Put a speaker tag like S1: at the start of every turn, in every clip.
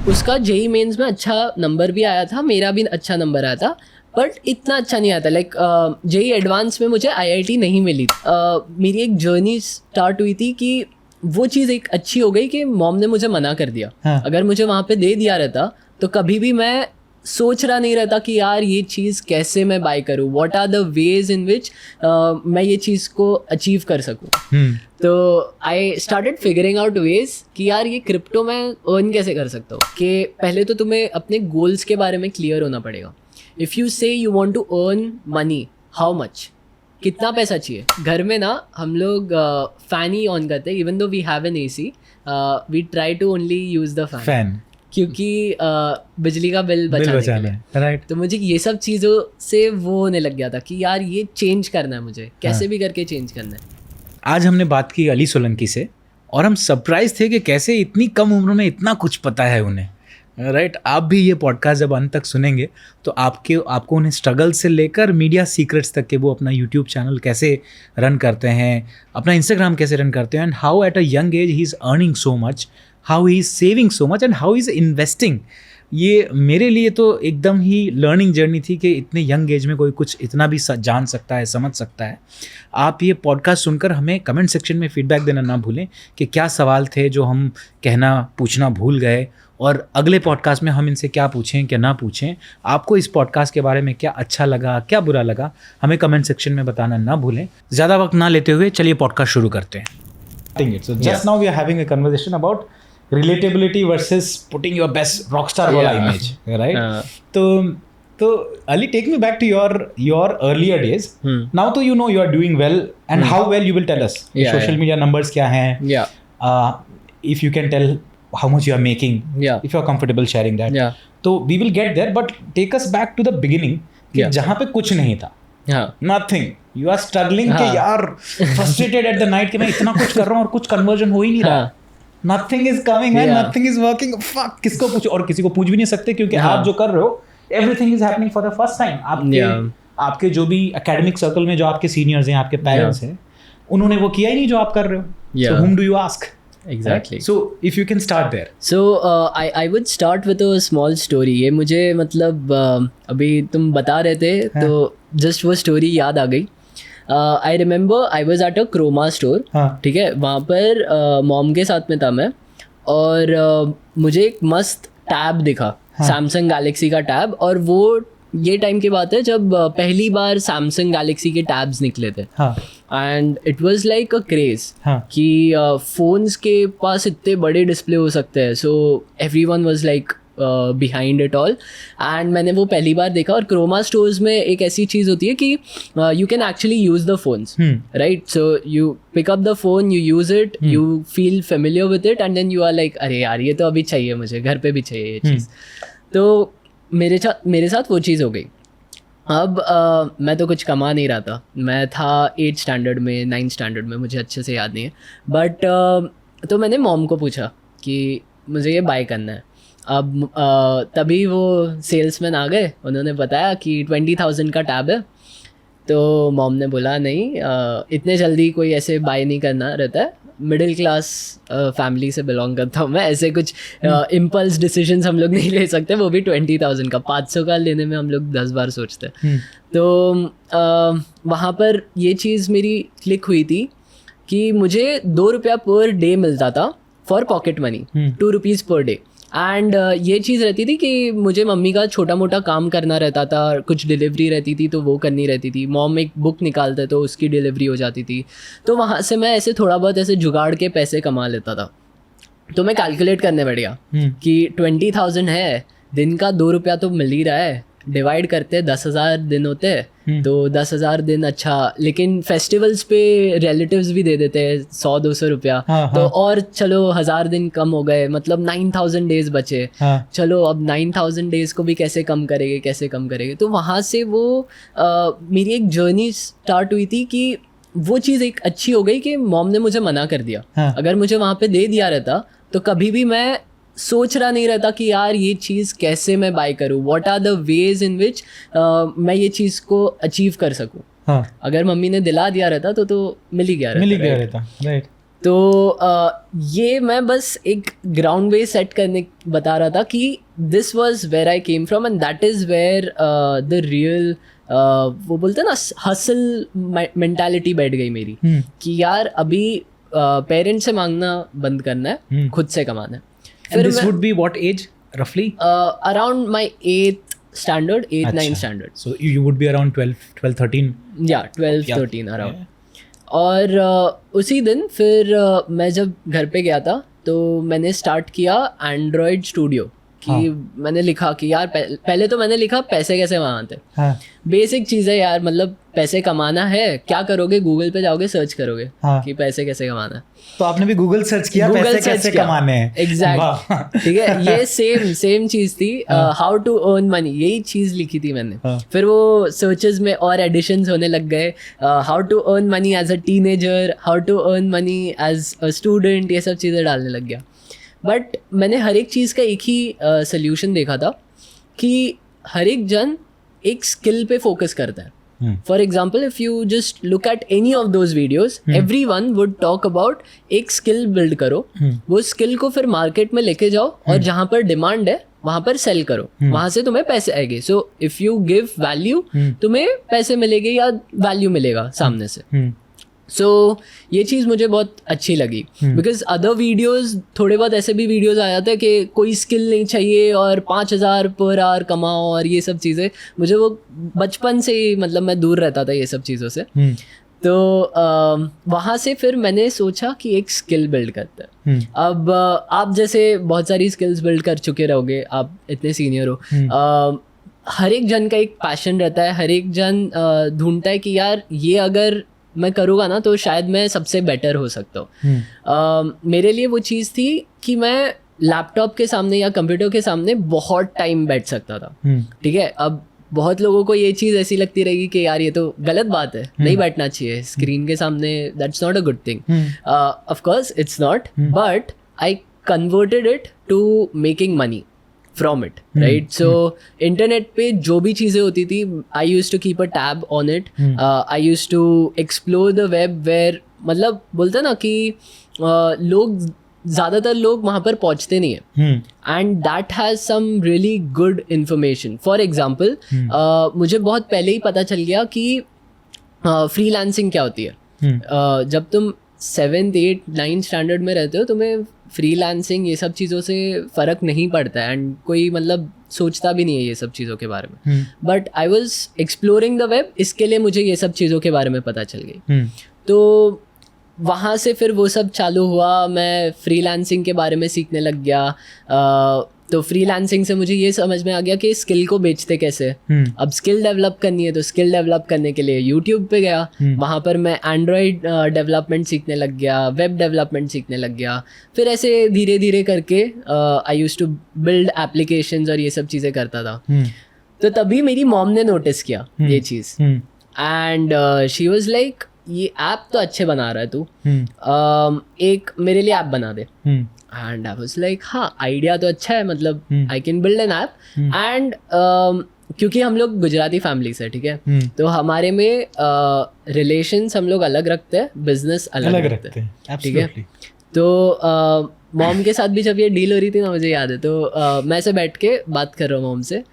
S1: उसका JEE mains में अच्छा नंबर भी आया था, मेरा भी अच्छा नंबर आया था, बट इतना अच्छा नहीं आता। लाइक जेई एडवांस में मुझे आईआईटी नहीं मिली। मेरी एक जर्नी स्टार्ट हुई थी कि वो चीज़ एक अच्छी हो गई कि मॉम ने मुझे मना कर दिया।
S2: हाँ.
S1: अगर मुझे वहाँ पे दे दिया रहता तो कभी भी मैं सोच रहा नहीं रहता कि यार ये चीज़ कैसे मैं बाय करूँ, what are the ways in which मैं ये चीज़ को अचीव कर सकूँ। तो I started figuring out ways कि यार ये क्रिप्टो मैं अर्न कैसे कर सकता हूँ। कि पहले तो तुम्हें अपने गोल्स के बारे में क्लियर होना पड़ेगा। If you say you want to earn money, how much, कितना पैसा चाहिए। घर में ना हम लोग फैन ही ऑन करते हैं, even though we have an AC, we try to only use the fan क्योंकि बिजली का बिल बचाने के लिए,
S2: राइट।
S1: तो मुझे ये सब चीज़ों से वो होने लग गया था कि यार ये चेंज करना है मुझे, कैसे भी करके चेंज करना है।
S2: आज हमने बात की अली सोलंकी से और हम सरप्राइज थे कि कैसे इतनी कम उम्र में इतना कुछ पता है उन्हें, राइट। आप भी ये पॉडकास्ट जब अंत तक सुनेंगे तो आपको उन्हें स्ट्रगल से लेकर मीडिया सीक्रेट्स तक के वो अपना यूट्यूब चैनल कैसे रन करते हैं, अपना इंस्टाग्राम कैसे रन करते हैं, and how at a young age he is earning so much, how he is saving so much and how he is investing. ये मेरे लिए तो एकदम ही लर्निंग जर्नी थी कि इतने यंग एज में कोई कुछ इतना भी जान सकता है, समझ सकता है। आप ये पॉडकास्ट सुनकर हमें कमेंट सेक्शन में फीडबैक देना ना भूलें कि क्या सवाल थे जो हम पूछना भूल गए, और अगले पॉडकास्ट में हम इनसे क्या पूछें क्या ना पूछें। आपको इस पॉडकास्ट के बारे में क्या अच्छा लगा, क्या बुरा लगा, हमें कमेंट सेक्शन में बताना ना भूलें। ज़्यादा वक्त ना लेते हुए चलिए पॉडकास्ट शुरू करते हैं। So just now we are having a conversation about relatability versus putting your best rockstar wala image, right? So Ali, take me back to your earlier days. Now to you know you are doing well, and how well you will tell us. Social media numbers क्या हैं? If you can tell how much you are making, if you are comfortable sharing that. So we will get there, but take us back to the beginning कि जहाँ पे कुछ नहीं था, nothing. You are struggling कि यार frustrated at the night कि मैं इतना कुछ कर रहा हूँ और कुछ conversion हो ही नहीं रहा. Nothing is coming and nothing is working. Fuck, किसको पूछो, और किसी को पूछ भी नहीं सकते क्योंकि आप जो कर रहे हो everything is happening for the first time. आपके जो भी academic circle में जो आपके seniors हैं, आपके parents हैं, उन्होंने वो किया ही नहीं जो आप कर रहे हो. So whom do you ask?
S1: Exactly.
S2: So if you can start there.
S1: So I would start with a small story. ये मुझे मतलब अभी तुम बता रहे थे तो just वो story याद आ गई. I remember I was at a Chroma store. ठीक है, वहाँ पर मॉम के साथ में था मैं, और मुझे एक मस्त टैब दिखा, Samsung Galaxy का टैब, और वो ये टाइम की बात है जब पहली बार Samsung Galaxy के टैब्स निकले थे, and it was like a craze कि फोन्स के पास इतने बड़े डिस्प्ले हो सकते हैं. So everyone was like behind it all, and मैंने वो पहली बार देखा. और क्रोमा स्टोर्स में एक ऐसी चीज़ होती है कि you can actually use the phones, right. So you pick up the phone, you use it, you feel familiar with it, and then you are like अरे यार ये तो अभी चाहिए, मुझे घर पे भी चाहिए ये चीज़. तो मेरे साथ वो चीज़ हो गई. अब मैं तो कुछ कमा नहीं रहा था, मैं था 8th स्टैंडर्ड में, 9th स्टैंडर्ड में, मुझे अच्छे से याद नहीं है. बट तो मैंने मॉम को पूछा कि मुझे ये बाय करना है. अब तभी वो सेल्समैन आ गए, उन्होंने बताया कि 20,000 का टैब है. तो मॉम ने बोला नहीं, इतने जल्दी कोई ऐसे बाय नहीं करना रहता है, मिडिल क्लास फैमिली से बिलोंग करता हूँ मैं, ऐसे कुछ इम्पल्स डिसीजंस हम लोग नहीं ले सकते, वो भी 20,000 का. 500 का लेने में हम लोग 10 बार सोचते हैं. तो वहाँ पर ये चीज़ मेरी क्लिक हुई थी कि मुझे 2 रुपया पर डे मिलता था for pocket money, 2 rupees per day. And ये चीज़ रहती थी कि मुझे मम्मी का छोटा मोटा काम करना रहता था, कुछ डिलीवरी रहती थी तो वो करनी रहती थी, मॉम एक बुक निकालते तो उसकी डिलीवरी हो जाती थी. तो वहाँ से मैं ऐसे थोड़ा बहुत ऐसे जुगाड़ के पैसे कमा लेता था. तो मैं कैलकुलेट करने बैठ गया कि 20,000 है, दिन का 2 रुपया तो मिल ही रहा है, डिवाइड करते 10,000 दिन होते हैं, तो 10,000 दिन. अच्छा, लेकिन फेस्टिवल्स पे रिलेटिव्स भी दे देते हैं 100-200 रुपया, तो और चलो 1,000 दिन कम हो गए, मतलब 9,000 डेज बचे. चलो अब 9,000 डेज को भी कैसे कम करेंगे. तो वहाँ से वो मेरी एक जर्नी स्टार्ट हुई थी कि वो चीज़ एक अच्छी हो गई कि मॉम ने मुझे मना कर दिया. अगर मुझे वहाँ पे दे दिया रहता तो कभी भी मैं सोच रहा नहीं रहता कि यार ये चीज़ कैसे मैं बाय करूँ, what are the ways in which मैं ये चीज़ को अचीव कर सकूँ. अगर मम्मी ने दिला दिया रहता तो मिल ही गया रहता.
S2: राइट.
S1: तो ये मैं बस एक ग्राउंड बेस सेट करने बता रहा था कि this was where I came from and that is where the real वो बोलते हैं ना हसल मेंटालिटी बैठ गई मेरी कि यार अभी पेरेंट्स से मांगना बंद करना है, खुद से कमाना है.
S2: And this would be what age roughly?
S1: Around my 8th standard, 8th 9th standard.
S2: So you would be around 12 13.
S1: Yeah, 12 13 around. और उसी दिन फिर मैं जब घर पे गया था तो मैंने स्टार्ट किया एंड्रॉयड स्टूडियो कि मैंने लिखा कि यार पहले तो मैंने लिखा पैसे कैसे कमाते हैं. बेसिक चीज़ है यार, मतलब पैसे कमाना है, क्या करोगे, गूगल पे जाओगे सर्च करोगे कि पैसे कैसे कमाना है.
S2: तो आपने भी गूगल सर्च किया, पैसे कैसे कमाने हैं.
S1: एग्जैक्ट, ठीक है. ये सेम चीज़ थी, हाउ टू अर्न मनी, यही चीज़ लिखी थी मैंने. फिर वो सर्चेस में और एडिशंस होने लग गए, how to earn money as a teenager, how to earn money as a student, ये सब चीज़ें डालने लग गया. बट मैंने हर एक चीज़ का एक ही सोल्यूशन देखा था कि हर एक जन एक स्किल पे फोकस करता है. For example, if you just look at any of those videos, everyone would talk about एक स्किल बिल्ड करो. वो स्किल को फिर मार्केट में लेके जाओ और जहाँ पर डिमांड है वहाँ पर सेल करो, वहाँ से तुम्हें पैसे आएंगे. So if you give value, तुम्हें पैसे मिलेंगे या वैल्यू मिलेगा सामने से. सो ये चीज़ मुझे बहुत अच्छी लगी बिकॉज अदर वीडियोज़, थोड़े बहुत ऐसे भी वीडियोज़ आ जाते हैं कि कोई स्किल नहीं चाहिए और 5,000 पर आवर कमाओ और ये सब चीज़ें. मुझे वो बचपन से ही, मतलब मैं दूर रहता था ये सब चीज़ों से. तो वहाँ से फिर मैंने सोचा कि एक स्किल बिल्ड करते हैं. अब आप जैसे बहुत सारी स्किल्स बिल्ड कर चुके रहोगे, आप इतने सीनियर हो. हर एक जन का एक पैशन रहता है, हर एक जन ढूंढता है कि यार ये अगर मैं करूँगा ना तो शायद मैं सबसे बेटर हो सकता हूँ. मेरे लिए वो चीज़ थी कि मैं लैपटॉप के सामने या कंप्यूटर के सामने बहुत टाइम बैठ सकता था. ठीक है, अब बहुत लोगों को ये चीज़ ऐसी लगती रहेगी कि यार ये तो गलत बात है, नहीं बैठना चाहिए स्क्रीन के सामने, that's not a good thing. Of course it's not, but I converted it to making money from it, right? So internet पे जो भी चीज़ें होती थी, I used to keep a tab on it. I used to explore the web where, मतलब बोलते ना कि लोग, ज़्यादातर लोग वहाँ पर पहुँचते नहीं है. And that has some really good information. For example, मुझे बहुत पहले ही पता चल गया कि freelancing क्या होती है. जब तुम 7th 8th 9th स्टैंडर्ड में रहते हो, तुम्हें फ्रीलांसिंग ये सब चीज़ों से फ़र्क नहीं पड़ता है एंड कोई मतलब सोचता भी नहीं है ये सब चीज़ों के बारे में. But I was exploring the web, इसके लिए मुझे ये सब चीज़ों के बारे में पता चल गई. तो वहाँ से फिर वो सब चालू हुआ, मैं फ्रीलांसिंग के बारे में सीखने लग गया. तो फ्रीलांसिंग से मुझे ये समझ में आ गया कि स्किल को बेचते कैसे. अब स्किल डेवलप करनी है तो स्किल डेवलप करने के लिए यूट्यूब पे गया. वहाँ पर मैं एंड्रॉयड डेवलपमेंट सीखने लग गया, वेब डेवलपमेंट सीखने लग गया. फिर ऐसे धीरे धीरे करके I used to build applications और ये सब चीज़ें करता था. तो तभी मेरी मॉम ने नोटिस किया ये चीज़ एंड शी वाज लाइक, ये ऐप तो अच्छे बना रहा है तू, एक मेरे लिए ऐप बना दे. एंड आई वाज लाइक, हाँ आइडिया तो अच्छा है, मतलब I can build an app. And क्योंकि हम लोग गुजराती फैमिली से, ठीक है, तो हमारे में रिलेशंस हम लोग अलग रखते हैं, बिजनेस अलग रखते हैं, ठीक है. तो मॉम के साथ भी जब ये डील हो रही थी ना, मुझे याद है, तो मैं ऐसे बैठ के बात कर रहा हूँ मॉम से,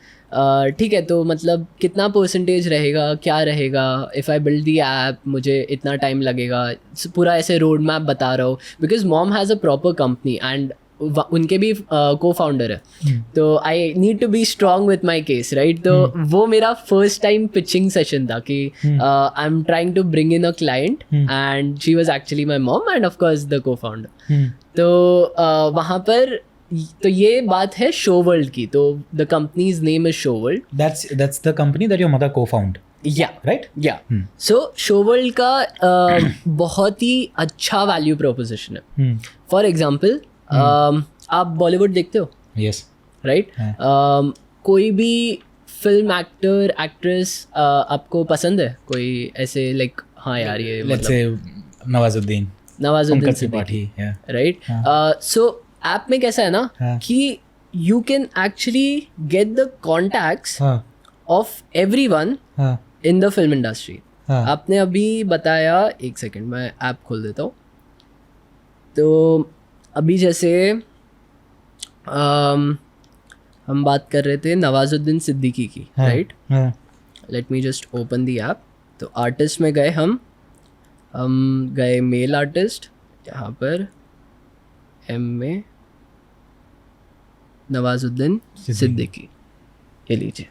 S1: ठीक है, तो मतलब कितना परसेंटेज रहेगा, क्या रहेगा, if I build the app मुझे इतना टाइम लगेगा, पूरा ऐसे रोड मैप बता रहा हूँ. Because mom has a proper company and उनके भी को फाउंडर है. तो I need to be strong with my case, right. तो वो मेरा फर्स्ट टाइम पिचिंग सेशन था कि I am trying to bring in a client and she was actually my mom and of course the cofounder. तो वहाँ पर, तो ये बात है शो वर्ल्ड की. तो the companies name is show world.
S2: That's the company that your mother co-found.
S1: Yeah,
S2: right?
S1: Yeah. So show world का बहुत ही अच्छा वैल्यू प्रोपोजिशन है. फॉर एग्जाम्पल, आप बॉलीवुड देखते हो?
S2: Yes.
S1: राइट. कोई भी फिल्म एक्टर एक्ट्रेस आपको पसंद है? कोई ऐसे लाइक, हाँ यार ये
S2: Let's say Nawazuddin
S1: Siddiqui, right. So app में कैसा है ना कि you can actually get the contacts of everyone in the film industry. आपने अभी बताया, एक सेकंड मैं ऐप खोल देता हूँ. तो अभी जैसे हम बात कर रहे थे नवाजुद्दीन सिद्दीकी की, right? Let me just open दी ऐप. तो आर्टिस्ट में गए हम गए मेल आर्टिस्ट, यहाँ पर एम में नवाजुद्दीन सिद्दीकी, ये लीजिए.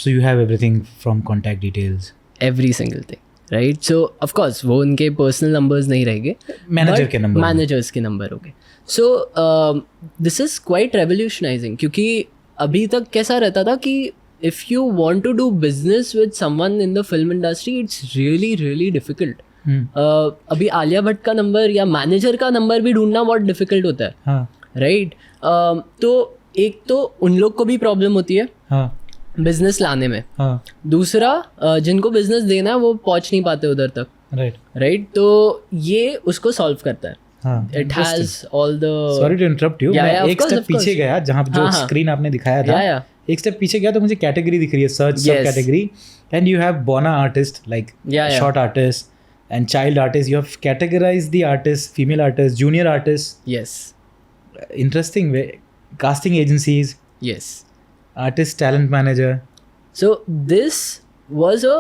S2: So you have everything from contact details.
S1: Every single thing, right? So of course वो उनके पर्सनल नंबर्स नहीं रहेंगे,
S2: मैनेजर के नंबर,
S1: मैनेजर्स के नंबर हो गए. So this is quite revolutionising, क्योंकि अभी तक कैसा रहता था कि if you want to do business with someone in the film industry, it's really really difficult. अभी आलिया भट्ट का नंबर या मैनेजर का नंबर भी ढूंढना बहुत डिफिकल्ट होता है, राइट? तो एक तो उन लोग को भी प्रॉब्लम होती है बिजनेस लाने में. दूसरा जिनको बिजनेस देना है वो पहुंच नहीं पाते उधर तक, राइट? तो ये उसको सॉल्व करता है. It has all the.
S2: Sorry to interrupt you. मैं एक स्टेप पीछे गया, जहाँ जो स्क्रीन आपने दिखाया था, एक स्टेप पीछे गया तो मुझे कैटेगरी दिख रही है, सर्च सब कैटेगरी, एंड यू हैव बोना artist, like short artist and child artists. You have categorized the artists, female artists, junior artists.
S1: Yes.
S2: Interesting way. Casting agencies.
S1: Yes.
S2: Artist talent manager.
S1: So this was a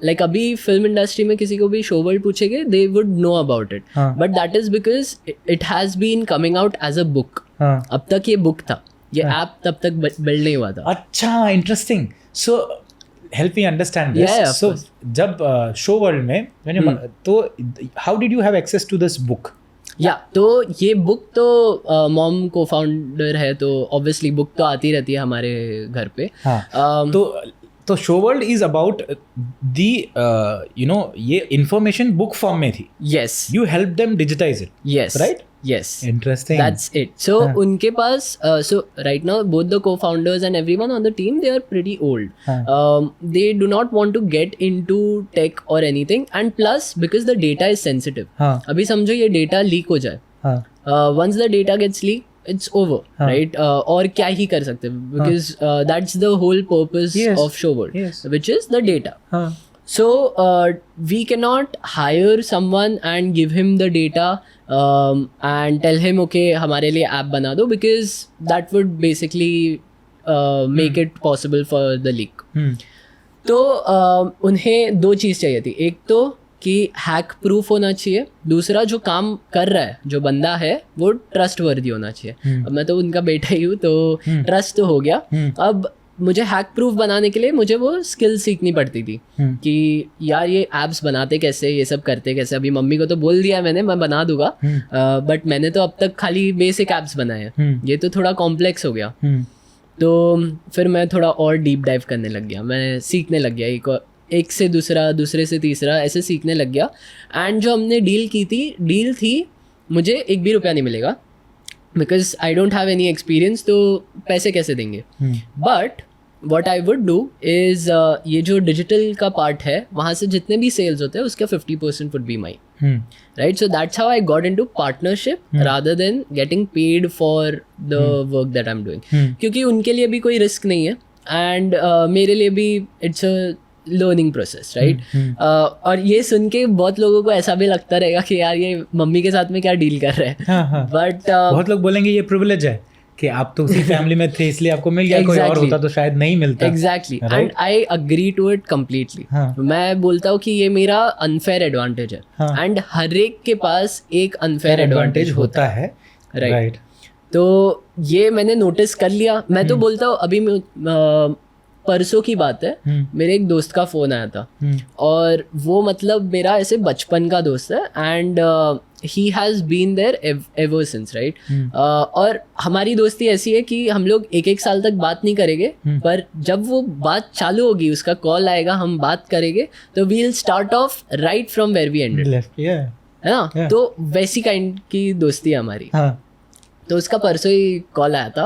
S1: like अभी film industry में किसी को भी show world पूछेंगे, they would know about it. But that is because it has been coming out as a book. अब तक ये book था, ये ऐप तब तक बिल्ड नहीं हुआ था.
S2: अच्छा, interesting. So help me understand this. So जब show world में तो how did you have access to this book?
S1: तो ये बुक तो मॉम को फाउंडर है, तो ऑब्वियसली बुक तो आती रहती है हमारे घर पे.
S2: तो show world is about the ये इंफॉर्मेशन बुक फॉर्म में थी.
S1: Yes.
S2: You help them digitise it.
S1: Yes.
S2: Right.
S1: Yes,
S2: interesting.
S1: That's it. So उनके पास so right now both the co-founders and everyone on the team, they are pretty old. They do not want to get into tech or anything, and plus because the data is sensitive. अभी समझो ये data leak हो जाए, once the data gets leaked, it's over, right? और क्या ही कर सकते हैं, because that's the whole purpose of show world, which is the data. So we cannot hire someone and give him the data and tell him okay हमारे लिए app बना दो, because that would basically make it possible for the leak. तो उन्हें दो चीज़ चाहिए थी. एक तो कि हैक प्रूफ होना चाहिए, दूसरा जो काम कर रहा है जो बंदा है वो ट्रस्ट वर्दी होना चाहिए. अब मैं तो उनका बेटा ही हूँ, तो ट्रस्ट तो हो गया. अब मुझे हैक प्रूफ बनाने के लिए मुझे वो स्किल सीखनी पड़ती थी कि यार ये एप्स बनाते कैसे, ये सब करते कैसे. अभी मम्मी को तो बोल दिया मैंने, मैं बना दूंगा, बट मैंने तो अब तक खाली बेसिक एप्स बनाए हैं. ये तो थोड़ा कॉम्प्लेक्स हो गया. तो फिर मैं थोड़ा और डीप डाइव करने लग गया, मैं सीखने लग गया, एक से दूसरा, दूसरे से तीसरा, ऐसे सीखने लग गया. एंड जो हमने डील थी मुझे एक भी रुपया नहीं मिलेगा, because I don't have any experience, तो पैसे कैसे देंगे. But what I would do is ये जो डिजिटल का पार्ट है वहाँ से जितने भी सेल्स होते हैं उसका 50% would be mine. Right? So that's how I got into partnership rather than getting paid for the work that I'm doing. क्योंकि उनके लिए भी कोई रिस्क नहीं है, एंड मेरे लिए भी it's a learning process, right? और ये सुन के बहुत लोगों को ऐसा भी लगता रहेगा कि यार ये मम्मी के साथ में क्या डील कर रहे हैं. बट
S2: बहुत लोग बोलेंगे ये प्रिविलेज है कि आप तो उसी फैमिली में थे इसलिए आपको मिल गया. कोई और होता तो शायद नहीं मिलता.
S1: Exactly. And I agree to it completely. मैं बोलता हूँ कि ये मेरा अनफेयर एडवांटेज है, एंड हर एक के पास एक अनफेयर एडवांटेज होता है, राइट? तो ये मैंने नोटिस कर लिया. मैं तो बोलता हूँ, अभी परसों की बात है, मेरे एक दोस्त का फ़ोन आया था, और वो मतलब मेरा ऐसे बचपन का दोस्त है, and he has been there ever since, right? और हमारी दोस्ती ऐसी है कि हम लोग एक साल तक बात नहीं करेंगे, पर जब वो बात चालू होगी, उसका कॉल आएगा, हम बात करेंगे, तो we will start off right from where we ended, है ना? तो वैसी काइंड की दोस्ती है हमारी. तो उसका परसों ही कॉल आया था,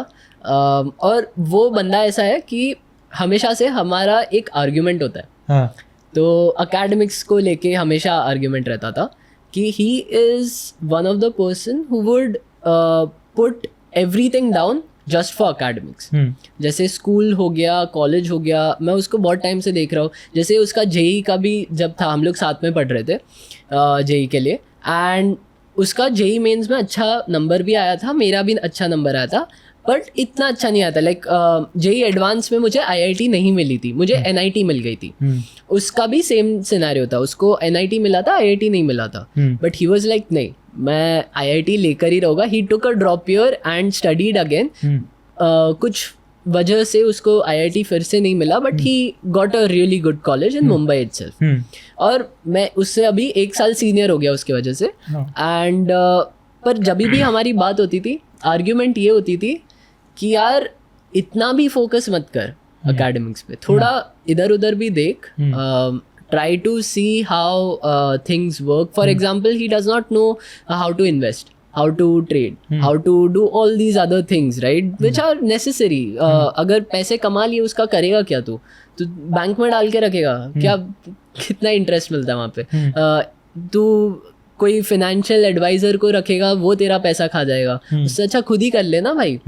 S1: और वो बंदा ऐसा है कि हमेशा से हमारा एक आर्ग्यूमेंट होता है. तो अकेडमिक्स को लेके हमेशा आर्ग्यूमेंट रहता था कि he is one of the person who would put everything down just for academics. जैसे स्कूल हो गया, कॉलेज हो गया, मैं उसको बहुत टाइम से देख रहा हूँ। जैसे उसका जेई का भी जब था, हम लोग साथ में पढ़ रहे थे जेई के लिए, एंड उसका जेई मेंस में अच्छा नंबर भी आया था, मेरा भी अच्छा नंबर आया था, बट इतना अच्छा नहीं आया था। लाइक जेई एडवांस में मुझे आईआईटी नहीं मिली थी, मुझे एनआईटी मिल गई थी। उसका भी सेम सिनेरियो था, उसको एनआईटी मिला था, आईआईटी नहीं मिला था, बट ही वाज लाइक नहीं, मैं आईआईटी लेकर ही रहूँगा। He took a drop year and studied again. कुछ वजह से उसको आईआईटी फिर से नहीं मिला, but he got a really good college in Mumbai itself. और मैं उससे अभी 1 साल सीनियर हो गया उसकी वजह से। एंड पर जब भी हमारी बात होती थी, आर्ग्यूमेंट ये होती थी कि यार इतना भी फोकस मत कर एकेडमिक्स पे, थोड़ा इधर उधर भी देख, try to see how things work. For example, he does not know how to invest, how to trade, how to do all these other things, right, which are necessary. अगर पैसे कमा लिए, उसका करेगा क्या? तू बैंक में डाल के रखेगा क्या? कितना इंटरेस्ट मिलता है वहाँ पे? तू कोई फाइनेंशियल एडवाइजर को रखेगा, वो तेरा पैसा खा जाएगा। उससे अच्छा खुद ही कर लेना भाई।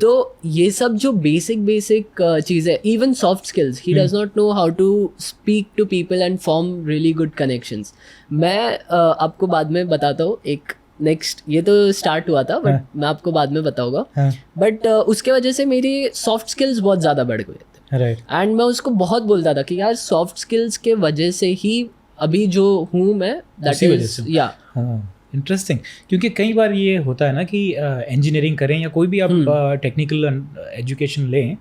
S1: तो ये सब जो बेसिक चीज़ है, even soft skills, he does not know how to speak to people and form really good connections. मैं आपको बाद में बताता हूँ एक नेक्स्ट, ये तो स्टार्ट हुआ था, बट मैं आपको बाद में बताऊंगा। बट उसके वजह से मेरी सॉफ्ट स्किल्स बहुत ज़्यादा बढ़ गए थे, एंड मैं उसको बहुत बोलता था कि यार सॉफ्ट स्किल्स के वजह से ही अभी जो हूँ मैं, दैट इज या
S2: इंटरेस्टिंग। क्योंकि कई बार ये होता है ना कि इंजीनियरिंग करें या कोई भी आप टेक्निकल एजुकेशन लें,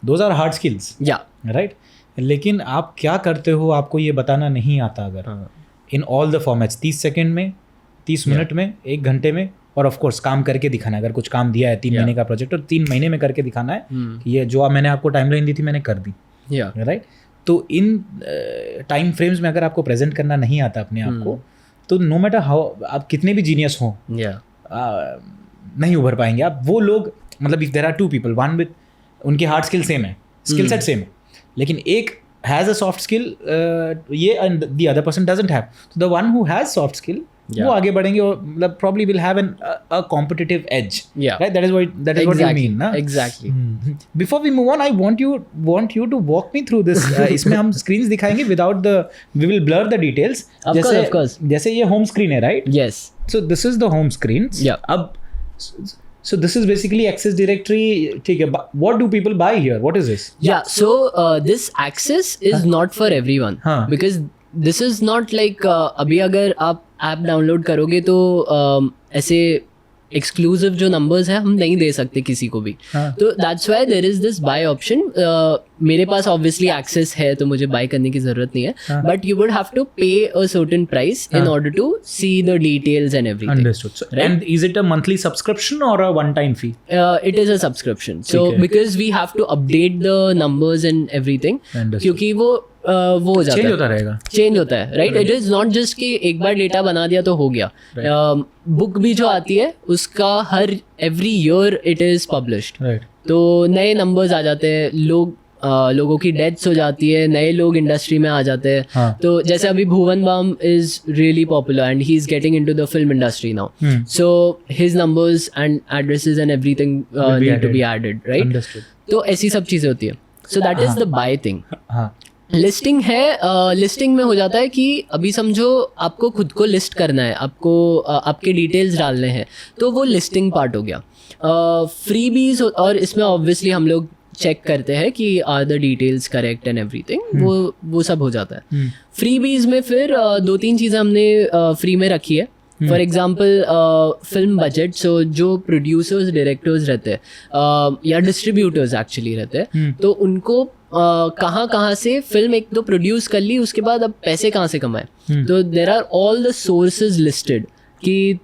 S2: those are hard skills, right, लेकिन आप क्या करते हो आपको ये बताना नहीं आता। अगर in all the formats 30 second में, 30 मिनट में, 1 घंटे में, और ऑफ कोर्स काम करके दिखाना है। अगर कुछ काम दिया है 3 महीने का प्रोजेक्ट, और 3 महीने में करके दिखाना है कि ये जो मैंने आपको टाइमलाइन दी थी मैंने कर दी, राइट। तो इन टाइम फ्रेम्स में अगर आपको प्रेजेंट करना नहीं आता अपने आप को, तो नो मैटर हाउ आप कितने भी जीनियस हों, नहीं उभर पाएंगे आप। वो लोग, मतलब if there are 2 people, one with उनकी हार्ड स्किल सेम है, स्किल सेट सेम है, लेकिन एक हैज़ अ सॉफ्ट स्किल ये and the other person doesn't have, तो the one who has soft skill वो आगे बढ़ेंगे और मतलब probably will have a competitive edge, right? That is what you mean, na?
S1: Exactly.
S2: Before we move on, I want you to walk me through this. इसमें हम screens दिखाएंगे we will blur the details.
S1: Of course.
S2: जैसे ये home screen है, right?
S1: Yes.
S2: So this is the home screen.
S1: Yeah.
S2: अब so this is basically Access Directory. ठीक है, what do people buy here? What is this?
S1: Yeah. So this Access is not for everyone, because this is not like अभी अगर आप app download करोगे तो ऐसे exclusive जो नंबर्स हैं हम नहीं दे सकते किसी को भी। तो that's why there is this buy option. मेरे पास ऑब्वियसली एक्सेस है तो मुझे बाय करने की जरूरत नहीं है, but you would have to pay a certain price in order to see the details and everything.
S2: Understood. And is it a monthly subscription or a one time fee?
S1: It is a subscription, so because we have to update the numbers and everything, क्योंकि वो हो जाता है, change होता है, right. It is not just कि एक बार data बना दिया तो हो गया। बुक भी जो आती है उसका हर every year it is published, तो नए नंबर्स आ जाते हैं, लोगों की डेथ्स हो जाती है, नए लोग इंडस्ट्री में आ जाते हैं। तो जैसे अभी Bhuvan Bam is really popular and he is getting into the film industry now, so his numbers and addresses and everything need to be added, right. तो ऐसी सब चीजें होती है, so that is the by thing. Listing है, listing में हो जाता है कि अभी समझो आपको खुद को लिस्ट करना है, आपको आपके डिटेल्स डालने हैं, तो वो लिस्टिंग पार्ट हो गया। फ्रीबीज, और इसमें ऑब्वियसली हम लोग चेक करते हैं कि are the details correct and everything, वो सब हो जाता है। फ्रीबीज में फिर 2-3 चीज़ें हमने फ्री में रखी है। फॉर एग्जाम्पल फिल्म बजट, सो जो प्रोड्यूसर्स डायरेक्टर्स रहते हैं या डिस्ट्रीब्यूटर्स एक्चुअली रहते हैं, तो उनको कहाँ से फिल्म एक तो प्रोड्यूस कर ली, उसके बाद अब पैसे कहाँ से कमाए, तो there are all the sources listed कि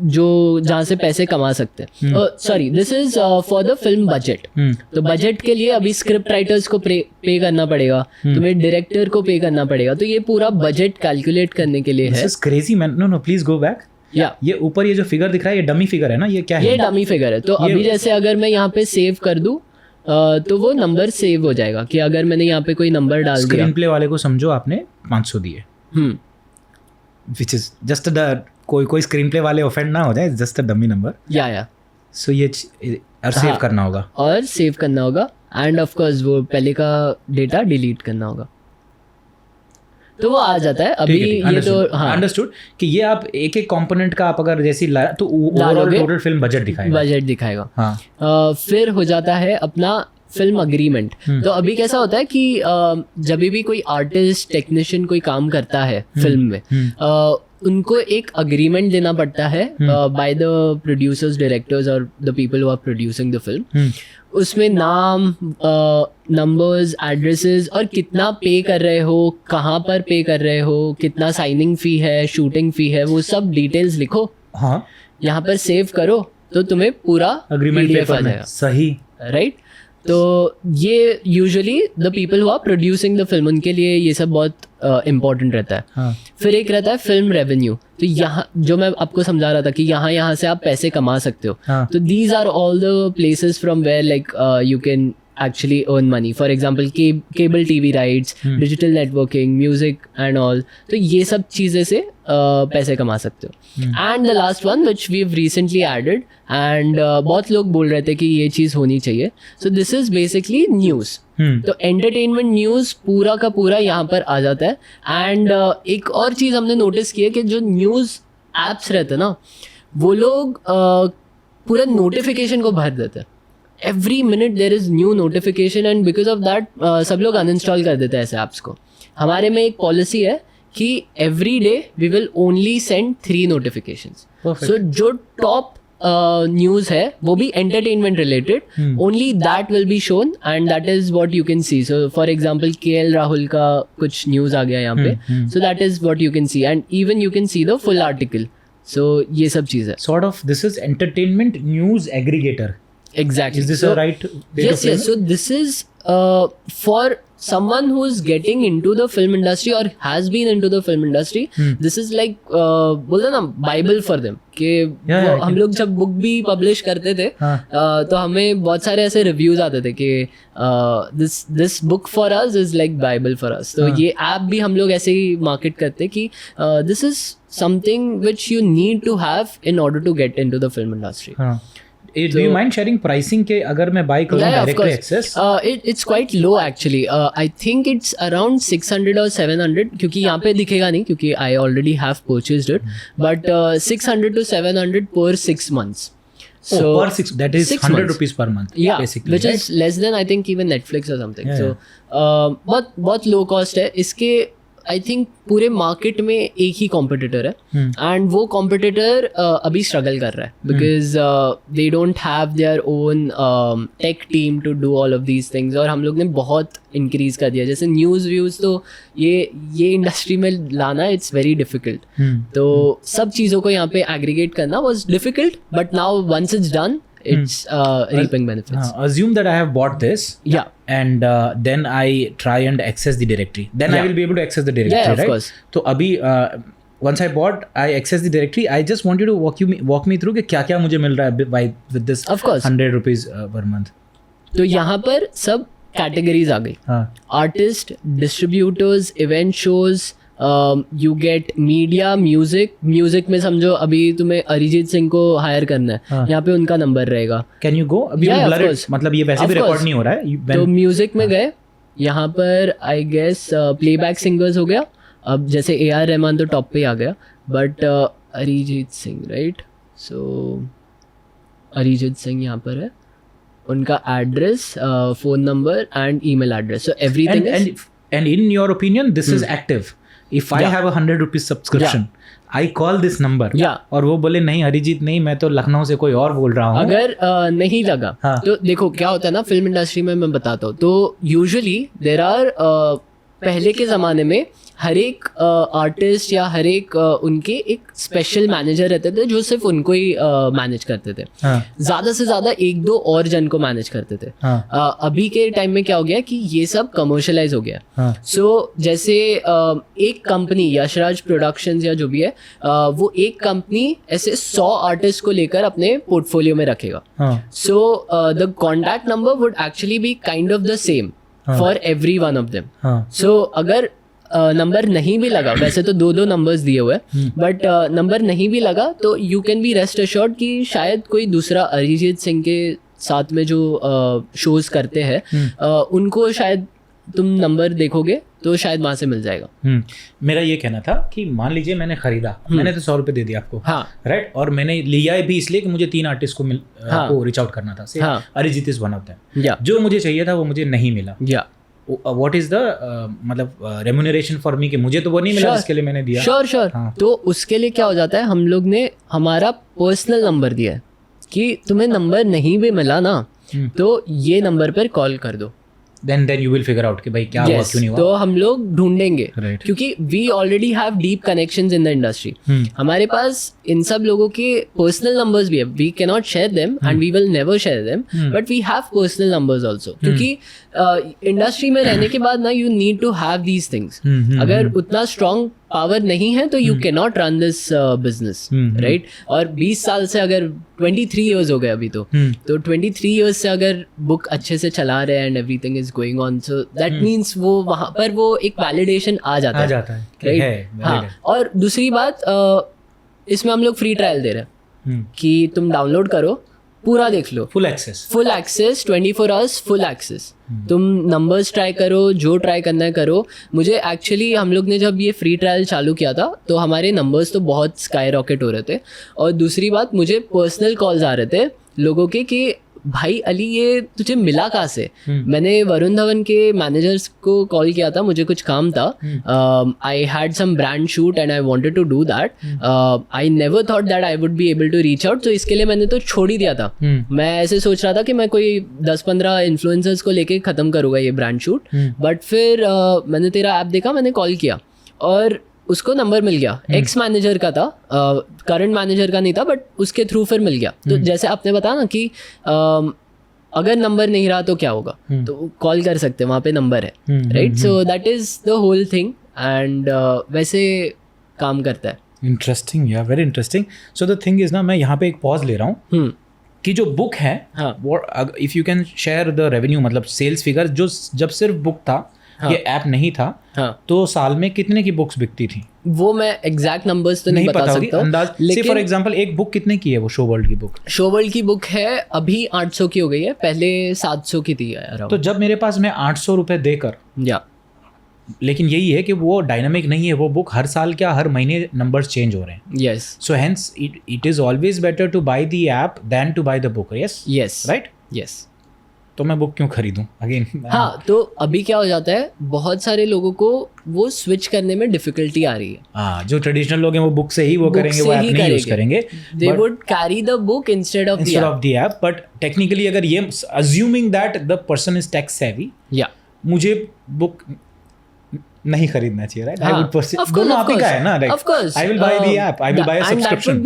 S1: जो जहाँ से पैसे कमा सकते हैं। Sorry, this is for the film budget. तो बजट के लिए अभी स्क्रिप्ट राइटर्स को पे करना पड़ेगा, तुम्हें डायरेक्टर को पे करना पड़ेगा, तो ये पूरा बजट कैलकुलेट करने के लिए है।
S2: This is crazy man. No please go back. ये ऊपर ये जो फिगर दिख रहा है ये डमी फिगर है ना, ये क्या है?
S1: ये डमी फिगर है। तो अभी जैसे अगर मैं यहाँ पे सेव कर दूं तो वो नंबर सेव हो जाएगा कि अगर मैंने यहाँ पे कोई नंबर डाल दिया।
S2: स्क्रीन प्ले वाले को समझो आपने 500 दिए, विच इज जस्ट कोई स्क्रीन प्ले वाले ऑफेंड ना हो जाए, जस्ट अ डमी नंबर।
S1: या
S2: सो ये और सेव करना होगा,
S1: और सेव करना होगा, एंड ऑफ कोर्स वो पहले का डेटा डिलीट करना होगा, तो वो आ जाता है अभी। ये तो हाँ
S2: अंडरस्टूड कि ये आप एक एक कंपोनेंट का आप अगर जैसी तो ओवरऑल टोटल फिल्म बजट दिखाएगा।
S1: हाँ फिर हो जाता है अपना फिल्म अग्रीमेंट। तो अभी कैसा होता है कि जब भी कोई आर्टिस्ट टेक्नीशियन कोई काम करता है फिल्म में, उनको एक अग्रीमेंट देना पड़ता है बाय द प्रोड्यूसर्स, डायरेक्टर्स और the people who are producing the film. उसमें नाम, नंबर्स, एड्रेसेस और कितना पे कर रहे हो, कहाँ पर पे कर रहे हो, कितना साइनिंग फी है, शूटिंग फी है, वो सब डिटेल्स लिखो।
S2: हाँ,
S1: यहाँ पर सेव करो तो तुम्हें पूरा
S2: अग्रीमेंट पेपर में सही,
S1: राइट। तो ये usually the people who are producing the film, उनके लिए ये सब बहुत इम्पोर्टेंट रहता है।
S2: हाँ.
S1: फिर एक रहता है फिल्म रेवेन्यू। तो यहाँ जो मैं आपको समझा रहा था कि यहाँ से आप पैसे कमा सकते हो।
S2: हाँ.
S1: तो these are all the places from where like you can actually earn money. For example, cable TV rights, digital networking, music and all. तो ये सब चीज़ें से पैसे कमा सकते हो। And the last one which we've recently added and बहुत लोग बोल रहे थे कि ये चीज़ होनी चाहिए। So this is basically news. तो एंटरटेनमेंट न्यूज़ पूरा का पूरा यहाँ पर आ जाता है। एंड एक और चीज़ हमने नोटिस की है कि जो न्यूज़ एप्स रहते हैं ना, वो लोग पूरा नोटिफिकेशन को भर देते हैं। Every minute there is new notification and because of that सब लोग uninstall कर देते हैं ऐसे apps को। हमारे में एक पॉलिसी है कि every day we will only send 3 notifications. So जो top news है वो भी entertainment related, only that will be shown and that is what you can see. So for example KL Rahul का कुछ news आ गया यहाँ पे, so that is what you can see and even you can see the full article. So ये सब चीज़ है।
S2: Sort of this is entertainment news aggregator.
S1: Exactly.
S2: Is this a right way to frame it?
S1: Yes. So this is for someone who is getting into the film industry or has been into the film industry. This is like बोलते ना Bible for them कि हम लोग जब book भी publish करते थे तो हमें बहुत सारे ऐसे रिव्यूज आते थे कि this book for us is like Bible for us. तो ये ऐप भी हम लोग ऐसे ही मार्केट करते कि this is something which you need to have in order to get into the film industry.
S2: Do you mind sharing pricing के अगर मैं buy करूँ directly access?
S1: It's quite low actually. I think it's around 600 or 700 क्योंकि यहाँ पे दिखेगा नहीं क्योंकि I already have purchased it. But 600 to 700 per 6 months. So
S2: per 6, that is 100 rupees per month.
S1: Yeah,
S2: basically,
S1: which is less than I think even Netflix or something. So बहुत low cost है। इसके I think पूरे market में एक ही competitor है and वो competitor अभी स्ट्रगल कर रहा है because they don't have their own tech team to do all of these things. और हम लोग ने बहुत इंक्रीज कर दिया, जैसे न्यूज़ व्यूज़ तो ये इंडस्ट्री में लाना इट्स वेरी डिफिकल्ट। तो सब चीज़ों को यहाँ पे एग्रीगेट करना was difficult, but now once it's done it's reaping benefits.
S2: Assume that I have bought this, and then I try and access the directory. Then I will be able to access the directory,
S1: right?
S2: Of course. So abhi once I bought, I access the directory. I just want you to walk me through कि क्या मुझे मिल रहा है with this
S1: of course
S2: 100 rupees per month.
S1: तो यहाँ पर सब categories आ गई। Artist, distributors, event shows, you get media, music में समझो अभी तुम्हें अरिजीत सिंह को हायर करना है, यहाँ पे उनका नंबर रहेगा।
S2: कैन यू गो अभी मतलब ये वैसे भी रिकॉर्ड नहीं हो रहा है
S1: तो म्यूजिक में गए, यहाँ पर आई गेस प्लेबैक सिंगर्स हो गया। अब जैसे AR रहमान तो टॉप पे ही आ गया, बट अरिजीत सिंह, राइट? सो अरिजीत सिंह यहाँ पर है, उनका address, phone number and email address, so everything.
S2: And in your opinion, this is active. If I have 100 rupees subscription, I call this number. और वो बोले नहीं अरिजीत नहीं, मैं तो लखनऊ से कोई और बोल रहा हूँ।
S1: अगर नहीं लगा तो देखो क्या होता है ना, फिल्म इंडस्ट्री में मैं बताता हूँ। तो यूजुअली देर आर पहले के ज़माने में हर एक आर्टिस्ट या हर एक उनके एक स्पेशल मैनेजर रहते थे जो सिर्फ उनको ही मैनेज करते थे। ज़्यादा से ज़्यादा 1-2 और जन को मैनेज करते थे। अभी के टाइम में क्या हो गया कि ये सब कमर्शलाइज हो गया। सो जैसे एक कंपनी यशराज प्रोडक्शंस या जो भी है, वो एक कंपनी ऐसे 100 आर्टिस्ट को लेकर अपने पोर्टफोलियो में रखेगा। So the contact number would actually be kind of the same for every one of them. So अगर नंबर नहीं भी लगा, वैसे तो 2-2 नंबर्स दिए हुए, बट नंबर नहीं भी लगा तो you can be rest assured कि शायद कोई दूसरा अरिजीत सिंह के साथ में जो शोज करते हैं उनको शायद तुम नंबर देखोगे तो शायद वहाँ से मिल जाएगा।
S2: मेरा ये कहना था कि मान लीजिए मैंने खरीदा, मैंने तो 100 रुपये दे दिया आपको,
S1: हाँ
S2: राइट, और मैंने लिया भी इसलिए कि मुझे 3 आर्टिस्ट को रीच आउट करना था।
S1: हाँ,
S2: Arijit is one of them.
S1: या
S2: जो मुझे चाहिए था वो मुझे नहीं मिला।
S1: या
S2: व्हाट इज द मतलब रेम्यूनरेशन फॉर मी, कि मुझे तो वो नहीं मिला जिसके लिए मैंने दिया।
S1: श्योर
S2: हाँ।
S1: तो उसके लिए क्या हो जाता है, हम लोग ने हमारा पर्सनल नंबर दिया है कि तुम्हें नंबर नहीं भी मिला ना तो ये नंबर पर कॉल कर दो,
S2: then you will figure out कि भाई क्या हुआ, क्यों नहीं हुआ।
S1: तो हम लोग ढूंढेंगे
S2: Right.
S1: क्योंकि we already have deep connections in the industry. हमारे पास इन सब लोगों के पर्सनल नंबर्स भी है, we can not share them and we will never share them, but we have personal numbers also, क्योंकि इंडस्ट्री में रहने के बाद ना you need to have these things. अगर उतना स्ट्रॉन्ग पावर नहीं है तो you can not run this business, right. और 20 साल से अगर 23 इयर्स हो गए अभी तो 23 इयर्स से अगर बुक अच्छे से चला रहे हैं and everything is going on, so that means वो वहाँ पर वो एक वैलिडेशन आ जाता है, राइट। हाँ, और दूसरी बात इसमें हम लोग फ्री ट्रायल दे रहे हैं कि तुम डाउनलोड करो, पूरा देख लो, full access 24 hours full access. तुम नंबर्स ट्राई करो, जो ट्राई करना है करो। मुझे एक्चुअली हम लोग ने जब ये फ्री ट्रायल चालू किया था तो हमारे नंबर्स तो बहुत स्काई रॉकेट हो रहे थे, और दूसरी बात मुझे पर्सनल कॉल्स आ रहे थे लोगों के कि भाई अली ये तुझे मिला कहाँ से। मैंने वरुण धवन के मैनेजर्स को कॉल किया था, मुझे कुछ काम था, I had some brand shoot and I wanted to do that, I never thought that I would be able to reach out, तो इसके लिए मैंने तो छोड़ ही दिया था। मैं ऐसे सोच रहा था कि मैं कोई 10-15 इन्फ्लुएंसर्स को लेके ख़त्म करूँगा ये ब्रांड शूट, बट फिर मैंने तेरा ऐप देखा, मैंने कॉल किया और उसको नंबर मिल गया। एक्स मैनेजर का था, करंट मैनेजर का नहीं था, बट उसके थ्रू फिर मिल गया। तो जैसे आपने बताया ना कि अगर नंबर नहीं रहा तो क्या होगा, तो कॉल कर सकते हैं, वहाँ पे नंबर है, right. So that is the whole thing and वैसे काम करता है।
S2: Interesting, yeah very interesting. So the thing is ना, मैं यहाँ पे एक पॉज ले रहा हूँ कि जो बुक है, if you can share the revenue, मतलब सेल्स फिगर, जो जब सिर्फ बुक था, ये ऐप नहीं था, तो साल में कितने की बुक्स बिकती थी?
S1: वो मैं एग्जैक्ट नंबर्स तो नहीं बता सकता हूँ,
S2: अंदाज। लेकिन फॉर एग्जांपल एक बुक कितने की है वो शो वर्ल्ड की बुक?
S1: शो वर्ल्ड की बुक है अभी 800 की हो गई है, पहले 700 की थी यार।
S2: तो जब मेरे पास मैं 800 रुपए देकर,
S1: या
S2: लेकिन यही है कि वो डायनामिक नहीं है, वो बुक हर साल क्या हर महीने नंबर्स चेंज हो रहे हैं।
S1: Yes,
S2: so hence it is always better to buy the app than to buy the book. Yes, right,
S1: yes.
S2: तो मैं बुक क्यों खरीदूं अगेन?
S1: हाँ, तो अभी क्या हो जाता है, बहुत सारे लोगों को वो स्विच करने में डिफिकल्टी आ रही है।
S2: हाँ, जो ट्रेडिशनल लोग हैं वो बुक से ही वो करेंगे, वो ऐप नहीं यूज करेंगे।
S1: They would carry the book instead of
S2: the app. But technically अगर ये assuming that the person is tech savvy,
S1: या
S2: मुझे बुक नहीं खरीदना चाहिए, राइट? आई वुड दोनों आप ही का है ना, right?
S1: Of course
S2: I will buy the app, I will buy a subscription.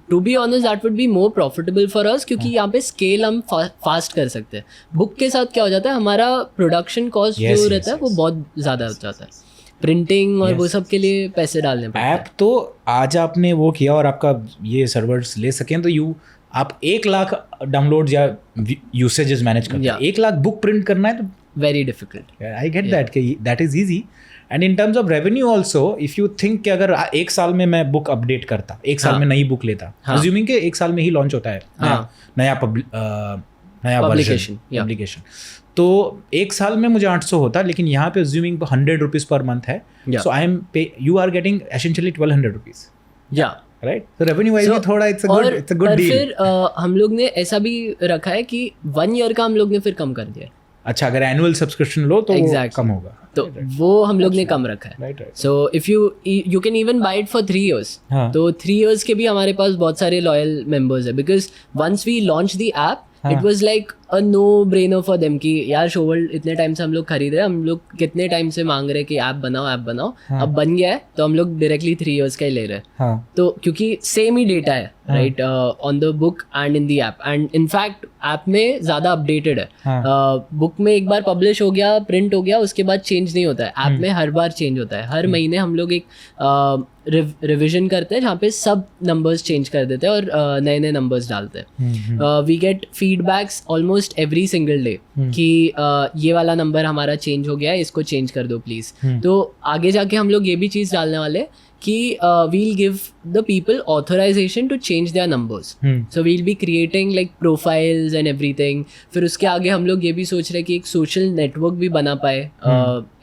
S1: To be honest that would be more profitable for us, क्योंकि यहाँ पे स्केल हम फास्ट कर सकते हैं। बुक के साथ क्या हो जाता है, हमारा प्रोडक्शन कॉस्ट जो रहता है वो बहुत ज़्यादा हो जाता है, प्रिंटिंग और वो सब के लिए पैसे डालने पड़ते हैं।
S2: ऐप तो आज आपने वो किया और आपका ये सर्वर्स ले सकें तो आप 1 लाख डाउनलोड या यूसेजेस मैनेज करते हैं। 1 लाख बुक प्रिंट करना है तो
S1: very difficult.
S2: I get that is easy. And in terms of revenue also, if you think कि अगर 1 साल में मैं बुक अपडेट करता, 1 साल में नई बुक लेता, अज्यूमिंग कि 1 साल में ही लॉन्च होता है नया पब्लिकेशन, तो 1 साल में मुझे 800 होता, लेकिन यहाँ पे अज्यूमिंग 100 रुपीज पर मंथ है, so I am you are getting essentially 1200 rupees,
S1: या
S2: राइट? तो रेवेन्यू वाइज भी थोड़ा इट्स अ गुड डील।
S1: फिर हम लोग ने ऐसा भी रखा है कि 1 ईयर का हम लोग ने फिर कम कर दिया।
S2: अच्छा, अगर एनुअल सब्सक्रिप्शन लो तो
S1: exactly.
S2: कम होगा,
S1: तो वो हम लोग ने कम रखा है। So if you can even bye it for 3 years, तो 3 years के भी हमारे पास बहुत सारे लॉयल मेंबर्स है, because once we launch the app it was like a no brainer for them कि यार शो वर्ल्ड इतने टाइम से हम लोग खरीद रहे हैं, हम लोग कितने टाइम से मांग रहे हैं कि ऐप बनाओ, अब बन गया है तो हम लोग डायरेक्टली 3 years का ही ले रहे हैं। तो क्योंकि सेम ही डेटा है, right, on the book and in the app, and in fact app में ज़्यादा अपडेटेड है। बुक में एक बार पब्लिश हो गया, प्रिंट हो गया, उसके बाद चेंज नहीं होता है। ऐप में हर बार चेंज होता है, हर महीने हम लोग एक रिविजन करते हैं जहाँ पे सब नंबर्स चेंज कर देते हैं और नए नए नंबर्स डालते हैं। We get feedbacks almost every single day कि ये वाला नंबर हमारा चेंज हो गया है, इसको चेंज कर दो प्लीज़। तो आगे जाके हम लोग ये भी चीज़ डालने वाले कि we'll give the people authorization to change their numbers. So we'll be creating like profiles and everything. फिर उसके आगे हम लोग ये भी सोच रहे हैं कि एक social network भी बना पाए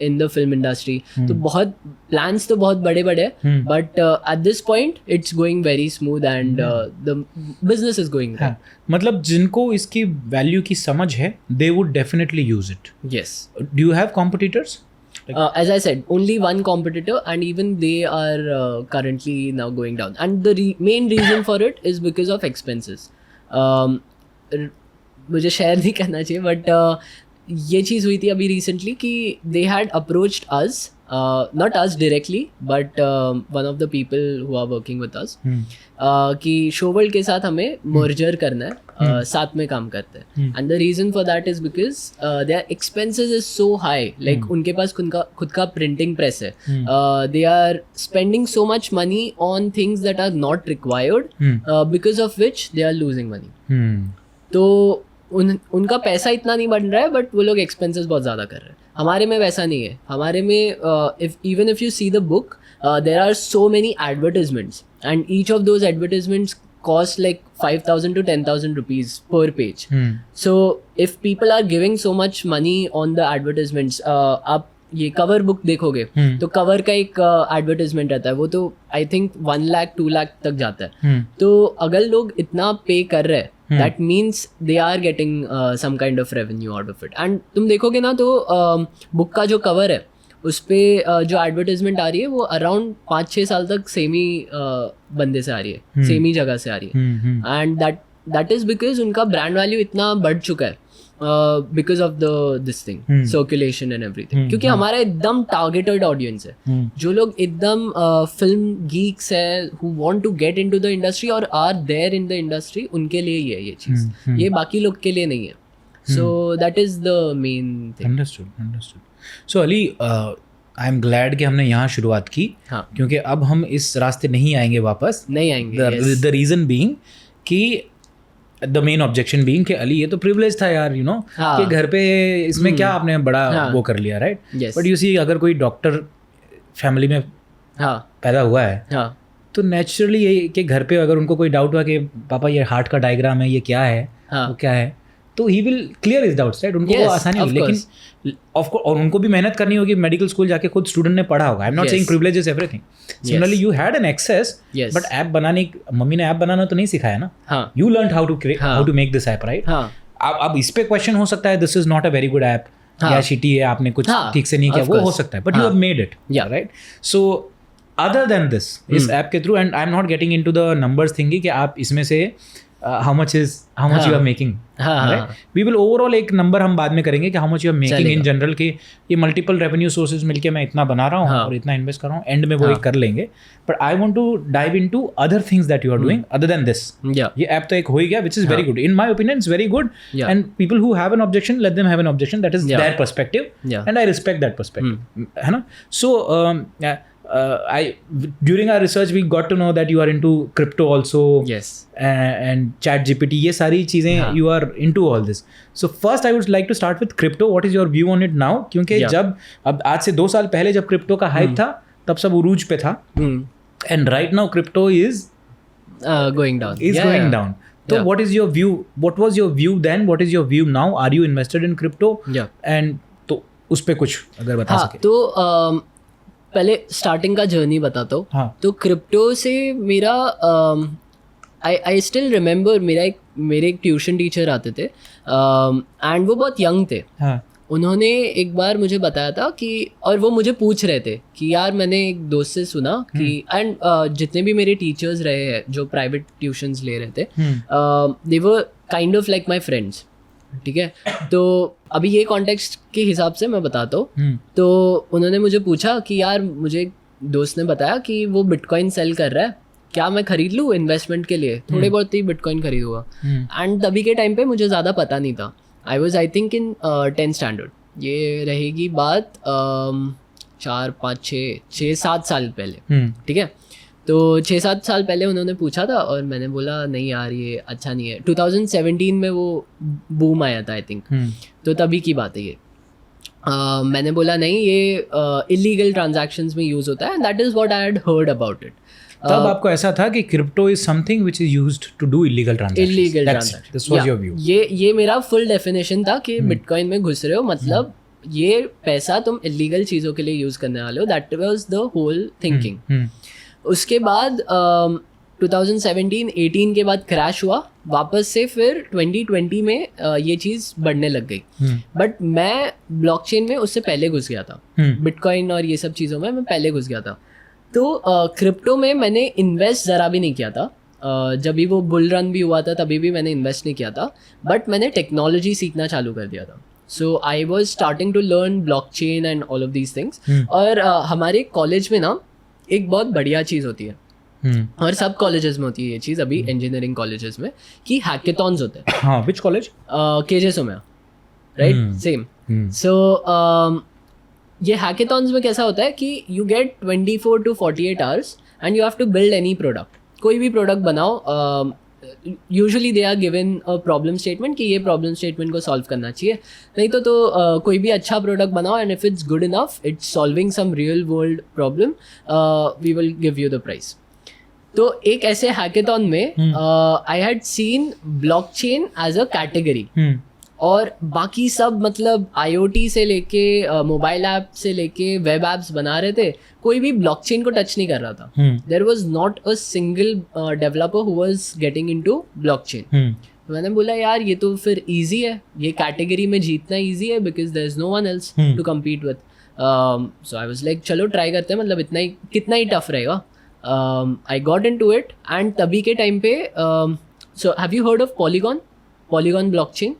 S1: in the film industry. तो बहुत plans तो बहुत बड़े बड़े हैं, but at this point it's going very smooth and the business is going right.
S2: मतलब जिनको इसकी वैल्यू की समझ है they would definitely use it.
S1: Yes.
S2: Do you have competitors?
S1: As I said, only one competitor, and even they are currently now going down. And the main reason for it is because of expenses. मुझे share नहीं करना चाहिए, but ये चीज़ हुई थी अभी recently कि they had approached us, not us directly, but one of the people who are working with us, कि शो वर्ल्ड के साथ हमें मर्जर करना है, साथ में काम करते हैं. And the reason for that is because their expenses is so high. Like उनके पास खुद का प्रिंटिंग प्रेस है. They are spending so much money on things that are not required, because of which they are losing money. तो उनका पैसा इतना नहीं बन रहा है, बट वो लोग एक्सपेंसेस बहुत ज़्यादा कर रहे हैं. हमारे में वैसा नहीं है. हमारे में even if you see the book, there are so many advertisements, and each of those advertisements cost like 5,000 to 10,000 rupees per page. So if people are giving so much money on the advertisements, आप ये cover book देखोगे तो cover का एक advertisement रहता है, वो तो आई थिंक 1 लाख 2 लाख तक जाता है. तो अगर लोग इतना पे कर रहे हैं, that means they are getting some kind of revenue out of it. And तुम देखोगे ना तो बुक का जो कवर है उस पर जो एडवर्टाइजमेंट आ रही है वो अराउंड 5-6 साल तक सेम ही बंदे से आ रही है, सेम ही जगह से आ रही है. एंड दैट इज बिकॉज उनका ब्रांड वैल्यू इतना बढ़ चुका है because of the this thing, circulation and everything. क्योंकि हमारा एकदम टारगेटेड ऑडियंस है, जो लोग एकदम फिल्म गीक्स है, who want to get into the industry और are there in the industry, उनके लिए ही है ये चीज़. ये बाकी लोग के लिए नहीं है. So that is the main thing.
S2: Understood. So Ali, I am glad कि हमने यहाँ शुरुआत की. हाँ. क्योंकि अब हम इस रास्ते नहीं आएंगे वापस.
S1: नहीं आएंगे.
S2: The reason being कि the main objection being कि अली ये तो privilege था यार, you know, कि घर पे इसमें क्या आपने बड़ा वो कर लिया, right?
S1: Yes.
S2: But you see, अगर कोई डॉक्टर फैमिली में पैदा हुआ है, तो नेचुरली ये कि घर पे अगर उनको कोई डाउट हुआ कि पापा ये हार्ट का डायग्राम है, ये क्या है, वो क्या है, तो he will clear his doubts, right? उनको वो आसानी होगी. लेकिन ऑफ कोर्स और उनको भी मेहनत करनी होगी. मेडिकल स्कूल जाके खुद स्टूडेंट ने पढ़ा होगा. I am not saying privilege is everything. Similarly you had an access, but app बनाने, मम्मी ने ऐप बनाना तो नहीं सिखाया ना. You learn how to make this app, right? अब इस पे क्वेश्चन हो सकता है, this is not a very good app, या शिटी है, आपने कुछ ठीक से नहीं किया, वो हो सकता है, but you have made it, right? So other than this, इस ऐप के through, and I am not getting into the numbers thinking कि आप इसमें से how much you are making, right? We will overall एक नंबर हम बाद में करेंगे कि how much you are making in general, कि ये multiple revenue sources मिलके मैं इतना बना रहा हूँ और इतना इन्वेस्ट कर रहा हूँ, एंड में वो एक कर लेंगे. But I want to dive into other things that you are doing other than this. ये ऐप तो एक हो ही गया, which is very good. In my opinion, it's very good. And people who have an objection, let them have an objection. That is their perspective, and I respect that perspective. है ना? So during our research we got to know that you are into crypto also. Yes. And ChatGPT, ये सारी चीज़ें you are into all this. So first I would like to start with crypto. What is your view on it now? क्योंकि जब अब आज से 2 साल पहले जब क्रिप्टो का हाइप था, तब सब उरूज पे था, and right now crypto is
S1: going down.
S2: Going down. So what is your view? What was your view then? What is your view now? Are you invested in crypto? And तो उस पे कुछ अगर बता सके.
S1: तो पहले स्टार्टिंग का जर्नी बताता हूँ. तो क्रिप्टो से मेरा आई स्टिल रिमेंबर, मेरे एक ट्यूशन टीचर आते थे, एंड वो बहुत यंग थे. उन्होंने एक बार मुझे बताया था कि, और वो मुझे पूछ रहे थे कि यार मैंने एक दोस्त से सुना कि, एंड जितने भी मेरे टीचर्स रहे हैं जो प्राइवेट ट्यूशन्स ले रहे थे, they were kind of like my friends. ठीक है, तो अभी ये कॉन्टेक्स्ट के हिसाब से मैं बताता हूँ. तो उन्होंने मुझे पूछा कि यार मुझे दोस्त ने बताया कि वो बिटकॉइन सेल कर रहा है, क्या मैं खरीद लूँ इन्वेस्टमेंट के लिए? थोड़े बहुत ही बिटकॉइन खरीदूंगा. एंड तभी के टाइम पे मुझे ज़्यादा पता नहीं था. I was I think in 10th standard. ये रहेगी बात 4-5-6-7 साल पहले. ठीक है, तो 6-7 साल पहले उन्होंने पूछा था और मैंने बोला नहीं यार ये अच्छा नहीं है. 2017 में वो बूम आया था आई थिंक, तो तभी की बात है ये. मैंने बोला नहीं, ये इलीगल ट्रांजैक्शंस में यूज़ होता है, that is what I had heard about it.
S2: तब आपको ऐसा था कि crypto is something which is used to do illegal transactions.
S1: Illegal transaction,
S2: this was your view.
S1: ये मेरा फुल डेफिनेशन था कि बिटकॉइन में घुस रहे हो मतलब ये पैसा तुम इलीगल चीज़ों के लिए यूज़ करने वाले हो. That was the whole thinking. उसके बाद 2017-18 के बाद क्रैश हुआ वापस से, फिर 2020 में ये चीज़ बढ़ने लग गई. बट मैं ब्लॉकचेन में उससे पहले घुस गया था. बिटकॉइन और ये सब चीज़ों में मैं पहले घुस गया था. तो क्रिप्टो में मैंने इन्वेस्ट ज़रा भी नहीं किया था. जब भी वो बुल रन भी हुआ था तभी भी मैंने इन्वेस्ट नहीं किया था. बट मैंने टेक्नोलॉजी सीखना चालू कर दिया था. So I was starting to learn blockchain and all of these things. और हमारे कॉलेज में ना एक बहुत बढ़िया चीज़ होती है, और सब कॉलेजेस में होती है ये चीज़, अभी इंजीनियरिंग कॉलेजेस में, कि हैकेथॉन्स होते हैं.
S2: हाँ, विच कॉलेज?
S1: केजेसो में, राइट, सेम. सो ये हैकेथॉन्स में कैसा होता है कि you get 24 to 48 hours and you have to build any product. कोई भी प्रोडक्ट बनाओ. Usually they are given a problem statement कि ये प्रॉब्लम स्टेटमेंट को सॉल्व करना चाहिए. नहीं तो कोई भी अच्छा प्रोडक्ट बनाओ and if it's good enough, it's solving some real world problem, we will give you the prize. तो एक ऐसे हैकेथॉन में I had seen blockchain as a category, और बाकी सब मतलब IoT से लेके मोबाइल ऐप से लेके वेब ऐप्स बना रहे थे, कोई भी ब्लॉकचेन को टच नहीं कर रहा था. There was not a single developer who was getting into blockchain. मैंने बोला यार ये तो फिर इजी है, ये कैटेगरी में जीतना इजी है because there is no one else to compete with. So I was like चलो ट्राई करते हैं, मतलब इतना ही कितना ही टफ रहेगा. I got into it and तभी के टाइम पे, so have you heard of Polygon blockchain?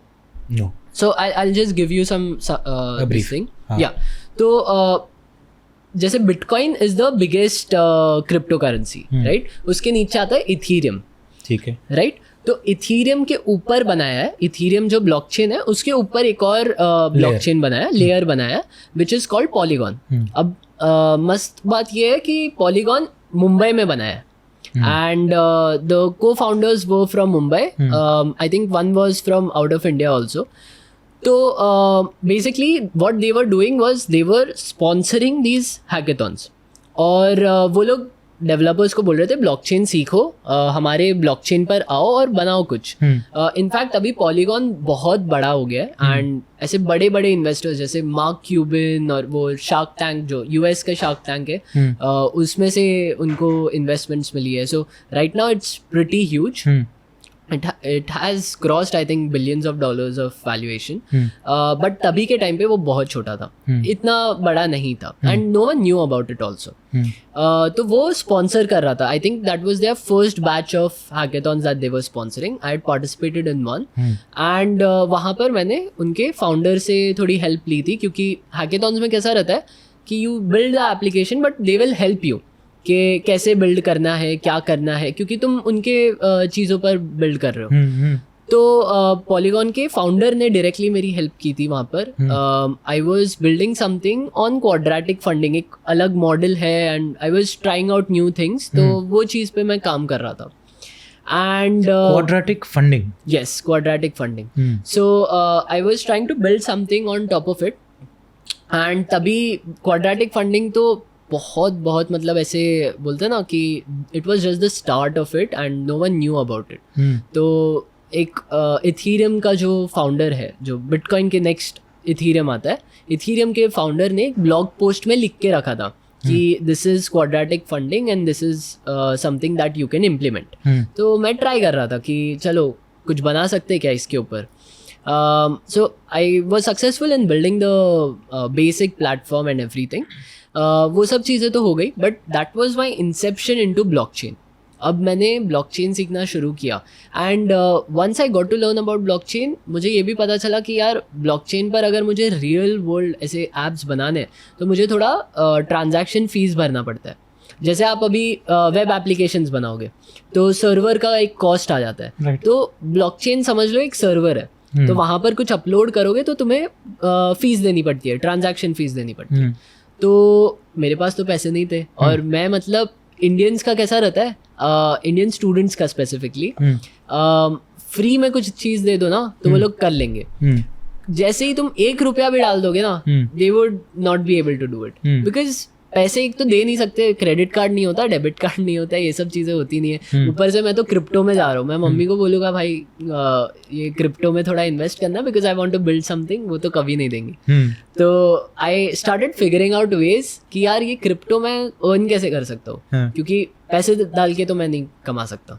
S2: No.
S1: So I'll just give you some brief thing. Yeah. तो जैसे Bitcoin is the biggest cryptocurrency, right? उसके नीचे आता है Ethereum.
S2: ठीक है.
S1: Right? तो Ethereum के ऊपर बनाया है, Ethereum जो ब्लॉकचेन है उसके ऊपर एक और ब्लॉकचेन बनाया, लेयर बनाया, which is called Polygon. अब मस्त बात ये है कि Polygon मुंबई में बनाया है. And the co-founders were from Mumbai. I think one was from out of India also. So basically what they were doing was they were sponsoring these hackathons. और वो लोग डेवलपर्स को बोल रहे थे ब्लॉकचेन सीखो, हमारे ब्लॉकचेन पर आओ और बनाओ कुछ. इनफैक्ट अभी पॉलीगॉन बहुत बड़ा हो गया है एंड ऐसे बड़े बड़े इन्वेस्टर्स जैसे मार्क क्यूबिन और वो शार्क टैंक जो US का शार्क टैंक है, उसमें से उनको इन्वेस्टमेंट्स मिली है. So right now it's pretty huge. It has crossed I think billions of dollars of valuation. But तभी के टाइम पे वो बहुत छोटा था, इतना बड़ा नहीं था, and no one knew about it also. तो वो sponsor कर रहा था. I think that was their first batch of hackathons that they were sponsoring. I had participated in one. And वहाँ पर मैंने उनके founder से थोड़ी help ली थी, क्योंकि hackathons में कैसा रहता है कि you build the application but they will help you कि कैसे बिल्ड करना है, क्या करना है, क्योंकि तुम उनके चीज़ों पर बिल्ड कर रहे हो. तो पॉलीगॉन के फाउंडर ने डायरेक्टली मेरी हेल्प की थी वहाँ पर. I was building something on quadratic funding, एक अलग मॉडल है and I was trying out new things. तो वो चीज़ पे मैं काम कर रहा था. And
S2: quadratic funding.
S1: Yes, quadratic funding. So I was trying to build something on top of it. And तभी quadratic funding तो बहुत मतलब ऐसे बोलते हैं ना कि it was just the start of it and no one knew about it. तो एक इथीरियम का जो फाउंडर है, जो बिटकॉइन के नेक्स्ट इथीरियम आता है, इथीरियम के फाउंडर ने एक ब्लॉग पोस्ट में लिख के रखा था कि this is quadratic funding and this is something that you can implement. तो मैं ट्राई कर रहा था कि चलो कुछ बना सकते क्या इसके ऊपर. So I was successful in building the basic platform and everything. वो सब चीज़ें तो हो गई, but that was my inception into blockchain. अब मैंने ब्लॉकचेन सीखना शुरू किया and once I got to learn about blockchain, मुझे ये भी पता चला कि यार ब्लॉकचेन पर अगर मुझे रियल वर्ल्ड ऐसे ऐप्स बनाने हैं तो मुझे थोड़ा ट्रांजैक्शन फीस भरना पड़ता है. जैसे आप अभी वेब एप्लीकेशंस बनाओगे तो सर्वर का एक कॉस्ट आ जाता है. तो ब्लॉकचेन समझ लो एक सर्वर है, तो वहाँ पर कुछ अपलोड करोगे तो तुम्हें फीस देनी पड़ती है, ट्रांजैक्शन फीस देनी पड़ती है. तो मेरे पास तो पैसे नहीं थे, और मैं मतलब इंडियंस का कैसा रहता है, इंडियन स्टूडेंट्स का स्पेसिफिकली, फ्री में कुछ चीज़ दे दो ना तो वो लोग कर लेंगे. जैसे ही तुम 1 रुपया भी डाल दोगे ना, they would not be able to do it, because पैसे एक तो दे नहीं सकते, क्रेडिट कार्ड नहीं होता, डेबिट कार्ड नहीं होता, ये सब चीज़ें होती नहीं है। ऊपर से मैं तो क्रिप्टो में जा रहा हूँ, मैं मम्मी को बोलूँगा भाई ये क्रिप्टो में थोड़ा इन्वेस्ट करना, because I want to build something, वो तो कभी नहीं देंगे। तो I started figuring out ways कि यार ये क्रिप्टो में अर्न कैसे कर सकता हूँ, क्योंकि पैसे डाल के तो मैं नहीं कमा सकता।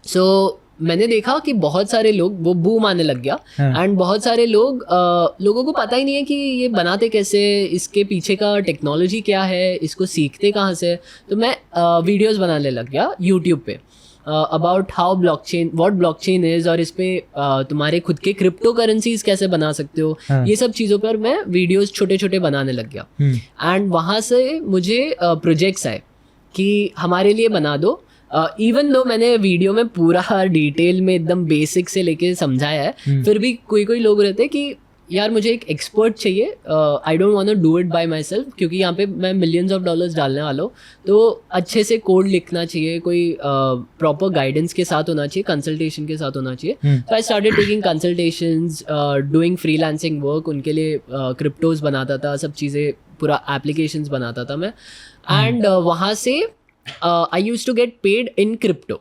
S1: सो मैंने देखा कि बहुत सारे लोग, वो बूम आने लग गया, एंड बहुत सारे लोगों को पता ही नहीं है कि ये बनाते कैसे, इसके पीछे का टेक्नोलॉजी क्या है, इसको सीखते कहाँ से। तो मैं वीडियोस बनाने लग गया यूट्यूब पे about how blockchain, what blockchain is, और इस पे तुम्हारे खुद के क्रिप्टो करेंसीज कैसे बना सकते हो, ये सब चीज़ों पर मैं वीडियोस छोटे छोटे बनाने लग गया। एंड वहाँ से मुझे प्रोजेक्ट्स आए कि हमारे लिए बना दो। इवन दो मैंने वीडियो में पूरा डिटेल में एकदम बेसिक से लेके समझाया है, फिर भी कोई लोग रहते हैं कि यार मुझे एक एक्सपर्ट चाहिए, I don't want to do it by myself, क्योंकि यहाँ पे मैं मिलियंस ऑफ डॉलर्स डालने वाला हूँ, तो अच्छे से कोड लिखना चाहिए, कोई प्रॉपर गाइडेंस के साथ होना चाहिए, कंसल्टेशन के साथ होना चाहिए। तो I started taking consultations, doing freelancing work, उनके लिए क्रिप्टोज बनाता था, सब चीज़ें, पूरा एप्लीकेशंस बनाता था मैं। एंड वहाँ से I used to get paid in crypto.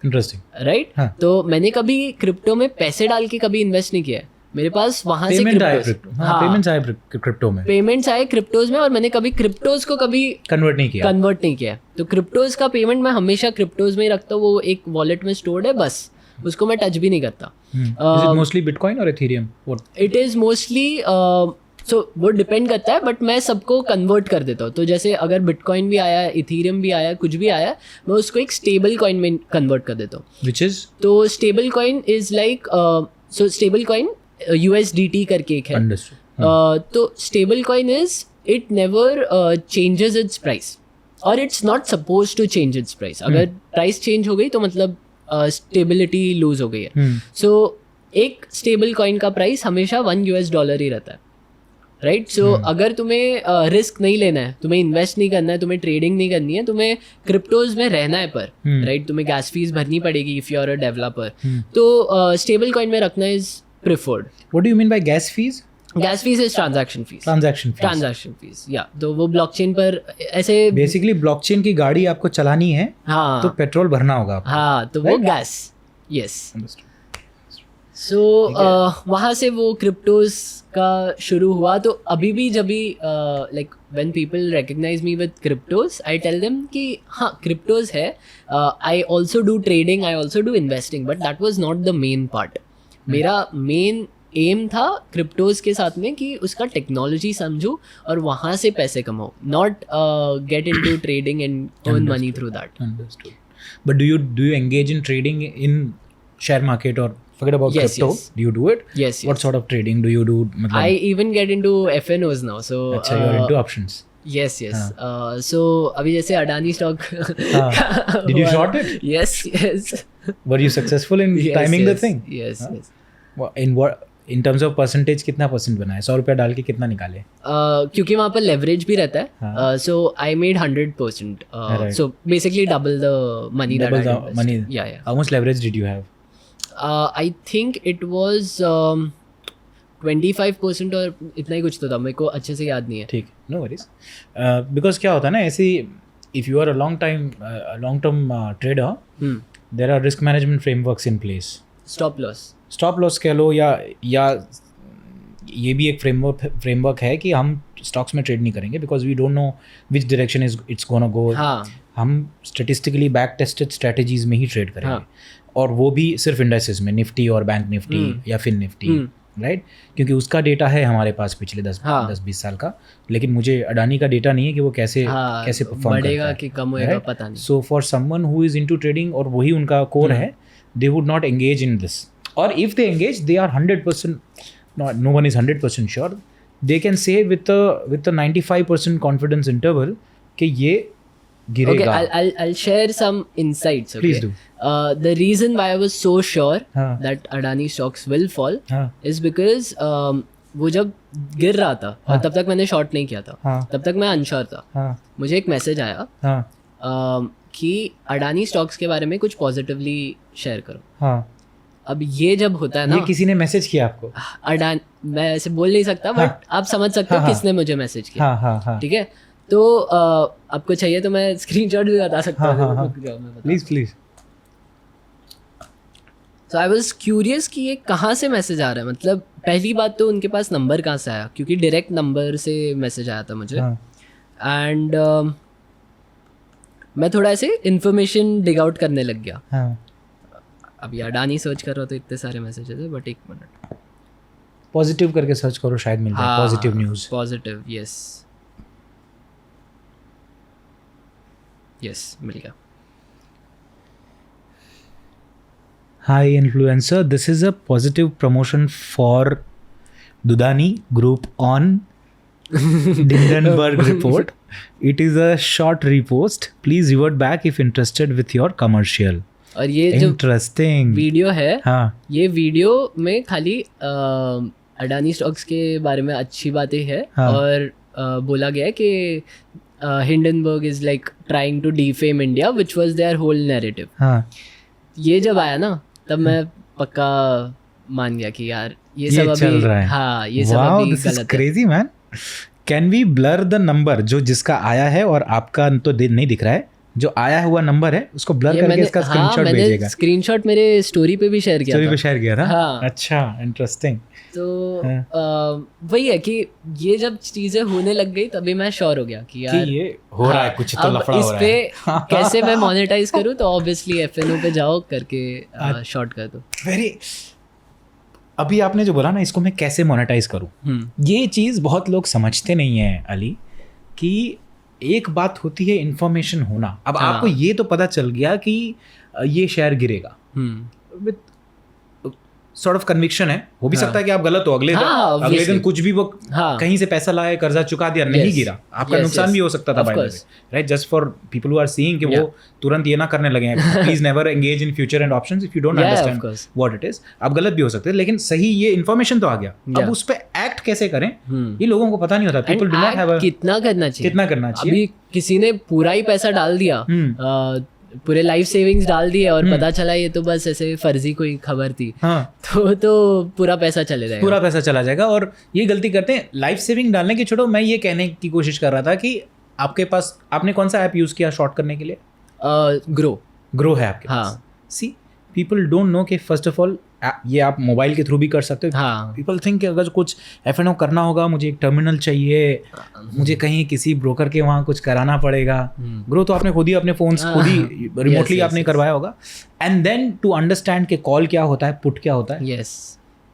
S2: Interesting,
S1: right? तो मैंने कभी क्रिप्टो में पैसे डाल के कभी इन्वेस्ट नहीं किया है, मेरे पास वहां से पेमेंट्स आए क्रिप्टो में, पेमेंट्स आए क्रिप्टोज में, और मैंने कभी क्रिप्टोज को कभी कन्वर्ट नहीं किया। तो क्रिप्टोज का पेमेंट मैं हमेशा क्रिप्टोज में ही रखता हूँ, वो एक वॉलेट में स्टोर्ड है, बस उसको मैं टच भी नहीं करता।
S2: इज इट मोस्टली बिटकॉइन और एथेरियम?
S1: इट इज मोस्टली, सो वो डिपेंड करता है, बट मैं सबको कन्वर्ट कर देता हूँ। तो जैसे अगर बिटकॉइन भी आया, इथेरियम भी आया, कुछ भी आया, मैं उसको एक स्टेबल कॉइन में कन्वर्ट कर देता हूँ।
S2: Which is?
S1: तो stable coin is like, so stable coin USDT करके एक है। तो stable coin is, it never changes its price, और it's not suppose to change its price. अगर प्राइस चेंज हो गई तो मतलब स्टेबिलिटी लूज हो गई है। सो एक स्टेबल कॉइन का प्राइस हमेशा $1 ही रहता है, राइट? सो अगर तुम्हें रिस्क नहीं लेना है, तुम्हें इन्वेस्ट नहीं करना है, तुम्हें ट्रेडिंग नहीं करनी है, तुम्हें क्रिप्टोज में रहना है पर, राइट? तुम्हें गैस फीस भरनी पड़ेगी if you are a developer, तो स्टेबल कॉइन में रखना is preferred.
S2: What do you mean by gas fees?
S1: Gas fees is transaction fees, या तो वो ब्लॉकचेन पर ऐसे,
S2: बेसिकली ब्लॉकचेन की गाड़ी आपको चलानी है,
S1: हाँ,
S2: तो पेट्रोल भरना होगा आपको,
S1: हाँ, तो वो गैस, यस। सो वहाँ से वो क्रिप्टोज का शुरू हुआ। तो अभी भी जब भी like when people recognise me with cryptos, I tell them कि हाँ क्रिप्टोज है, I also do trading, I also do investing, but that was not the main part. मेरा मेन एम था क्रिप्टोज के साथ में कि उसका टेक्नोलॉजी समझूं और वहाँ से पैसे कमाओ, not get into trading and earn money through that.
S2: But do you engage in trading in share market और forget about crypto? Do you do it?
S1: Yes.
S2: What sort of trading do you do?
S1: I even get into FNOs now. So
S2: अच्छा, you're into options.
S1: Yes. So अभी जैसे Adani stock,
S2: did you short it?
S1: Yes.
S2: Were you successful in timing the thing?
S1: Yes.
S2: In terms of percentage कितना percent बनाए? 100 रुपया डाल के कितना निकाले?
S1: क्योंकि वहाँ पर leverage भी रहता है, so I made 100%. So basically double the money that I invested. Yeah.
S2: How much leverage did you have?
S1: I think it was 25% और इतना ही कुछ तो था, मेरे को अच्छे से याद नहीं है।
S2: ठीक, नो वरीज। बिकॉज क्या होता है ना, ऐसे if you are a long term trader, there are risk management frameworks in place. Stop loss कह लो, या ये भी एक फ्रेमवर्क है कि हम स्टॉक्स में ट्रेड नहीं करेंगे, because we don't know which direction it's gonna go. हम स्टेटिस्टिकली बैक टेस्टेड स्ट्रेटजीज में ही ट्रेड करेंगे, और वो भी सिर्फ इंडेक्सेस में, निफ्टी और बैंक निफ्टी या फिन निफ्टी, राइट? क्योंकि उसका डेटा है हमारे पास पिछले 10-20 साल का, लेकिन मुझे अडानी का डेटा नहीं है कि वो कैसे परफॉर्म
S1: बढ़ेगा कि कम होएगा, पता नहीं।
S2: So for someone who is into trading और वही उनका कोर है, they would not engage in this, और if they engage they are 100%, no one is 100% sure, they can say with a 95% confidence interval कि ये गिरेगा.
S1: Okay, I'll share some insights. Okay?
S2: Please do.
S1: The reason why I was so sure that Adani stocks will fall is because वो जब गिर रहा था और तब तक मैंने शॉर्ट नहीं किया था, तब तक मैं अनश्योर था. मुझे एक मैसेज आया कि अडानी स्टॉक्स के बारे में कुछ पॉजिटिवली शेयर करो. अब ये जब होता है ना,
S2: ये किसी ने मैसेज किया आपको?
S1: अडान, मैं ऐसे बोल नहीं सकता बट आप समझ सकते हो किसने मुझे मैसेज किया।
S2: हाँ,
S1: ठीक है, तो आपको चाहिए तो मैं स्क्रीनशॉट भी बता सकता हूँ।
S2: Please please.
S1: तो आई वॉज क्यूरियस कि ये कहाँ से मैसेज आ रहा है। मतलब पहली बात तो उनके पास नंबर कहाँ से आया, क्योंकि डायरेक्ट नंबर से मैसेज आया था मुझे। एंड मैं थोड़ा ऐसे इन्फॉर्मेशन डिग आउट करने लग गया। अभी अडानी सर्च कर रहा तो इतने सारे मैसेजेस है, बट एक मिनट,
S2: पॉजिटिव करके सर्च करो, शायद मिल जाए पॉजिटिव न्यूज़।
S1: पॉजिटिव, यस मिल गया।
S2: Hi influencer, this is a positive promotion for Dudani Group on Hindenburg report. It is a short repost. Please revert back if interested with your commercial.
S1: और ये जो
S2: interesting
S1: video है,
S2: हाँ,
S1: ये video में खाली Adani stocks के बारे में अच्छी बातें है।
S2: हाँ.
S1: और बोला गया है कि Hindenburg is like trying to defame India which was their whole narrative.
S2: हाँ,
S1: ये जब आया ना तब मैं पक्का मान गया कि यार ये सब
S2: चल
S1: अभी,
S2: रहा है।
S1: हाँ ये सब अभी गलत है।
S2: Crazy man. Can we blur the number जो जिसका आया है और आपका तो नहीं दिख रहा है, जो आया हुआ नंबर है उसको ब्लर
S1: ये
S2: करके
S1: मैंने,
S2: इसका
S1: हाँ,
S2: स्क्रीनशॉट
S1: मैंने
S2: भेजेगा।
S1: स्क्रीनशॉट मेरे स्टोरी पे भी शेयर किया
S2: स्टोरी
S1: था।
S2: पे शेयर किया था।
S1: हाँ।
S2: अच्छा, इंटरेस्टिंग।
S1: तो वही है कि ये जब चीजें होने लग गई तभी मैं श्योर हो गया कि यार
S2: कि ये हो रहा है, कुछ तो लफड़ा हो रहा है।
S1: इस पे कैसे मैं मोनेटाइज करूँ, तो ऑब्वियसली FNO पे जाओ करके शॉर्ट कर दो।
S2: वेरी, अभी आपने जो बोला ना, इसको मैं कैसे मोनेटाइज करूँ, ये चीज़ बहुत लोग समझते नहीं है अली, कि एक बात होती है इन्फॉर्मेशन होना। अब आपको ये तो पता चल गया कि ये शेयर गिरेगा, विद सॉर्ट ऑफ कन्विक्शन है। हो भी सकता है कि आप गलत हो, अगले दिन कुछ भी वो कहीं से पैसा लाए, कर्जा चुका दिया, नहीं गिरा, आपका नुकसान भी हो सकता था, right? Just for people who are seeing कि वो तुरंत ये ना करने लगे हैं, please never engage in future and options if you don't understand what it is. आप गलत भी हो सकते हैं, लेकिन सही ये इन्फॉर्मेशन तो आ गया। अब उस पे एक्ट कैसे करें ये लोगों को पता नहीं होता। पीपल डू नॉट हैव
S1: कितना करना चाहिए। अभी किसी ने पूरा ही पैसा डाल दिया, पूरे लाइफ सेविंग्स डाल दिए और पता चला ये तो बस ऐसे फर्जी कोई खबर थी, तो पूरा पैसा चले जाएगा,
S2: पूरा पैसा चला जाएगा। और ये गलती करते हैं लाइफ सेविंग डालने की। छोड़ो, मैं ये कहने की कोशिश कर रहा था कि आपके पास, आपने कौन सा ऐप यूज किया शॉर्ट करने के लिए? ग्रो है आपके पास। सी, पीपल डोंट नो कि फर्स्ट ऑफ ऑल ये आप मोबाइल के थ्रू भी कर सकते हो। पीपल थिंक कि अगर कुछ FNO करना होगा, मुझे एक टर्मिनल चाहिए, मुझे कहीं किसी ब्रोकर के वहाँ कुछ कराना पड़ेगा। ग्रो तो आपने खुद ही अपने फोन खुद ही रिमोटली आपने करवाया होगा। एंड देन टू अंडरस्टैंड कि कॉल क्या होता है, पुट क्या होता है,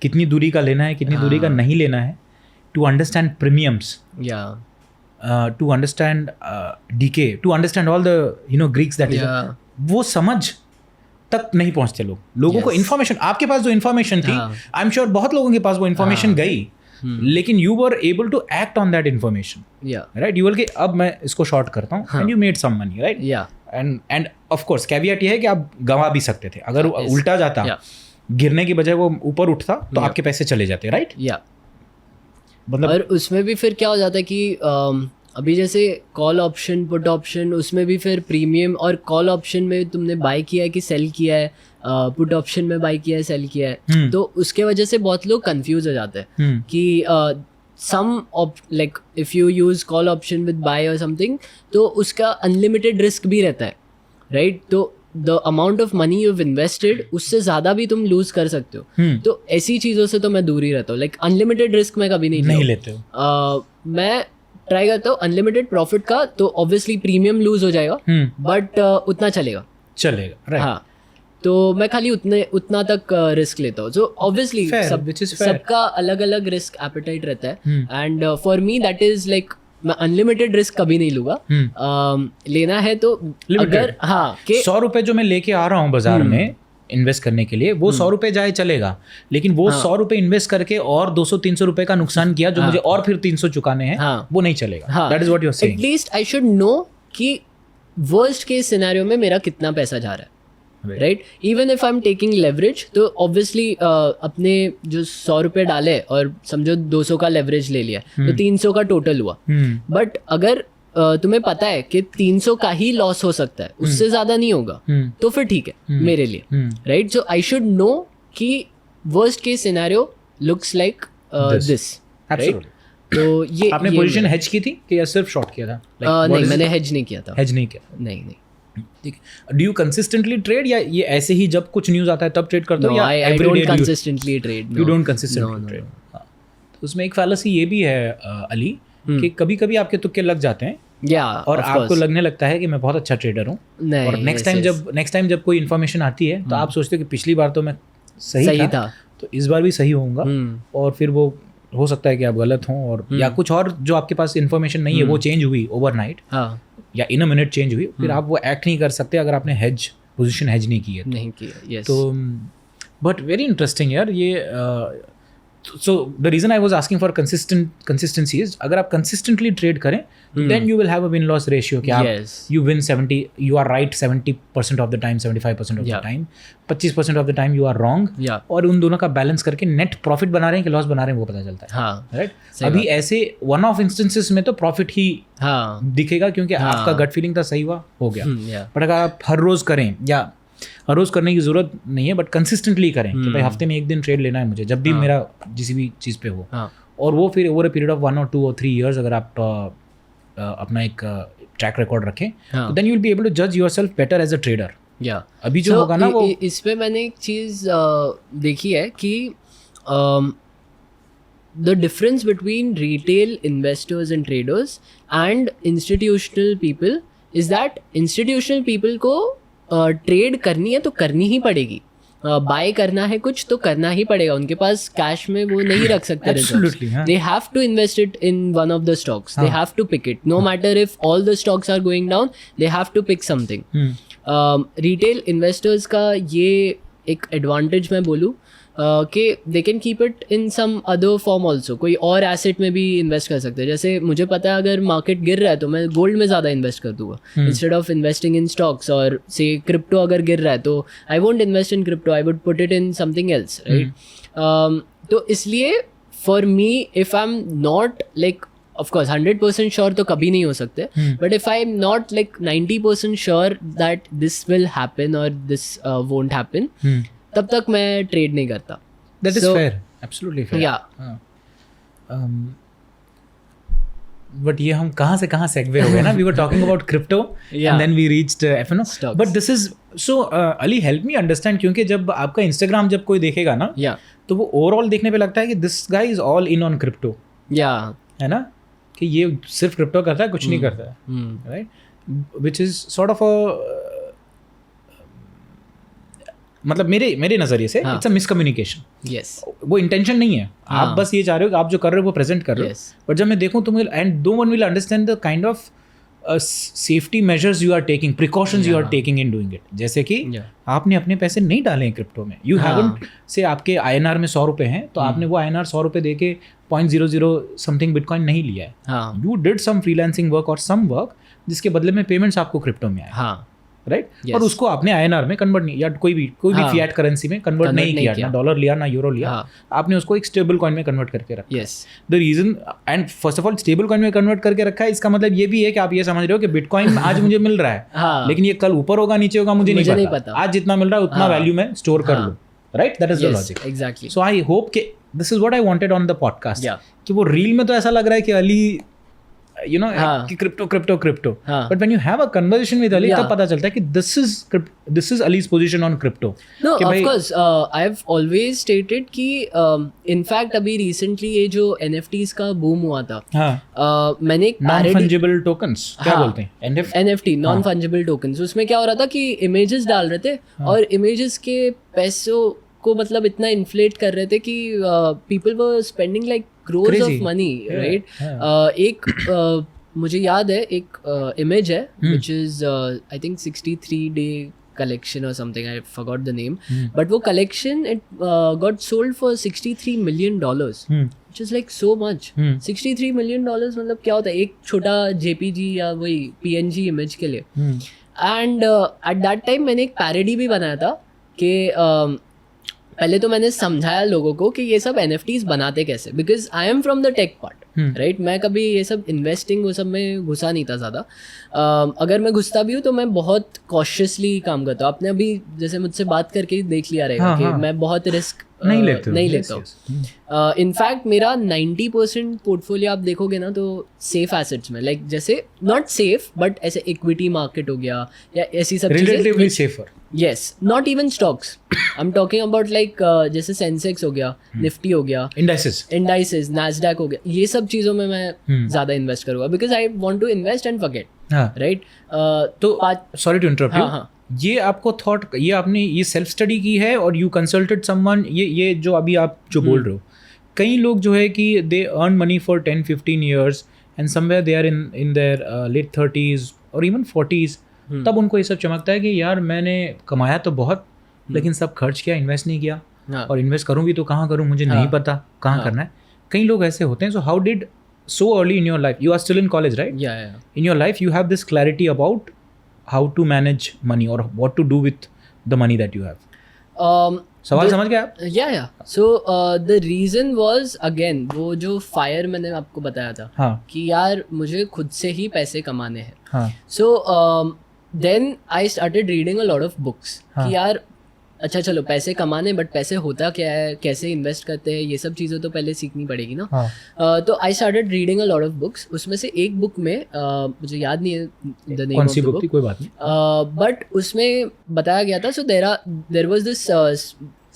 S2: कितनी दूरी का लेना है, कितनी दूरी का नहीं लेना है, to understand premiums, to understand DK, to understand all the Greeks that is, वो समझ तक नहीं पहुंचते लोगों को। इन्फॉर्मेशन, आपके पास जो इन्फॉर्मेशन थी, आई एम श्योर बहुत लोगों के पास वो इन्फॉर्मेशन गई, लेकिन you were able to act on that information, right? You will के अब मैं इसको शॉर्ट करता हूँ, and you made some money, right? And of course caveat ये है कि आप गंवा भी सकते थे। अगर उल्टा जाता, गिरने की बजाय वो ऊपर उठता, तो आपके पैसे चले जाते, राइट?
S1: मतलब, और उसमें भी फिर क्या हो जाता है कि अभी जैसे कॉल ऑप्शन, पुट ऑप्शन, उसमें भी फिर प्रीमियम, और कॉल ऑप्शन में तुमने बाय किया है कि सेल किया है, पुट ऑप्शन में बाय किया है, सेल किया है, तो उसके वजह से बहुत लोग कंफ्यूज हो जाते हैं कि some like if you use call option with buy और समथिंग, तो उसका अनलिमिटेड रिस्क भी रहता है, राइट? तो the amount of money you have invested, उससे ज़्यादा भी तुम लूज कर सकते हो। तो ऐसी चीज़ों से तो मैं दूर ही रहता हूँ। लाइक अनलिमिटेड रिस्क मैं कभी नहीं
S2: लेते हो।
S1: मैं ट्राई करता हूँ अनलिमिटेड प्रॉफिट का, तो ऑब्वियसली प्रीमियम लूज हो जाएगा, बट उतना चलेगा,
S2: राइट?
S1: हाँ, तो मैं खाली उतना तक रिस्क लेता हूँ। जो ऑब्वियसली सबका अलग अलग रिस्क एपेटाइट रहता है, and for me that is like मैं अनलिमिटेड रिस्क कभी नहीं लूंगा। लेना है तो अगर
S2: 100 रुपए जो मैं लेके आ रहा हूँ बाजार में इन्वेस्ट करने के लिए, वो 100 रुपए जाए चलेगा, लेकिन वो 100 रुपए इन्वेस्ट करके और 200-300 रुपए का नुकसान किया, जो मुझे और फिर 300 चुकाने हैं, वो नहीं चलेगा। That is what you are saying.
S1: At least I should know कि वर्स्ट केस सिनेरियो में मेरा कितना पैसा जा रहा है, right? Even if I am taking leverage, तो ऑब्वियसली अपने जो 100 रुपए डाले और समझो 200 का लेवरेज ले लिया, तो 300 का टोटल हुआ। बट अगर तुम्हें पता है कि 300 का ही लॉस हो सकता है, उससे ज्यादा नहीं होगा, तो फिर ठीक है मेरे लिए, right? So I should know कि worst case scenario looks like this,
S2: Absolutely.
S1: तो ये
S2: आपने पोजीशन हेज की थी कि या सिर्फ शॉर्ट किया था?
S1: नहीं, मैंने हेज नहीं किया था।
S2: हेज नहीं किया,
S1: नहीं।
S2: ठीक है। डू यू कंसिस्टेंटली ट्रेड या ये ऐसे ही जब कुछ न्यूज़ आता है तब ट्रेड करते हो, या
S1: I don't consistently trade.
S2: You don't consistently trade? तो उसमें एक फैलेसी ये भी है अली कि कभी कभी आपके तुक्के लग जाते हैं और आपको लगने लगता है कि मैं बहुत अच्छा ट्रेडर हूँ, और नेक्स्ट टाइम जब कोई इन्फॉर्मेशन आती है तो आप सोचते हो कि पिछली बार तो मैं सही था तो इस बार भी सही होऊंगा, और फिर वो हो सकता है कि आप गलत हों, और या कुछ और जो आपके पास इन्फॉर्मेशन नहीं है वो चेंज हुई ओवरनाइट, या इन अ मिनट चेंज हुई, फिर आप वो एक्ट नहीं कर सकते अगर आपने पोजीशन हेज नहीं की है तो बट वेरी इंटरेस्टिंग यार ये। So the reason I was asking for consistency is अगर आप consistently trade करें then you will have a win loss ratio कि आप you win 70, you are right 70% of the time, 75% of the time, 25% of the time you are wrong, और उन दोनों का balance करके नेट प्रॉफिट बना रहे हैं कि लॉस बना रहे हैं वो पता चलता है, राइट? अभी ऐसे वन ऑफ इंस्टेंसेस में तो प्रॉफिट ही दिखेगा क्योंकि आपका गट फीलिंग था सही हुआ हो गया, बट अगर आप हर रोज करें, या हर रोज़ करने की ज़रूरत नहीं है बट कंसिस्टेंटली करें कि भाई हफ्ते में एक दिन ट्रेड लेना है मुझे जब भी मेरा किसी भी चीज़ पे हो, और वो फिर over a period of 1 or 2 or 3 years अगर आप अपना एक ट्रैक रिकॉर्ड रखें तो then you will be able to जज yourself better as a trader. अभी जो होगा ना वो
S1: इस पे मैंने एक चीज़ देखी है कि the difference between retail investors and traders and institutional people is that institutional people को ट्रेड करनी है तो करनी ही पड़ेगी, बाय करना है कुछ तो करना ही पड़ेगा, उनके पास कैश में वो नहीं रख सकते reserves, they have to invest it in one of the stocks, they have to pick it no matter if all the stocks are going down, they have to pick something. Retail investors का ये एक advantage मैं बोलूँ कि they can keep it in some other form also, कोई और asset में भी इन्वेस्ट कर सकते हैं। जैसे मुझे पता है अगर मार्केट गिर रहा है तो मैं गोल्ड में ज़्यादा इन्वेस्ट कर दूंगा instead of investing in stocks, और से क्रिप्टो अगर गिर रहा है तो I won't invest in crypto, I would put it in something else, right? तो इसलिए for me if I am not like of course 100% sure तो कभी नहीं हो सकते, but if I am not like 90% sure that this will happen और this won't happen, तब तक मैं ट्रेड नहीं करता।
S2: That is fair, absolutely fair.
S1: Yeah.
S2: But ये हम कहाँ से कहाँ सेगवे हो गए ना? We were talking about crypto and then we reached F&O.
S1: Stocks.
S2: But this is so Ali help me understand, क्योंकि जब आपका Instagram जब कोई देखेगा ना, तो वो ओवरऑल देखने पे लगता है कि this guy is all in on crypto. है ना? कि ये सिर्फ क्रिप्टो करता है, कुछ नहीं करता है, right? Which is sort of मतलब मेरे नज़रिए से इट्स अ मिसकम्युनिकेशन। वो इंटेंशन नहीं है, आप बस ये चाह रहे हो कि आप जो कर रहे हो वो प्रेजेंट कर रहे हो, बट जब मैं देखूँ तो मुझे and no one will understand the kind of safety measures you are taking, precautions you are taking in doing it. जैसे कि आपने अपने पैसे नहीं डाले हैं क्रिप्टो में, यू हैवंट से आपके INR में 100 रुपये हैं तो आपने वो INR 100 रुपये दे के 0.00 समथिंग बिटकॉइन नहीं लिया है, you did some freelancing work और सम वर्क जिसके बदले में पेमेंट्स आपको क्रिप्टो में आए, राइट? और उसको आपने INR में कन्वर्ट नहीं, या कोई भी फिएट करेंसी में कन्वर्ट नहीं किया, ना डॉलर लिया ना यूरो लिया, आपने उसको एक स्टेबल कॉइन में कन्वर्ट करके रखा। The reason, and first of all stable coin में कन्वर्ट करके रखा है, इसका मतलब ये भी है कि आप ये समझ रहे हो कि बिटकॉइन आज मुझे मिल रहा है लेकिन ये कल ऊपर होगा नीचे होगा मुझे नहीं पता, आज जितना मिल रहा है उतना वैल्यू में स्टोर कर लो, right? That is the logic.
S1: Exactly.
S2: So I hope कि this is what I wanted on the podcast, कि वो रील में तो ऐसा लग रहा है कि अली you know कि crypto but when you have a conversation with Ali तब पता चलता है कि this is Ali's position on crypto.
S1: No, of course I've always stated कि in fact अभी recently ये जो NFTs का boom हुआ था, मैंने एक
S2: non-fungible tokens क्या बोलते हैं,
S1: NFT non-fungible tokens, उसमें क्या हो रहा था कि images डाल रहे थे और images के पैसों को मतलब इतना इन्फ्लेट कर रहे थे कि people were spending like crores of money, right? एक मुझे याद है एक इमेज है which is I think 63 day collection or something, I forgot the name, but वो collection it got sold for $63 million, which is like so much. $63 million मतलब क्या होता है एक छोटा JPG या वही PNG इमेज के लिए। एंड at that time मैंने एक पैरोडी भी बनाया था कि पहले तो मैंने समझाया लोगों को कि ये सब NFTs बनाते कैसे, because I am from the tech part, right. मैं कभी ये सब इन्वेस्टिंग वो सब में घुसा नहीं था ज़्यादा. अगर मैं घुसता भी हूँ तो मैं बहुत कॉशियसली काम करता हूँ. आपने अभी जैसे मुझसे बात करके देख लिया रहेगा कि मैं बहुत रिस्क नहीं लेता हूँ. इनफैक्ट मेरा 90% पोर्टफोलियो आप देखोगे ना तो सेफ एसेट्स में, लाइक जैसे नॉट सेफ बट ऐसे इक्विटी मार्केट हो गया या ऐसी सब चीजें.
S2: Relatively safer.
S1: Yes, not even stocks. I am talking about like जैसे सेंसेक्स हो गया, निफ्टी हो गया, इंडाइसेस, नैस्डैक हो गया, ये सब चीज़ों में मैं ज़्यादा इन्वेस्ट करूँगा because I want to invest and forget. Right. तो
S2: सॉरी टू इंटरप्ट यू. ये आपको थॉट, ये आपने ये सेल्फ स्टडी की है और यू कंसल्टेड समवन, ये जो अभी आप जो बोल रहे हो, कई लोग जो है कि they earn money for 10-15 years and somewhere they are in their late 30s और इवन 40s, तब उनको ये सब चमकता है कि यार मैंने कमाया तो बहुत लेकिन सब खर्च किया, इन्वेस्ट नहीं किया. और इन्वेस्ट करूँ भी तो कहाँ करूँ, मुझे नहीं पता कहाँ करना है. कई लोग ऐसे होते हैं. So how did so early in your life, you are still in college, right?
S1: Yeah.
S2: In your life you have this clarity about how to manage money or what to do with the money that you have. सवाल समझ गए आप?
S1: Yeah. So the reason was again वो जो fire मैंने आपको बताया था कि यार मुझे खुद से ही पैसे कमाने हैं. So then I started reading a lot of books कि यार अच्छा चलो पैसे कमाने, बट पैसे होता क्या है, कैसे इन्वेस्ट करते हैं, ये सब चीज़ें तो पहले सीखनी पड़ेगी ना. तो I started reading a lot of books. उसमें से एक बुक में मुझे याद नहीं है the name of the book,
S2: कोई बात नहीं,
S1: बट उसमें बताया गया था. So there was this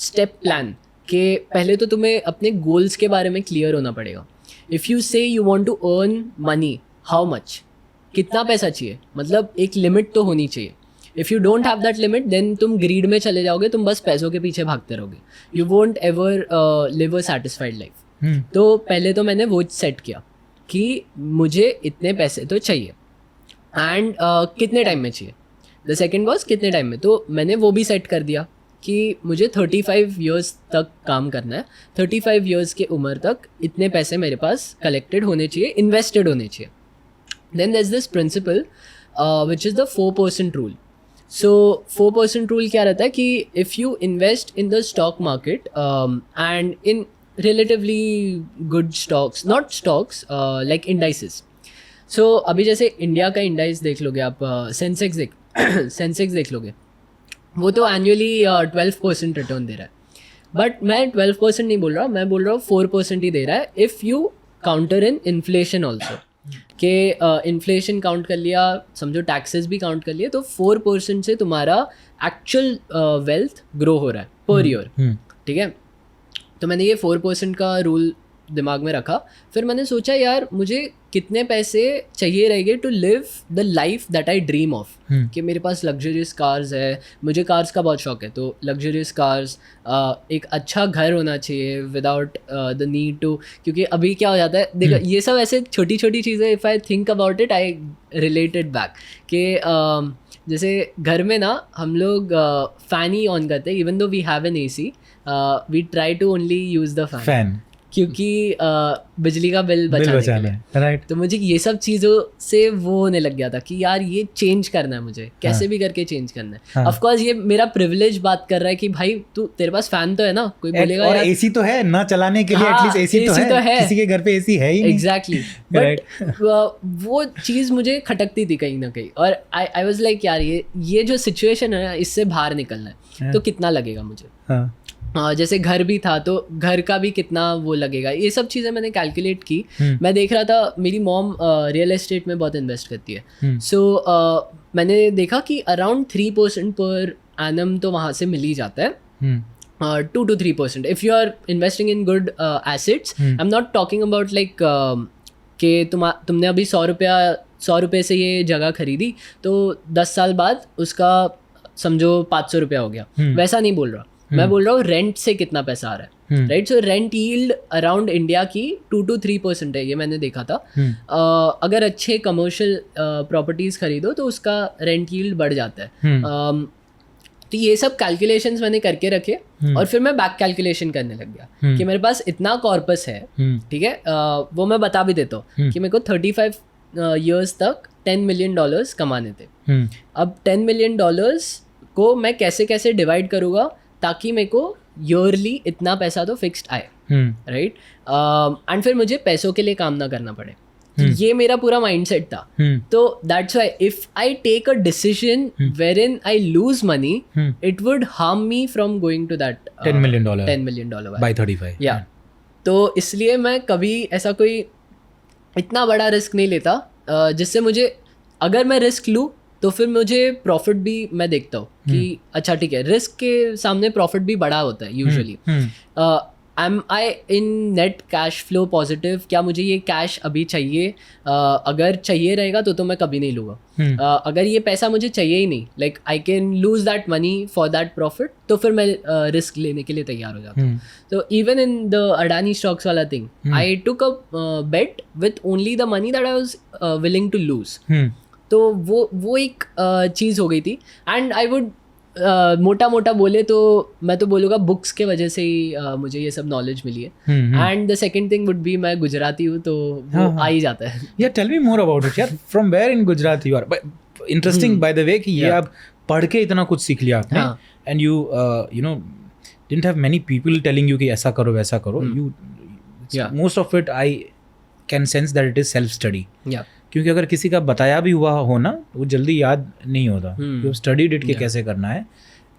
S1: step plan कि पहले तो तुम्हें अपने गोल्स के बारे में क्लियर होना पड़ेगा. If you say you want to earn money, how much, कितना पैसा चाहिए, मतलब एक लिमिट तो होनी चाहिए. If you don't have that limit then तुम ग्रीड में चले जाओगे, तुम बस पैसों के पीछे भागते रहोगे. You won't ever live a satisfied life. तो पहले तो मैंने वो सेट किया कि मुझे इतने पैसे तो चाहिए एंड कितने टाइम में चाहिए. द सेकेंड वॉज कितने टाइम में. तो मैंने वो भी सेट कर दिया कि मुझे 35 ईयर्स तक काम करना है. 35 ईयर्स के उम्र तक इतने पैसे मेरे पास कलेक्टेड होने चाहिए, इन्वेस्टेड होने चाहिए. Then there is this principle which is the 4% rule. So 4% rule क्या रहता है कि if you invest in the stock market and in relatively good stocks, not stocks like indices. So अभी जैसे इंडिया का इंडाइस देख लोगे आप, सेंसेक्स देख लोगे, वो तो एनुअली 12% रिटर्न दे रहा है. बट मैं 12% नहीं बोल रहा, मैं बोल रहा हूँ 4% ही दे रहा है if you counter in inflation also. कि इन्फ्लेशन काउंट कर लिया, समझो टैक्सेस भी काउंट कर लिए, तो 4% से तुम्हारा एक्चुअल वेल्थ ग्रो हो रहा है पर ईयर. ठीक है. तो मैंने ये 4% का रूल दिमाग में रखा. फिर मैंने सोचा यार मुझे कितने पैसे चाहिए रहेंगे to live the life that I dream of. कि मेरे पास लग्जरियस कार्स है, मुझे कार्स का बहुत शौक है, तो लग्जरियस कार्स, एक अच्छा घर होना चाहिए विदाउट द नीड टू. क्योंकि अभी क्या हो जाता है, देखो ये सब ऐसे छोटी छोटी चीज़ें, if I think about it I related back कि जैसे घर में ना हम लोग फ़ैन ही ऑन करते हैं, even though we have an AC, we try to only use the fan क्योंकि बिजली का बिल बचाने है. राइट. तो मुझे ये सब चीज़ों से वो होने लग गया था कि यार ये चेंज करना है मुझे, कैसे भी करके चेंज करना है. ऑफ कोर्स ये मेरा प्रिविलेज बात कर रहा है कि भाई तू, तेरे पास फैन तो है ना, कोई बोलेगा
S2: और AC तो है ना चलाने के लिए, एटलीस्ट AC तो है. किसी के घर पे AC है ही नहीं.
S1: एग्जैक्टली. बट वो चीज़ मुझे खटकती थी कहीं ना कहीं, और आई वाज लाइक यार ये जो सिचुएशन है ना, इससे बाहर निकलना है, तो कितना लगेगा मुझे. जैसे घर भी था तो घर का भी कितना वो लगेगा, ये सब चीज़ें मैंने कैलकुलेट की. मैं देख रहा था मेरी मॉम रियल एस्टेट में बहुत इन्वेस्ट करती है. सो मैंने देखा कि अराउंड 3% पर एनम तो वहाँ से मिल ही जाता है. 2 to 3% if you are investing in good assets. I am not talking about like कि तुमने अभी 100 रुपये से ये जगह खरीदी तो 10 साल बाद उसका समझो 500 रुपया हो गया, वैसा नहीं बोल रहा. मैं बोल रहा हूँ रेंट से कितना पैसा आ रहा है. Right. So rent yield around India की 2 to 3% है, ये मैंने देखा था. अगर अच्छे कमर्शियल प्रॉपर्टीज़ खरीदो तो उसका रेंट यील्ड बढ़ जाता है. तो ये सब कैलकुलेशंस मैंने करके रखे और फिर मैं बैक कैलकुलेशन करने लग गया कि मेरे पास इतना कॉर्पस है. ठीक है. वो मैं बता भी देता हूँ कि मेरे को 35 ईयर्स तक $10 million कमाने थे. अब $10 million को मैं कैसे कैसे डिवाइड करूँगा ताकि मेरे को ईयरली इतना पैसा तो फिक्स्ड आए, राइट, एंड फिर मुझे पैसों के लिए काम ना करना पड़े. ये मेरा पूरा माइंडसेट था. तो that's why if I take a decision wherein I lose money, it would harm me from going to that
S2: $10 million
S1: $10 million
S2: by 35.
S1: या तो इसलिए मैं कभी ऐसा कोई इतना बड़ा रिस्क नहीं लेता जिससे मुझे, अगर मैं रिस्क लूँ तो फिर मुझे प्रॉफिट भी मैं देखता हूँ कि अच्छा ठीक है, रिस्क के सामने प्रॉफिट भी बड़ा होता है usually. Am I in net cash flow positive, क्या मुझे ये कैश अभी चाहिए? अगर चाहिए रहेगा तो मैं कभी नहीं लूँगा. अगर ये पैसा मुझे चाहिए ही नहीं, like I can lose that money for that profit, तो फिर मैं रिस्क लेने के लिए तैयार हो जाता हूँ. तो even in the Adani stocks वाला thing, I took a bet with only the money that I was willing to lose. तो वो एक चीज़ हो गई थी. एंड आई वुड मोटा मोटा बोले तो मैं तो बोलूँगा बुक्स के वजह से ही मुझे ये सब नॉलेज मिली है. And the second thing would be, मैं गुजराती हूँ तो वो आ ही जाता है.
S2: या tell me more about it यार, from where in Gujarat you are? Interesting by the way कि ये आप पढ़ के इतना कुछ सीख लिया आपने, and you know didn't have many people telling you कि ऐसा करो वैसा करो. You most of it I can sense that it is self study. क्योंकि अगर किसी का बताया भी हुआ हो ना, वो जल्दी याद नहीं होता. यू स्टडीड इट कि कैसे करना है.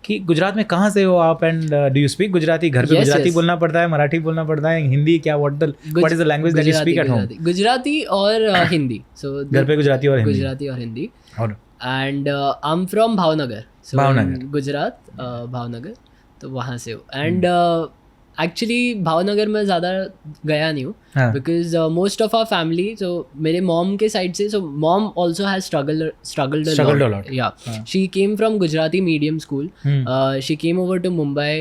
S2: कि गुजरात में कहाँ से हो आप, and do you speak Gujarati? घर पे गुजराती बोलना पड़ता है, मराठी बोलना पड़ता है, हिंदी, क्या what is the language that you speak at home?
S1: Gujarati और हिंदी. सो
S2: घर पे गुजराती और
S1: Hindi. And I am from Bhavnagar, Gujarat, Bhavnagar, तो वहाँ से हो. एंड एक्चुअली भावनगर में ज़्यादा गया नहीं हूँ, because most of our family, so मेरे मॉम के साइड से, so mom also has struggled a lot. Yeah. She came from Gujarati medium school. She came over to Mumbai.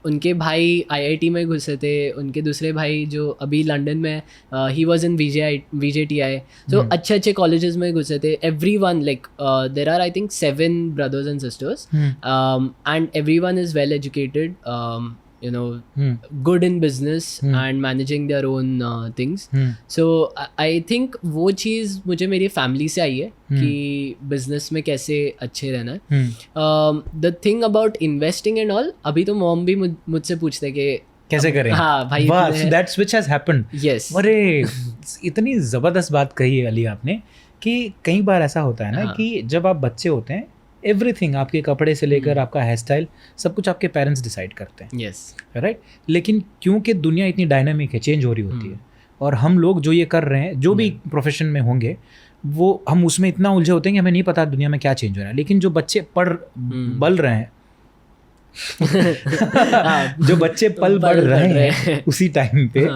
S1: उनके भाई IIT में घुसे थे, उनके दूसरे भाई जो अभी लंदन में, ही वॉज इन VJTI. सो अच्छे अच्छे कॉलेजेस में घुसे थे. everyone, like there are I think 7 brothers and sisters, and everyone is well educated, you know, good in business and managing their own things. So I think वो चीज़ मुझे मेरी family से आई है कि बिजनेस में कैसे अच्छे रहना है. The thing about investing and all, अभी तो मॉम भी मुझसे पूछते कि
S2: कैसे करें.
S1: हाँ भाई,
S2: that's which has happened. Yes. अरे इतनी ज़बरदस्त बात कही है अली आपने, कि कई बार ऐसा होता है ना कि जब आप बच्चे होते हैं, एवरीथिंग, आपके कपड़े से लेकर आपका हेयर स्टाइल, सब कुछ आपके पेरेंट्स डिसाइड करते हैं.
S1: Yes,
S2: right. लेकिन क्योंकि दुनिया इतनी डायनामिक है, चेंज हो रही होती है, और हम लोग जो ये कर रहे हैं, जो भी प्रोफेशन में होंगे, वो हम उसमें इतना उलझे होते हैं कि हमें नहीं पता दुनिया में क्या चेंज हो रहा है. लेकिन जो बच्चे बल रहे हैं जो बच्चे पल बढ़ रहे हैं उसी टाइम पे,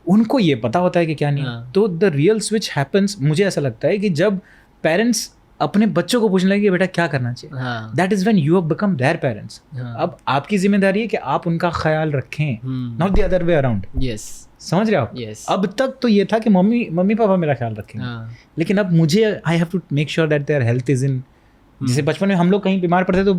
S2: उनको ये पता होता है कि क्या नहीं. तो द रियल स्विच हैपन्स, मुझे ऐसा लगता है कि जब पेरेंट्स अपने बच्चों को पूछने लगे बेटा क्या करना चाहिए, that is when you have become their parents. अब आपकी जिम्मेदारी है कि आप उनका ख्याल रखें, not the other way around.
S1: Yes,
S2: समझ रहे हो आप? अब तक तो ये था कि मम्मी पापा मेरा ख्याल रखेंगे, लेकिन अब मुझे I have to make sure that their health is in. जैसे बचपन में हम लोग कहीं बीमार पड़ते तो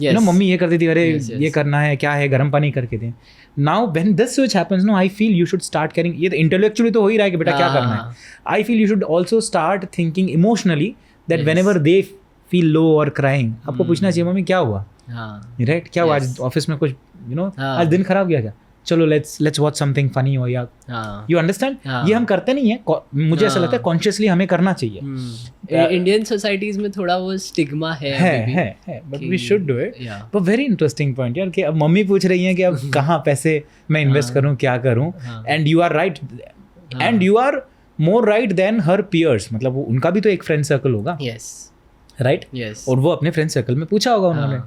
S2: ना मम्मी ये करती थी, अरे ये करना है, क्या है, गर्म पानी करके दें. Now when this switch happens, no I feel you should start caring. ये इंटेलेक्चुअली तो हो ही रहा है कि बेटा क्या करना है. आई feel you should also start thinking emotionally that whenever they feel low or crying, आपको पूछना चाहिए मम्मी क्या हुआ, राइट, क्या हुआ आज ऑफिस में, कुछ आज दिन खराब गया क्या, चलो लेट्स वॉच समथिंग फनी हो, या यू अंडरस्टैंड. ये हम करते नहीं है, मुझे ऐसा लगता है कॉन्शियसली हमें करना चाहिए.
S1: इंडियन सोसाइटीज में थोड़ा वो स्टिग्मा है,
S2: but we should do it. But very interesting point यार, कि अब मम्मी पूछ रही हैं कि अब कहाँ पैसे मैं इन्वेस्ट करूँ, क्या करूँ, and you are right, and you are more right than her peers. मतलब उनका भी तो एक फ्रेंड सर्कल होगा, राइट, और वो अपने फ्रेंड सर्कल में पूछा होगा उन्होंने,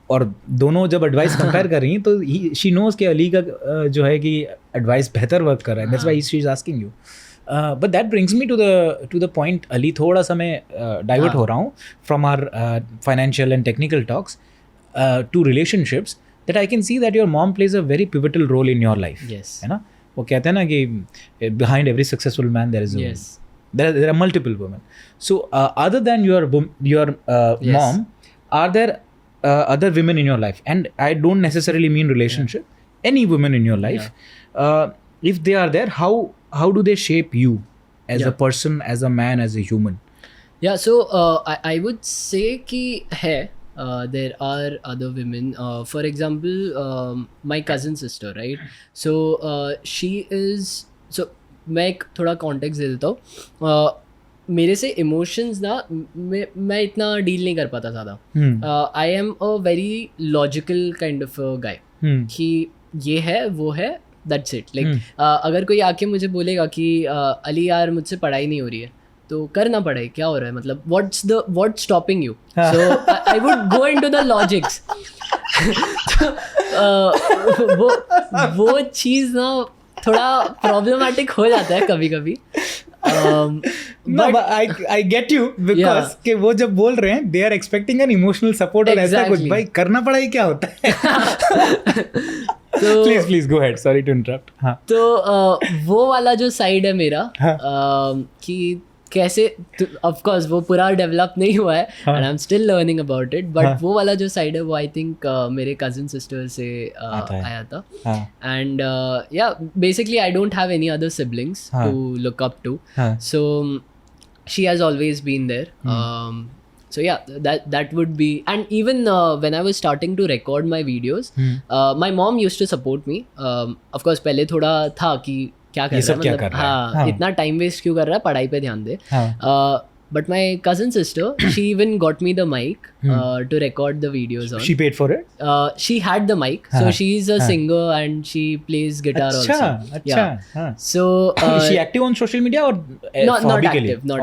S2: और दोनों जब एडवाइस कंपेयर कर रही हैं तो शी नोज कि अली का जो है कि एडवाइस बेहतर वर्क कर रहा है. That's why she is asking you. But that brings me to the point Ali, थोड़ा सा मैं डाइवर्ट हो रहा हूँ from our financial and technical talks to relationships, that I can see that your mom plays a very pivotal role in your life. है ना, वो कहते हैं ना कि behind every successful man there is a woman. there are multiple women. So other than your mom, are there other women in your life? And I don't necessarily mean relationship, any women in your life, if they are there, how do they shape you as a person, as a man, as a human?
S1: Yeah, so I would say कि है there are other women. For example, my cousin sister, right? So she is. So मैं एक थोड़ा context दे देता हूँ. मेरे से emotions ना मैं इतना डील नहीं कर पाता ज़्यादा. आई am a very logical kind of guy कि ये है वो है, दैट्स इट. लाइक अगर कोई आके मुझे बोलेगा कि अली यार मुझसे पढ़ाई नहीं हो रही है, तो करना पड़े, क्या हो रहा है, मतलब what's stopping you. So I would go into the logics. वो चीज़ ना थोड़ा प्रॉब्लमेटिक हो जाता है कभी कभी.
S2: But I get you because कि वो जब बोल रहे हैं they are expecting an emotional support और ऐसा कुछ. भाई करना पड़ा, क्या होता है. Please go ahead, sorry to interrupt. हाँ,
S1: तो वो वाला जो साइड है मेरा, कि कैसे, ऑफ कोर्स वो पूरा डेवलप नहीं हुआ है and I am still learning about it, but वो वाला जो साइड है वो आई थिंक मेरे कजिन सिस्टर से आया था. And yeah basically I don't have any other siblings to look up to, so she has always been there. So yeah, that would be, and even when I was starting to record my videos, my mom used to support me. Of course पहले थोड़ा था कि क्या कर रहा है, मतलब हाँ इतना टाइम वेस्ट क्यों कर रहा है, पढ़ाई पे ध्यान दे. But my cousin sister, she even got me the mic to record the videos on.
S2: She paid for it?
S1: She had the mic, so she's a singer and she plays guitar also. Yeah. So
S2: is she active on social media or
S1: not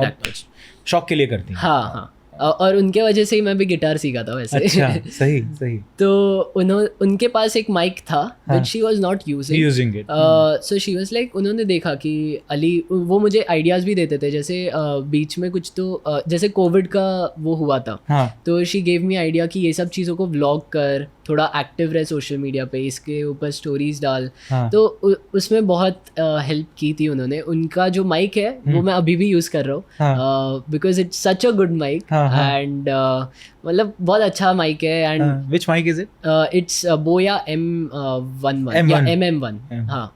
S1: active.
S2: शौक के लिए करती हैं.
S1: हाँ. और उनके वजह से ही मैं भी गिटार सीखा था वैसे.
S2: अच्छा, सही.
S1: तो उनके पास एक माइक था which she was not using it. So she was like, उन्होंने देखा कि अली, वो मुझे आइडियाज भी देते थे, जैसे बीच में कुछ तो जैसे कोविड का वो हुआ था, तो she gave me आइडिया कि ये सब चीज़ों को व्लॉग कर, थोड़ा एक्टिव रहे सोशल मीडिया पे, इसके ऊपर स्टोरीज डाल. तो उसमें बहुत हेल्प की थी उन्होंने. उनका जो माइक है वो मैं अभी भी यूज़ कर रहा हूँ because it's such a good mic and मतलब बहुत अच्छा माइक है. And
S2: which mic is it?
S1: It's Boya M11 या MM1. हाँ,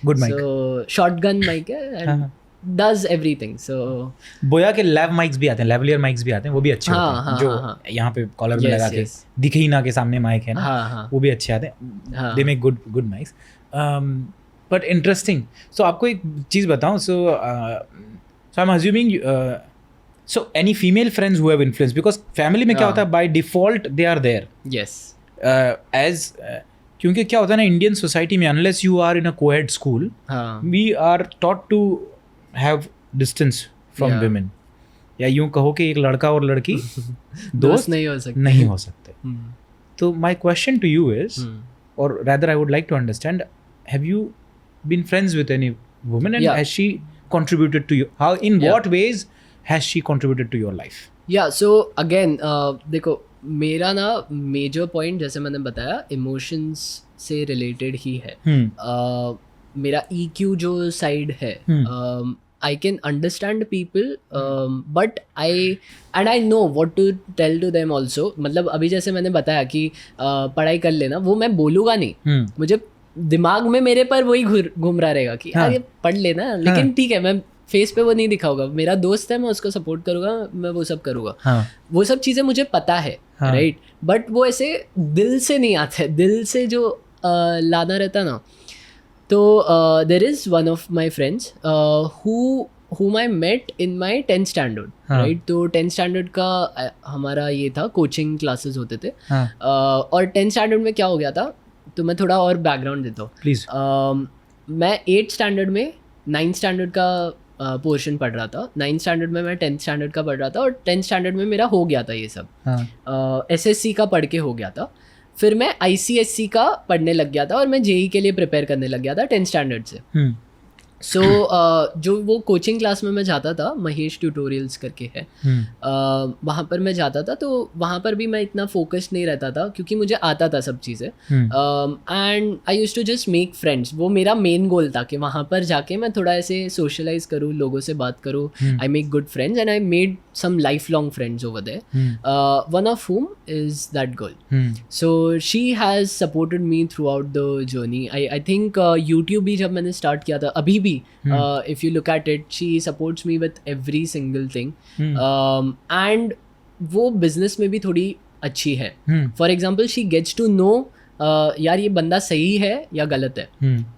S2: good mic.
S1: So shotgun mic है एंड does everything. So
S2: बोया के लैव माइक्स भी आते हैं, लैवलियर माइक्स भी आते हैं, वो भी अच्छे होते हैं. जो यहाँ पे कॉलर में लगा के दिखे ही ना के सामने माइक है ना, वो भी अच्छे आते हैं. They make good mics. But interesting. So आपको एक चीज़ बताऊँ. So I am assuming, so any female friends who have influence, because family में क्या होता है, by default they are there.
S1: Yes.
S2: As क्योंकि क्या होता है ना, इंडियन सोसाइटी में unless you are in a coed school, we are taught to have distance from women. या यूं कहो कि एक लड़का और लड़की दोस्त नहीं हो सकते. तो my question to you is, और rather I would like to understand, have you been friends with any woman and has she contributed to you? How, in what ways has she contributed to your life?
S1: Yeah, so again, देखो मेरा ना major point, जैसे मैंने बताया, emotions से related ही है. मेरा EQ जो साइड है, I can understand people, but I know what to tell to them also. मतलब अभी जैसे मैंने बताया कि पढ़ाई कर लेना, वो मैं बोलूँगा नहीं. मुझे दिमाग में मेरे पर वही घूम रहा रहेगा कि यार ये पढ़ लेना, लेकिन ठीक है, मैं फेस पे वो नहीं दिखाऊंगा. मेरा दोस्त है, मैं उसको सपोर्ट करूँगा, मैं वो सब करूँगा. वो सब चीज़ें मुझे पता है, राइट. बट वो ऐसे दिल से नहीं आते, दिल से जो लाना रहता ना. तो there is one of my friends whom I met in my 10th standard, right? तो 10th standard का हमारा ये था, कोचिंग क्लासेस होते थे. और 10th standard में क्या हो गया था, तो मैं थोड़ा और बैकग्राउंड देता हूँ प्लीज़. मैं 8th standard में 9th standard का पोर्शन पढ़ रहा था. 9th standard में मैं 10th standard का पढ़ रहा था, और 10th standard में मेरा हो गया था ये सब. SSC का पढ़ के हो गया था. फिर मैं ICSE का पढ़ने लग गया था और मैं JEE के लिए प्रिपेयर करने लग गया था 10th स्टैंडर्ड से. सो जो वो कोचिंग क्लास में मैं जाता था, महेश ट्यूटोरियल्स करके है, वहाँ पर मैं जाता था. तो वहाँ पर भी मैं इतना फोकस्ड नहीं रहता था क्योंकि मुझे आता था सब चीज़ें. And I used to just make friends. वो मेरा मेन गोल था कि वहाँ पर जाके मैं थोड़ा ऐसे सोशलाइज करूँ, लोगों से बात करूँ. I make good friends and I made some lifelong friends over there, one of whom is that girl. So she has supported me throughout the journey. I think YouTube भी जब मैंने start किया था, अभी भी if you look at it, she supports me with every single thing. And वो business में भी थोड़ी अच्छी है. For example she gets to know यार ये बंदा सही है या गलत है.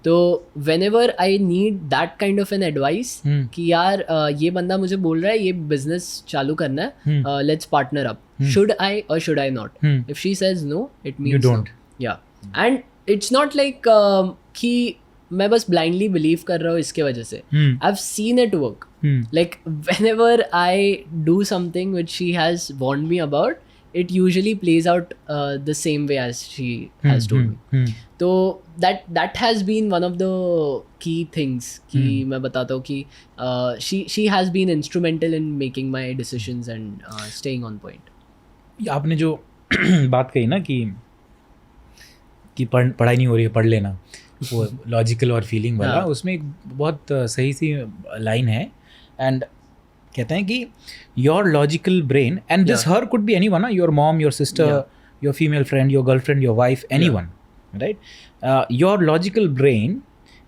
S1: तो whenever I need that kind of an advice कि यार ये बंदा मुझे बोल रहा है ये बिजनेस चालू करना है, let's partner up, should I or should I not. If she says no it means no. या एंड इट्स नॉट लाइक कि मैं बस ब्लाइंडली बिलीव कर रहा हूँ इसके वजह से. आई have seen it work. Like whenever I do something which she has warned me about, it usually plays out the same way as she has told me. So that has been one of the key things कि मैं बताता हूँ कि she has been instrumental in making my decisions and staying on point.
S2: आपने जो बात कही ना कि पढ़ाई नहीं हो रही है, पढ़ लेना, वो लॉजिकल और फीलिंग वाला, उसमें एक बहुत सही सी लाइन है. एंड कहते हैं कि your logical brain, and this her could be anyone, your mom, your sister, your female friend, your girlfriend, your wife, anyone, right? Your logical brain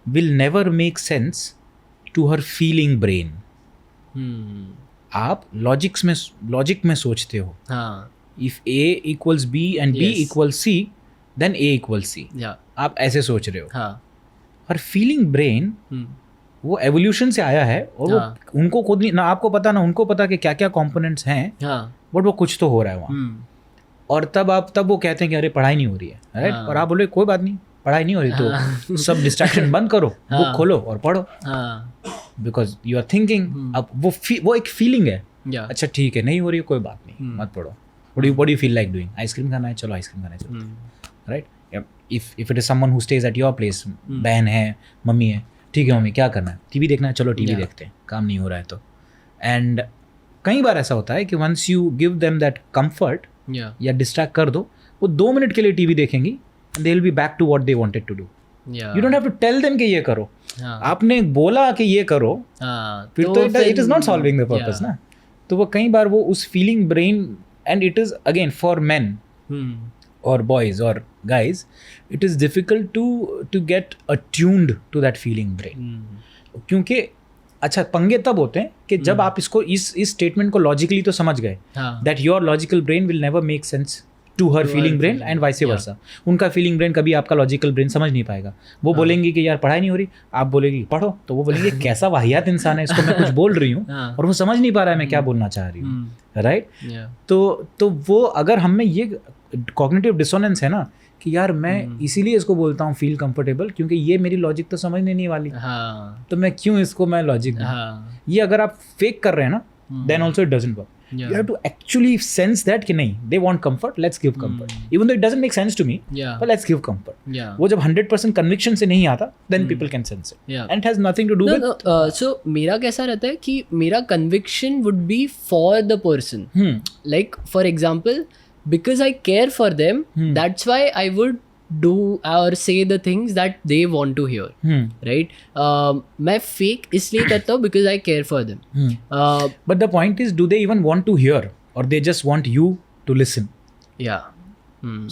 S2: will never make sense to her feeling brain. आप logic में सोचते हो. If A equals B and B equals C, then A equals C. आप ऐसे सोच रहे हो. और फीलिंग ब्रेन वो एवोल्यूशन से आया है, और वो उनको खुद नहीं, ना आपको पता ना उनको पता कि क्या क्या कंपोनेंट्स हैं, बट वो कुछ तो हो रहा है वहाँ. और तब वो कहते हैं कि अरे पढ़ाई नहीं हो रही है, राइट? और आप बोले कोई बात नहीं, पढ़ाई नहीं हो रही तो सब डिस्ट्रैक्शन बंद करो, बुक खोलो और पढ़ो, बिकॉज यू आर थिंकिंग. अब वो एक फीलिंग है. अच्छा ठीक है, नहीं हो रही है, कोई बात नहीं, मत पढ़ो. What do you feel like doing? Ice cream खाना है, चलो आइसक्रीम खाना है, चलो, right? If it is someone who stays at your place, बहन है, मम्मी है, ठीक है मम्मी क्या करना है, टीवी देखना है, चलो टीवी देखते हैं, काम नहीं हो रहा है तो. एंड कई बार ऐसा होता है कि once you give them that comfort या डिस्ट्रैक्ट कर दो, वो 2 मिनट के लिए टीवी देखेंगी and they will be back to what they wanted to do. You don't have to tell them कि ये करो. आपने बोला कि ये करो, फिर तो it is not solving the purpose ना. तो वो कई बार वो उस feeling brain, and it is again for main or boys or guys, it is difficult to get attuned to that feeling brain. क्योंकि अच्छा पंगे तब होते हैं कि जब आप इसको इस स्टेटमेंट को लॉजिकली तो समझ गए, that your logical brain will never make sense to her feeling brain and vice versa. उनका feeling brain कभी आपका logical brain समझ नहीं पाएगा. वो बोलेंगे कि यार पढ़ाई नहीं हो रही, आप बोलेंगे पढ़ो, तो वो बोलेंगे कैसा वाहियात इंसान है, इसको मैं कुछ बोल रही हूँ और वो समझ नहीं पा रहा है मैं क्या बोलना चाह रही हूँ, राइट? तो वो अगर हम में ये कॉग्निटिव डिसोनेंस है ना कि यार मैं इसीलिए इसको बोलता हूँ फील कंफर्टेबल, क्योंकि ये मेरी लॉजिक तो समझने नहीं वाली, तो मैं क्यों इसको मैं लॉजिक ये अगर आप फेक कर रहे हैं ना, then also it doesn't work. You have to actually sense that कि नहीं, they want comfort, let's give comfort. Even though it doesn't make sense to me, but let's give comfort. वो जब 100% conviction से नहीं आता, then people can sense it. And it has nothing to do with...
S1: So मेरा कैसा रहता है कि मेरा conviction would be for the person. Like for example, because I care for them, that's why I would do or say the things that they want to hear, right? मैं fake इसलिए करता हूँ because I care for them.
S2: But the point is, do they even want to hear or they just want you to listen?
S1: Yeah.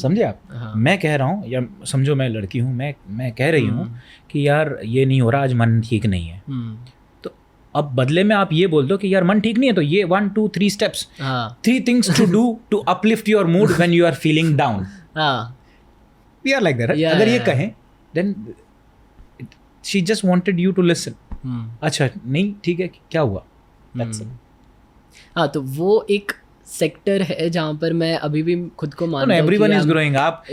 S2: समझे आप? मैं कह रहा हूँ, या समझो मैं लड़की हूँ, मैं कह रही हूँ कि यार ये नहीं हो रहा, आज मन ठीक नहीं है, तो अब बदले में आप ये बोल दो कि यार मन ठीक नहीं है तो ये 1 2 3 steps, 3 things to do to uplift your mood when you are feeling down. We are like that, right? अगर ये कहें, then she just wanted you to listen. अच्छा नहीं ठीक है, क्या हुआ? That's it.
S1: हाँ, तो वो एक सेक्टर है जहाँ पर मैं अभी भी खुद को मानता हूँ.
S2: Everyone is growing. आप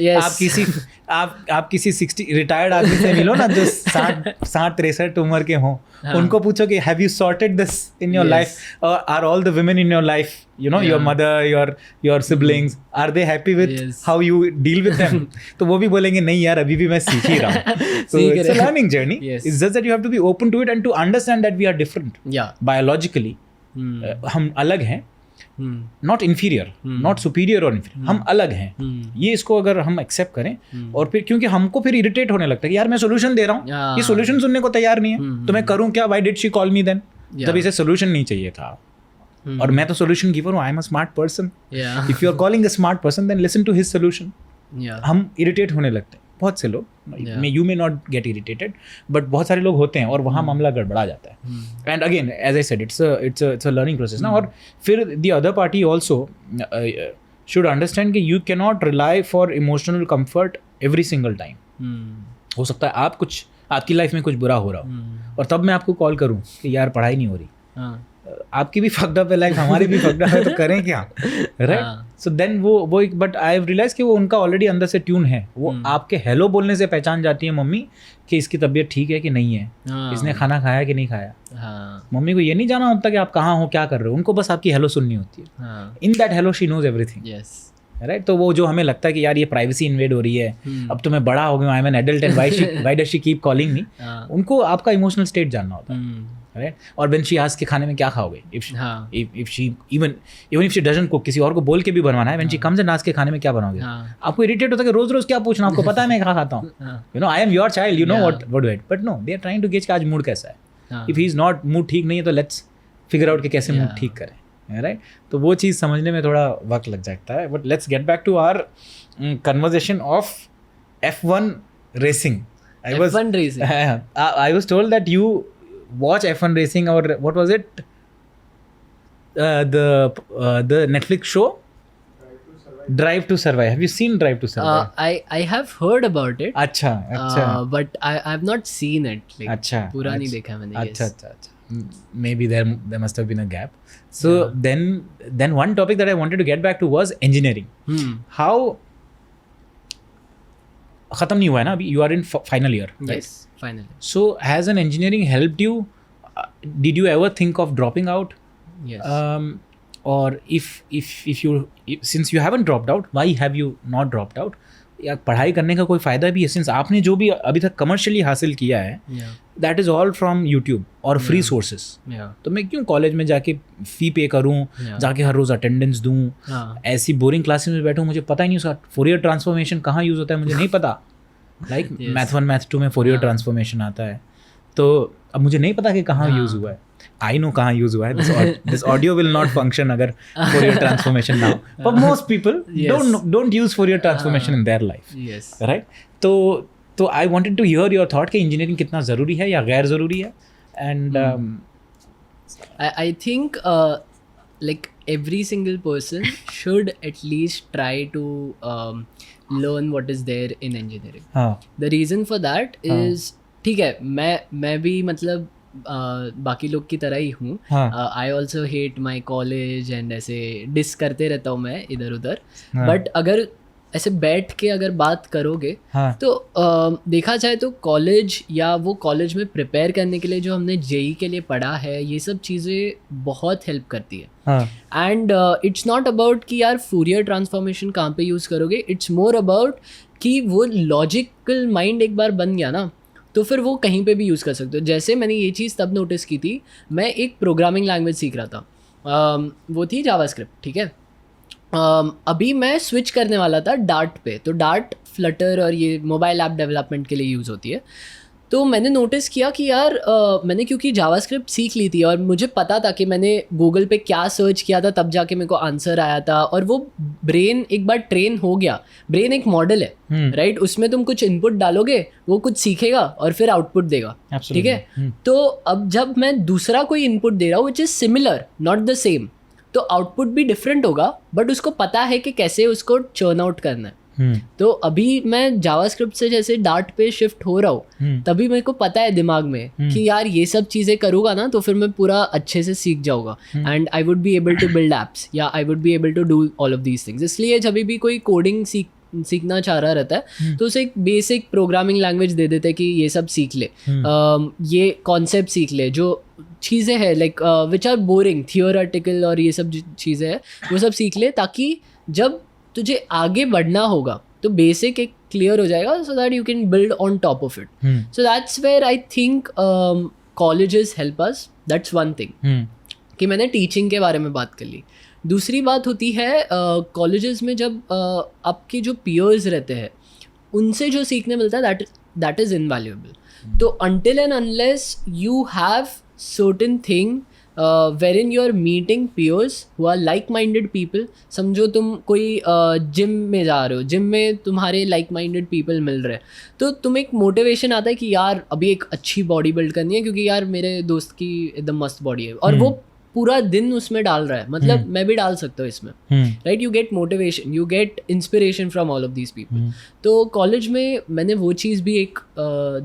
S2: किसी 60 रिटायर्ड आदमी से मिलो ना जो 60-63 उम्र के हों, उनको पूछो कि have you sorted this in your life? Are all the women in your life, you know, your mother, your siblings, are they happy with how you deal with them? तो वो भी बोलेंगे नहीं यार अभी भी मैं सीख ही रहा हूँ. So it's a learning journey. It's just that you have to be open to it and to understand that we are different. Biologically, हम अलग हैं. नॉट इन्फीरियर, नॉट सुपीरियर और इन्फीरियर, हम अलग हैं. ये इसको अगर हम एक्सेप्ट करें, और फिर क्योंकि हमको फिर इरिटेट होने लगता है कि यार मैं सोल्यूशन दे रहा हूँ, ये सोल्यूशन सुनने को तैयार नहीं है, तो मैं करूँ क्या? Why did she call me then? जब इसे सोल्यूशन नहीं चाहिए था, और मैं तो सोल्यूशन गिवर हूँ, I am a smart person. If you are calling a smart person, then listen to his solution. हम इरिटेट होने लगते हैं, बहुत से लोग, you may not get irritated, but बहुत सारे लोग होते हैं और वहाँ मामला गड़बड़ा जाता है. And again as I said, it's a learning process ना. और फिर the other party also, should understand कि you cannot rely for emotional comfort every single time. हो सकता है आपकी लाइफ में कुछ बुरा हो रहा हो और तब मैं आपको कॉल करूं कि यार पढ़ाई नहीं हो रही, आपकी भी फक्ड अप है लाइफ, हमारी भी फक्ड अप है, तो करें क्या, राइट? सो देन वो बट आई हैव रियलाइज कि वो उनका ऑलरेडी अंदर से ट्यून है, वो आपके हेलो बोलने से पहचान जाती है मम्मी कि इसकी तबीयत ठीक है कि नहीं है, इसने खाना खाया कि नहीं खाया. मम्मी को ये नहीं जाना होता कि आप कहाँ हो, क्या कर रहे हो, उनको बस आपकी हेलो सुननी होती है. In that hello she knows everything, right? तो वो जो हमें लगता है कि यार ये प्राइवेसी इन्वेड हो रही है, अब तो मैं बड़ा हो गया, I am an adult and why does she keep calling me, उनको आपका इमोशनल स्टेट जानना होता है, राइट? और व्हेन शी आस्क्स के खाने में क्या खाओगे, if she even if she doesn't cook, किसी और को बोल के भी बनवाना है, when she comes and asks के खाने में क्या बनाओगे, आपको इरिटेट होता है कि रोज रोज क्या पूछना, आपको पता है मैं क्या खाता हूँ, you know I am your child, you know what do it, but no they are trying to gauge कि आज मूड कैसा है. If he is not, mood ठीक नहीं है तो लेट्स फिगर आउट कि कैसे मूड ठीक करें, राइट? तो वो चीज़ समझने में थोड़ा वक्त लग जाता है. But let's get back to our conversation of F1 racing. I was told that you watch F1 racing, or what was it? The Netflix show Drive to Survive. Have you seen Drive to Survive?
S1: I have heard about it.
S2: अच्छा.
S1: But I have not seen it. Like,
S2: अच्छा.
S1: पूरा नहीं देखा मैंने.
S2: अच्छा. Maybe there must have been a gap. So then one topic that I wanted to get back to was engineering. How खत्म नहीं हुआ है ना अभी, you are in final year, right?
S1: Yes, final year.
S2: So has an engineering helped you? Did you ever think of dropping out?
S1: Yes.
S2: Or if since you haven't dropped out, why have you not dropped out? या पढ़ाई करने का कोई फ़ायदा भी है, since आपने जो भी अभी तक कमर्शियली हासिल किया है, that is all from YouTube और फ्री सोर्सेज. तो मैं क्यों कॉलेज में जाके फ़ी पे करूँ, जाके हर रोज़ अटेंडेंस दूँ, ऐसी बोरिंग क्लासेस में बैठूँ, मुझे पता ही नहीं उसका फोरियर ट्रांसफॉर्मेशन कहाँ यूज़ होता है, मुझे नहीं पता. लाइक मैथ 1 मैथ 2 में फोरियर ट्रांसफॉर्मेशन आता है, तो अब मुझे नहीं पता कि कहाँ यूज़ हुआ है. I know कहाँ यूज़ हुआ है. This audio will not function अगर Fourier transformation now. But most people don't use Fourier transformation in their life. Yes. Right? तो I wanted to hear your thought कि engineering कितना ज़रूरी है या गैर ज़रूरी है. And
S1: I think like every single person should at least try to learn what is there in engineering. The reason for that is ठीक है, मैं भी मतलब बाकी लोग की तरह ही हूँ. I also hate my college and ऐसे डिस करते रहता हूँ मैं इधर उधर. बट अगर ऐसे बैठ के अगर बात करोगे तो देखा जाए तो कॉलेज या वो कॉलेज में प्रिपेयर करने के लिए जो हमने जेई के लिए पढ़ा है, ये सब चीज़ें बहुत हेल्प करती है. एंड इट्स नॉट अबाउट कि यार फूरियर ट्रांसफॉर्मेशन कहाँ पे यूज़ करोगे, इट्स मोर अबाउट कि वो लॉजिकल माइंड एक बार बन गया ना तो फिर वो कहीं पे भी यूज़ कर सकते हो. जैसे मैंने ये चीज़ तब नोटिस की थी, मैं एक प्रोग्रामिंग लैंग्वेज सीख रहा था, वो थी जावास्क्रिप्ट, ठीक है. अभी मैं स्विच करने वाला था डार्ट पे. तो डार्ट फ्लटर और ये मोबाइल ऐप डेवलपमेंट के लिए यूज़ होती है. तो मैंने नोटिस किया कि यार मैंने क्योंकि जावास्क्रिप्ट सीख ली थी और मुझे पता था कि मैंने गूगल पे क्या सर्च किया था तब जाके मेरे को आंसर आया था. और वो ब्रेन एक बार ट्रेन हो गया. ब्रेन एक मॉडल है, राइट? उसमें तुम कुछ इनपुट डालोगे, वो कुछ सीखेगा और फिर आउटपुट देगा, ठीक है. तो अब जब मैं दूसरा कोई इनपुट दे रहा हूँ which is similar not the same, तो आउटपुट भी डिफरेंट होगा, बट उसको पता है कि कैसे उसको चर्न आउट करना है. तो अभी मैं जावास्क्रिप्ट से जैसे डार्ट पे शिफ्ट हो रहा हूँ, तभी मेरे को पता है दिमाग में कि यार ये सब चीज़ें करूँगा ना तो फिर मैं पूरा अच्छे से सीख जाऊँगा. And I would be able to build apps या I would be able to do all of these things. इसलिए जब भी कोई कोडिंग सीखना चाह रहा रहता है तो उसे एक बेसिक प्रोग्रामिंग लैंग्वेज दे देते हैं कि ये सब सीख ले, ये कॉन्सेप्ट सीख ले, जो चीज़ें हैं like which are boring theoretical और ये सब चीज़ें हैं वो सब सीख ले, ताकि जब तुझे आगे बढ़ना होगा तो बेसिक एक क्लियर हो जाएगा, so that you can build on top of it. So that's where I think colleges help us. That's one thing कि मैंने टीचिंग के बारे में बात कर ली. दूसरी बात होती है कॉलेजेस में जब आपके जो पीयर्स रहते हैं उनसे जो सीखने मिलता है दैट इज़ इनवैल्यूएबल. तो until and unless you have certain thing wherein you are meeting peers who are like-minded people. समझो तुम कोई जिम में जा रहे हो, जिम में तुम्हारे like-minded people मिल रहे हैं, तो तुम एक मोटिवेशन आता है कि यार अभी एक अच्छी बॉडी बिल्ड करनी है क्योंकि यार मेरे दोस्त की एकदम मस्त बॉडी है. और वो पूरा दिन उसमें डाल रहा है, मतलब मैं भी डाल सकता हूँ इसमें, right? You get motivation, you get inspiration from all of these people. तो कॉलेज में मैंने वो चीज़ भी एक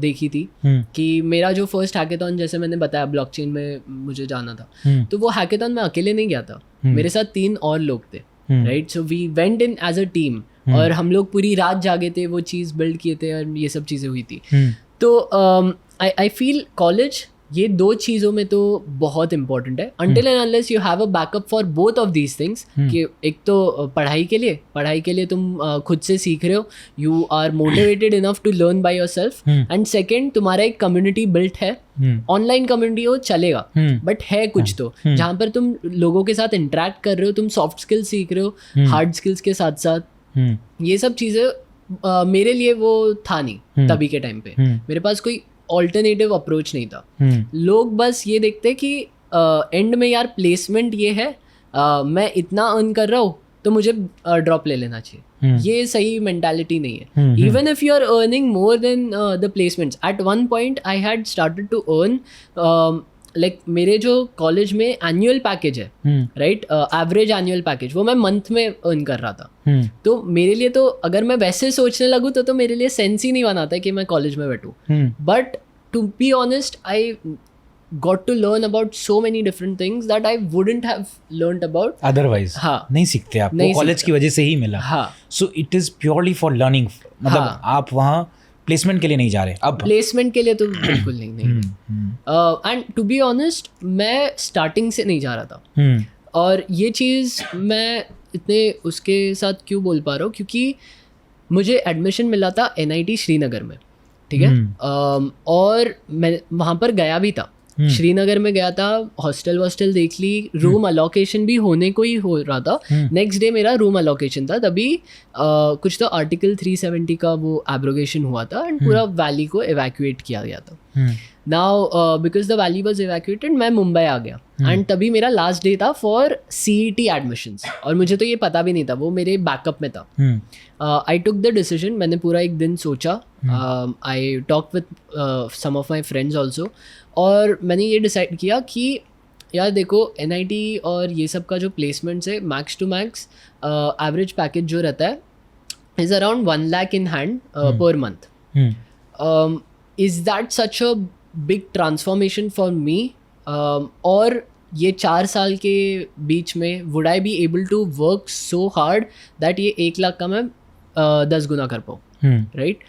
S1: देखी थी कि मेरा जो फर्स्ट हैकेथॉन, जैसे मैंने बताया ब्लॉकचेन में मुझे जाना था, तो वो हैकेथॉन मैं अकेले नहीं गया था, मेरे साथ 3 और लोग थे, right? So we went in as a team, और हम लोग पूरी रात जागे थे, वो चीज़ बिल्ड किए थे, और ये सब चीज़ें हुई थी. तो आई फील कॉलेज ये 2 चीज़ों में तो बहुत इंपॉर्टेंट है, until and unless you have a backup for both of these things. कि एक तो पढ़ाई के लिए तुम खुद से सीख रहे हो, you are motivated enough to learn by yourself, and second तुम्हारा एक कम्युनिटी बिल्ट है, ऑनलाइन कम्युनिटी हो चलेगा, बट है कुछ तो जहाँ पर तुम लोगों के साथ इंटरेक्ट कर रहे हो, तुम सॉफ्ट स्किल्स सीख रहे हो हार्ड स्किल्स के साथ साथ. ये सब चीज़ें मेरे लिए वो था नहीं तभी के टाइम पे. मेरे पास कोई ऑल्टरनेटिव अप्रोच नहीं था. लोग बस ये देखते कि एंड में यार प्लेसमेंट ये है, मैं इतना अर्न कर रहा हूँ तो मुझे ड्रॉप ले लेना चाहिए. ये सही मेंटालिटी नहीं है. Even if you are earning more than the placements. At one point I had started to earn, like मेरे जो कॉलेज में एनुअल पैकेज है, राइट, एवरेज एनुअल पैकेज, वो मैं मंथ में अर्न कर रहा था. तो मेरे लिए तो अगर मैं वैसे सोचने लगूँ तो मेरे लिए सेंस ही नहीं बनाता है कि मैं कॉलेज में बैठूँ. But to be honest, I got to learn about so many different things that I wouldn't have learned about
S2: otherwise.
S1: हाँ,
S2: नहीं सीखते आप, वो कॉलेज की वजह से ही मिला.
S1: हाँ,
S2: so it is purely for learning. मतलब आप वहाँ प्लेसमेंट के लिए नहीं जा रहे अब?
S1: प्लेसमेंट के लिए तो बिल्कुल नहीं. एंड टू बी ऑनेस्ट, मैं स्टार्टिंग से नहीं जा रहा था. और ये चीज़ मैं इतने उसके साथ क्यों बोल पा रहा हूँ, क्योंकि मुझे एडमिशन मिला था NIT श्रीनगर में, ठीक है. और मैं वहाँ पर गया भी था, श्रीनगर में गया था, हॉस्टल देख ली, रूम अलोकेशन भी होने को ही हो रहा था. नेक्स्ट डे मेरा रूम अलोकेशन था, तभी कुछ तो आर्टिकल 370 का वो एब्रोगेशन हुआ था, एंड पूरा वैली को एवैक्यूएट किया गया था. Now because the valley was evacuated, मैं मुंबई आ गया, एंड तभी मेरा लास्ट डे था फॉर CET एडमिशन्स. और मुझे तो ये पता भी नहीं था, वो मेरे बैकअप में था. आई टुक द डिसीजन, मैंने पूरा एक दिन सोचा, I talk with some of my friends also, और मैंने ये डिसाइड किया कि यार देखो, NIT और ये सब का जो प्लेसमेंट्स है, max to max average package जो रहता है is around 1 lakh in hand per month. Is that such a big transformation for me? और ये 4 साल के बीच में would I be able to work so hard that ये 1 लाख का मैं 10 गुना कर पाऊँ, राइट?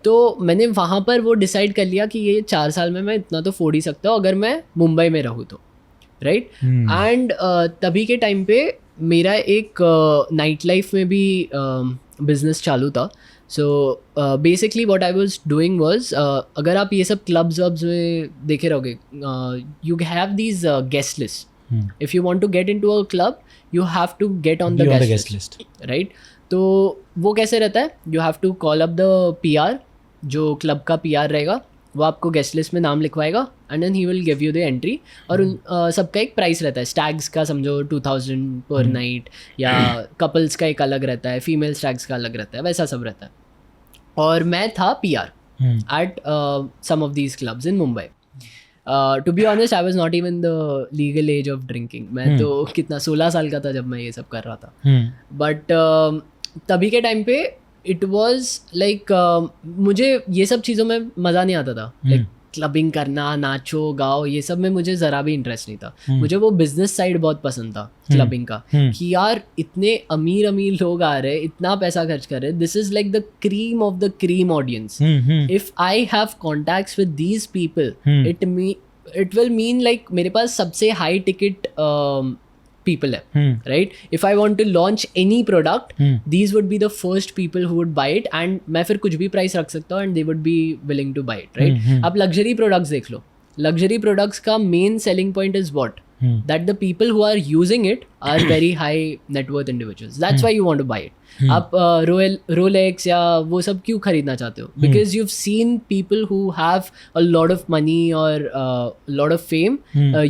S1: तो मैंने वहाँ पर वो डिसाइड कर लिया कि ये 4 साल में मैं इतना तो फोड़ ही सकता हूँ अगर मैं मुंबई में रहूँ तो, राइट? एंड तभी के टाइम पे मेरा एक नाइट लाइफ में भी बिजनेस चालू था. So basically what I was doing was, अगर आप ये सब क्लब्स वब्स में देखे रहोगे, you have these guest list. If you want to get into a club, you have to get on the guest list, right? तो वो कैसे रहता है, you have to call up the PR, जो क्लब का PR रहेगा, वो आपको गेस्ट लिस्ट में नाम लिखवाएगा, and then he will give you the entry. और उन सबका एक प्राइस रहता है. स्टैग्स का समझो 2000 पर नाइट, या कपल्स का एक अलग रहता है, फीमेल स्टैग्स का अलग रहता है, वैसा सब रहता है. और मैं था PR at some of these clubs in Mumbai. To be honest, I was not even the legal age of drinking. मैं तो कितना 16 साल का था जब मैं ये सब कर रहा था. बट तभी के टाइम पे इट वॉज लाइक, मुझे ये सब चीज़ों में मज़ा नहीं आता था. लाइक क्लबिंग करना, नाचो गाओ, ये सब में मुझे ज़रा भी इंटरेस्ट नहीं था. मुझे वो बिजनेस साइड बहुत पसंद था क्लबिंग का, कि यार इतने अमीर लोग आ रहे हैं, इतना पैसा खर्च कर रहे हैं. This is like the cream of the cream audience. If I have contacts with these people, it will mean like मेरे पास सबसे हाई टिकट people है, right? If I want to launch any product, these would be the first people who would buy it, and मैं फिर कुछ भी price रख सकता हूँ and they would be willing to buy it, right? आप luxury products देख लो, luxury products का main selling point is what? That the people who are using it are very high net worth individuals. That's why you want to buy it. आप Rolex या वो सब क्यों खरीदना चाहते हो? Because you've seen people who have a lot of money or a lot of fame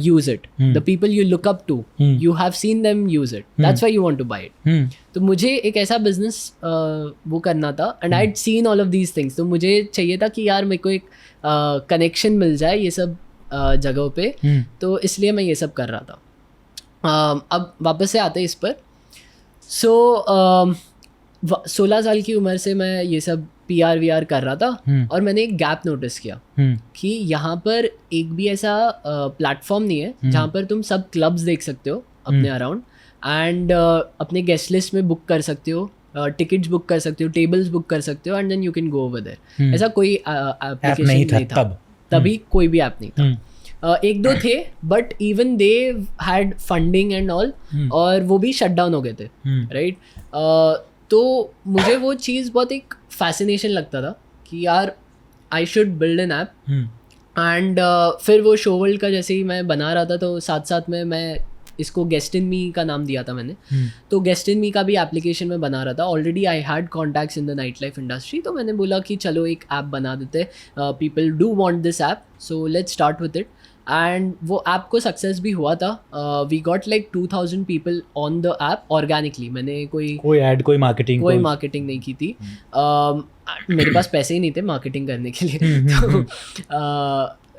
S1: use it. The people you look up to, you have seen them use it. That's why you want to buy it. तो मुझे एक ऐसा business वो करना था, and I'd seen all of these things. तो मुझे चाहिए था कि यार मेरे को एक कनेक्शन मिल जाए ये सब जगहों पे, तो इसलिए मैं ये सब कर रहा था. अब वापस से आते हैं इस पर। सो 16 साल की उम्र से मैं ये सब PR कर रहा था और मैंने एक गैप नोटिस किया कि यहाँ पर एक भी ऐसा प्लेटफॉर्म नहीं है जहाँ पर तुम सब क्लब्स देख सकते हो अपने अराउंड एंड अपने गेस्ट लिस्ट में बुक कर सकते हो, टिकट्स बुक कर सकते हो, टेबल्स बुक कर सकते हो and then you can go over there. ऐसा कोई एप्लीकेशन नहीं था तभी, कोई भी ऐप नहीं था। एक दो थे but even they had funding and all, और वो भी शट डाउन हो गए थे, राइट। तो मुझे वो चीज़ बहुत एक फैसिनेशन लगता था कि यार I should build an app. And फिर वो शो वर्ल्ड का जैसे ही मैं बना रहा था तो साथ साथ में मैं इसको गेस्ट इन मी का नाम दिया था मैंने। तो गेस्ट इन मी का भी एप्लीकेशन में बना रहा था। Already I had contacts in the night life industry, तो मैंने बोला कि चलो एक ऐप बना देते, people do want this app, so let's start with it. And वो ऐप को सक्सेस भी हुआ था। We got like 2000 people on the app organically. मैंने कोई
S2: ऐड, कोई मार्केटिंग
S1: नहीं की थी। मेरे पास पैसे ही नहीं थे मार्केटिंग करने के लिए तो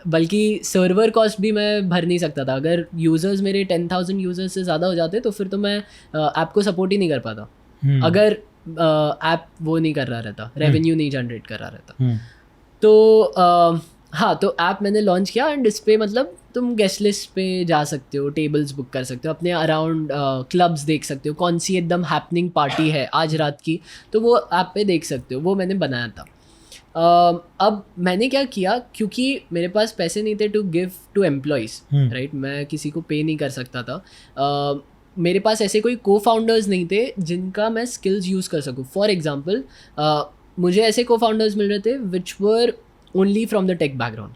S1: बल्कि सर्वर कॉस्ट भी मैं भर नहीं सकता था। अगर यूज़र्स मेरे 10,000 यूज़र्स से ज़्यादा हो जाते तो फिर तो मैं ऐप को सपोर्ट ही नहीं कर पाता, अगर ऐप वो नहीं कर रहा रहता, रेवेन्यू नहीं जनरेट कर रहा रहता। तो हाँ, तो ऐप मैंने लॉन्च किया एंड इस पर मतलब तुम गेस्ट लिस्ट पे जा सकते हो, टेबल्स बुक कर सकते हो, अपने अराउंड क्लब्स देख सकते हो, कौन सी एकदम हैपनिंग पार्टी है आज रात की, तो वो ऐप पे देख सकते हो। वो मैंने बनाया था। अब मैंने क्या किया, क्योंकि मेरे पास पैसे नहीं थे to give to employees, right, मैं किसी को पे नहीं कर सकता था। मेरे पास ऐसे कोई को फाउंडर्स नहीं थे जिनका मैं स्किल्स यूज़ कर सकूँ। फॉर एग्जाम्पल मुझे ऐसे को फाउंडर्स मिल रहे थे which were only from the tech background.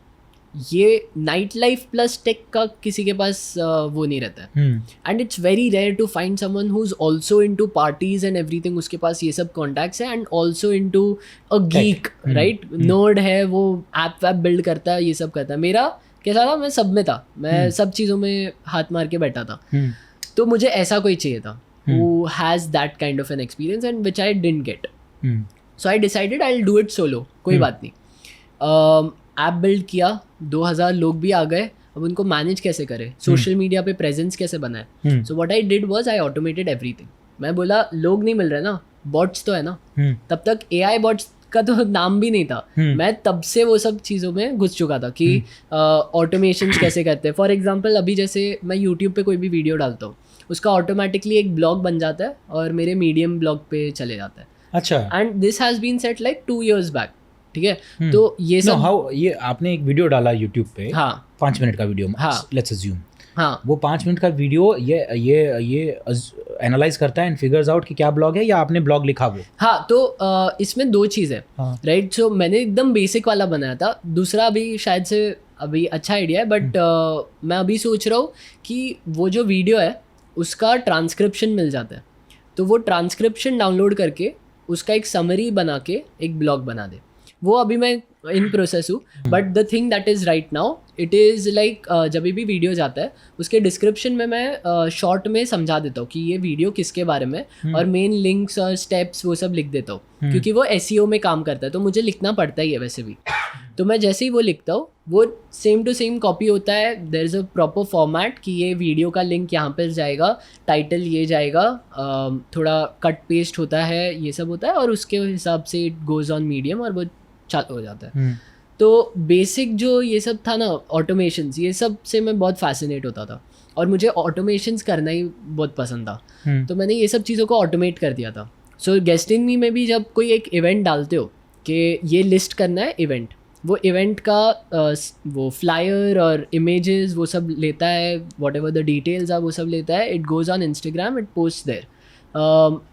S1: ये नाइट लाइफ प्लस टेक का किसी के पास वो नहीं रहता है, and it's very rare to find someone who is also into parties and everything, उसके पास ये सब कॉन्टैक्ट्स है, and also into a geek, right, nerd है, वो ऐप वैप बिल्ड करता है, ये सब करता है। मेरा कैसा था, मैं सब में था, मैं सब चीज़ों में हाथ मार के बैठा था। तो मुझे ऐसा कोई चाहिए था who has that kind of an experience and which I didn't get. So I decided I will do it solo, कोई बात नहीं। ऐप बिल्ड किया, 2000 लोग भी आ गए। अब उनको मैनेज कैसे करें, सोशल मीडिया पे प्रेजेंस कैसे बनाए। सो what I did was I automated everything. मैं बोला लोग नहीं मिल रहे ना, बॉट्स तो है ना। तब तक AI बॉट्स का तो नाम भी नहीं था। मैं तब से वो सब चीज़ों में घुस चुका था कि ऑटोमेशंस कैसे करते हैं। फॉर एग्जांपल अभी जैसे मैं यूट्यूब पे कोई भी वीडियो डालता हूँ, उसका ऑटोमेटिकली एक ब्लॉग बन जाता है और मेरे मीडियम ब्लॉग पे चले जाता है।
S2: अच्छा।
S1: And this has been set like 2 years back, ठीक है। तो ये सब
S2: ये आपने एक वीडियो डाला यूट्यूब पे,
S1: हाँ
S2: 5 मिनट का वीडियो,
S1: हाँ,
S2: लेट्स अज्यूम,
S1: हाँ,
S2: वो 5 मिनट का वीडियो ये एनालाइज करता है एंड फिगर्स आउट कि क्या ब्लॉग है, या आपने ब्लॉग लिखा वो?
S1: हाँ, तो इसमें 2 चीज़ है, राइट। सो मैंने एकदम बेसिक वाला बनाया था। दूसरा अभी शायद से अभी अच्छा आइडिया है, बट मैं अभी सोच रहा हूँ कि वो जो वीडियो है उसका ट्रांसक्रिप्शन मिल जाता है, तो वो ट्रांसक्रिप्शन डाउनलोड करके उसका एक समरी बना के एक ब्लॉग बना दे। वो अभी मैं इन प्रोसेस हूँ, but the thing that is right now it is like जब भी वीडियो जाता है उसके डिस्क्रिप्शन में मैं शॉर्ट में समझा देता हूँ कि ये वीडियो किसके बारे में, और मेन लिंक्स और स्टेप्स वो सब लिख देता हूँ, क्योंकि वो SEO में काम करता है तो मुझे लिखना पड़ता ही है वैसे भी। तो मैं जैसे ही वो लिखता हूँ वो सेम टू सेम कॉपी होता है। There is a proper format कि ये वीडियो का लिंक यहाँ पर जाएगा, टाइटल ये जाएगा, थोड़ा कट पेस्ट होता है, ये सब होता है, और उसके हिसाब से इट गोज़ ऑन मीडियम और वो चालू हो जाता है। तो बेसिक जो ये सब था ना, ऑटोमेशंस, ये सब से मैं बहुत फैसिनेट होता था और मुझे ऑटोमेशंस करना ही बहुत पसंद था। तो मैंने ये सब चीज़ों को ऑटोमेट कर दिया था। सो गेस्ट इन मी में भी जब कोई एक इवेंट डालते हो कि ये लिस्ट करना है इवेंट, वो इवेंट का वो फ्लायर और इमेजेस वो सब लेता है, वॉट एवर द डिटेल्स है वो सब लेता है, it goes on Instagram, it post there.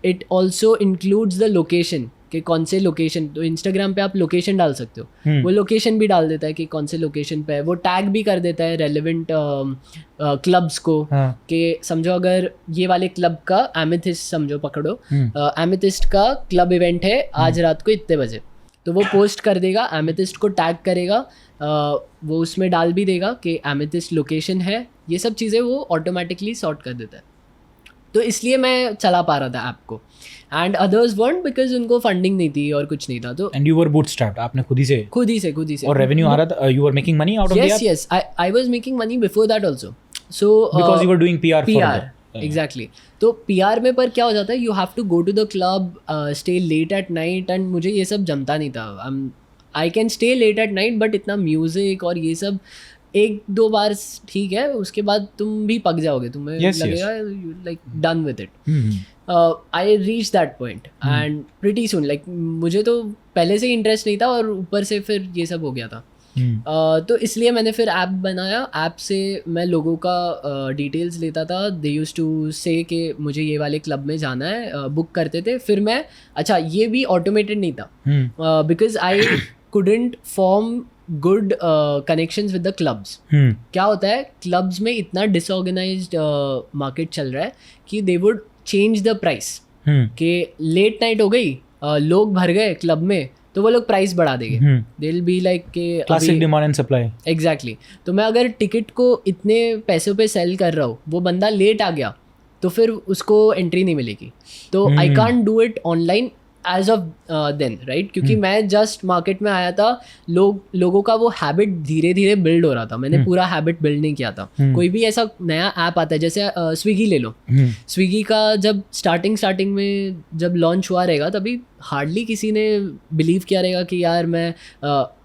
S1: It also includes the location कि कौन से लोकेशन, तो इंस्टाग्राम पे आप लोकेशन डाल सकते हो, वो लोकेशन भी डाल देता है कि कौन से लोकेशन पे है। वो टैग भी कर देता है रेलेवेंट क्लब्स को, कि समझो अगर ये वाले क्लब का एमेथिस्ट समझो पकड़ो, एमेथिस्ट का क्लब इवेंट है आज रात को इतने बजे, तो वो पोस्ट कर देगा, एमेथिस्ट को टैग करेगा, वो उसमें डाल भी देगा कि एमेथिस्ट लोकेशन है। ये सब चीज़ें वो ऑटोमेटिकली सॉर्ट कर देता है। तो इसलिए मैं चला पा रहा था ऐप को, एंड अदर्स वंट बिकॉज उनको फंडिंग नहीं थी और कुछ नहीं था। तो
S2: एंड यू वर बूटस्ट्रैप्ड, आपने खुद ही से
S1: और
S2: रेवेन्यू आ रहा था, you were making money out of the app?
S1: Yes I was making money before that also. So
S2: because you were doing PR
S1: PR exactly. तो PR में पर क्या हो जाता है, you have to go to the club, stay late at night, and मुझे ये सब जमता नहीं था. I can stay late at night but इतना म्यूजिक और ये सब 1-2 बार ठीक है, उसके बाद तुम भी पक जाओगे, तुम्हें लगेगा like done with it. I reach that point and pretty soon, like मुझे तो पहले से ही इंटरेस्ट नहीं था और ऊपर से फिर ये सब हो गया था. तो इसलिए मैंने फिर ऐप बनाया. ऐप से मैं लोगों का डिटेल्स लेता था. दे यूज टू से कि मुझे ये वाले क्लब में जाना है, बुक करते थे. फिर मैं, अच्छा ये भी ऑटोमेटेड नहीं था, because I couldn't form good connections with the clubs. क्या होता है, क्लब्स में इतना डिसऑर्गेनाइज्ड मार्केट चल रहा है कि they would change the price. कि लेट नाइट हो गई, लोग भर गए क्लब में, तो वो लोग प्राइस बढ़ा देंगे. दे विल बी लाइक के
S2: classic demand and supply.
S1: Exactly. तो मैं अगर टिकट को इतने पैसों पे सेल कर रहा हूँ, वो बंदा लेट आ गया तो फिर उसको एंट्री नहीं मिलेगी. तो I can't do it online as of then, right. क्योंकि मैं जस्ट मार्केट में आया था, लोगों का वो हैबिट धीरे धीरे बिल्ड हो रहा था. मैंने पूरा हैबिट बिल्ड नहीं किया था. कोई भी ऐसा नया ऐप आता है, जैसे स्विगी ले लो. स्विगी का जब स्टार्टिंग में जब लॉन्च हुआ रहेगा, तभी हार्डली किसी ने बिलीव किया रहेगा कि यार मैं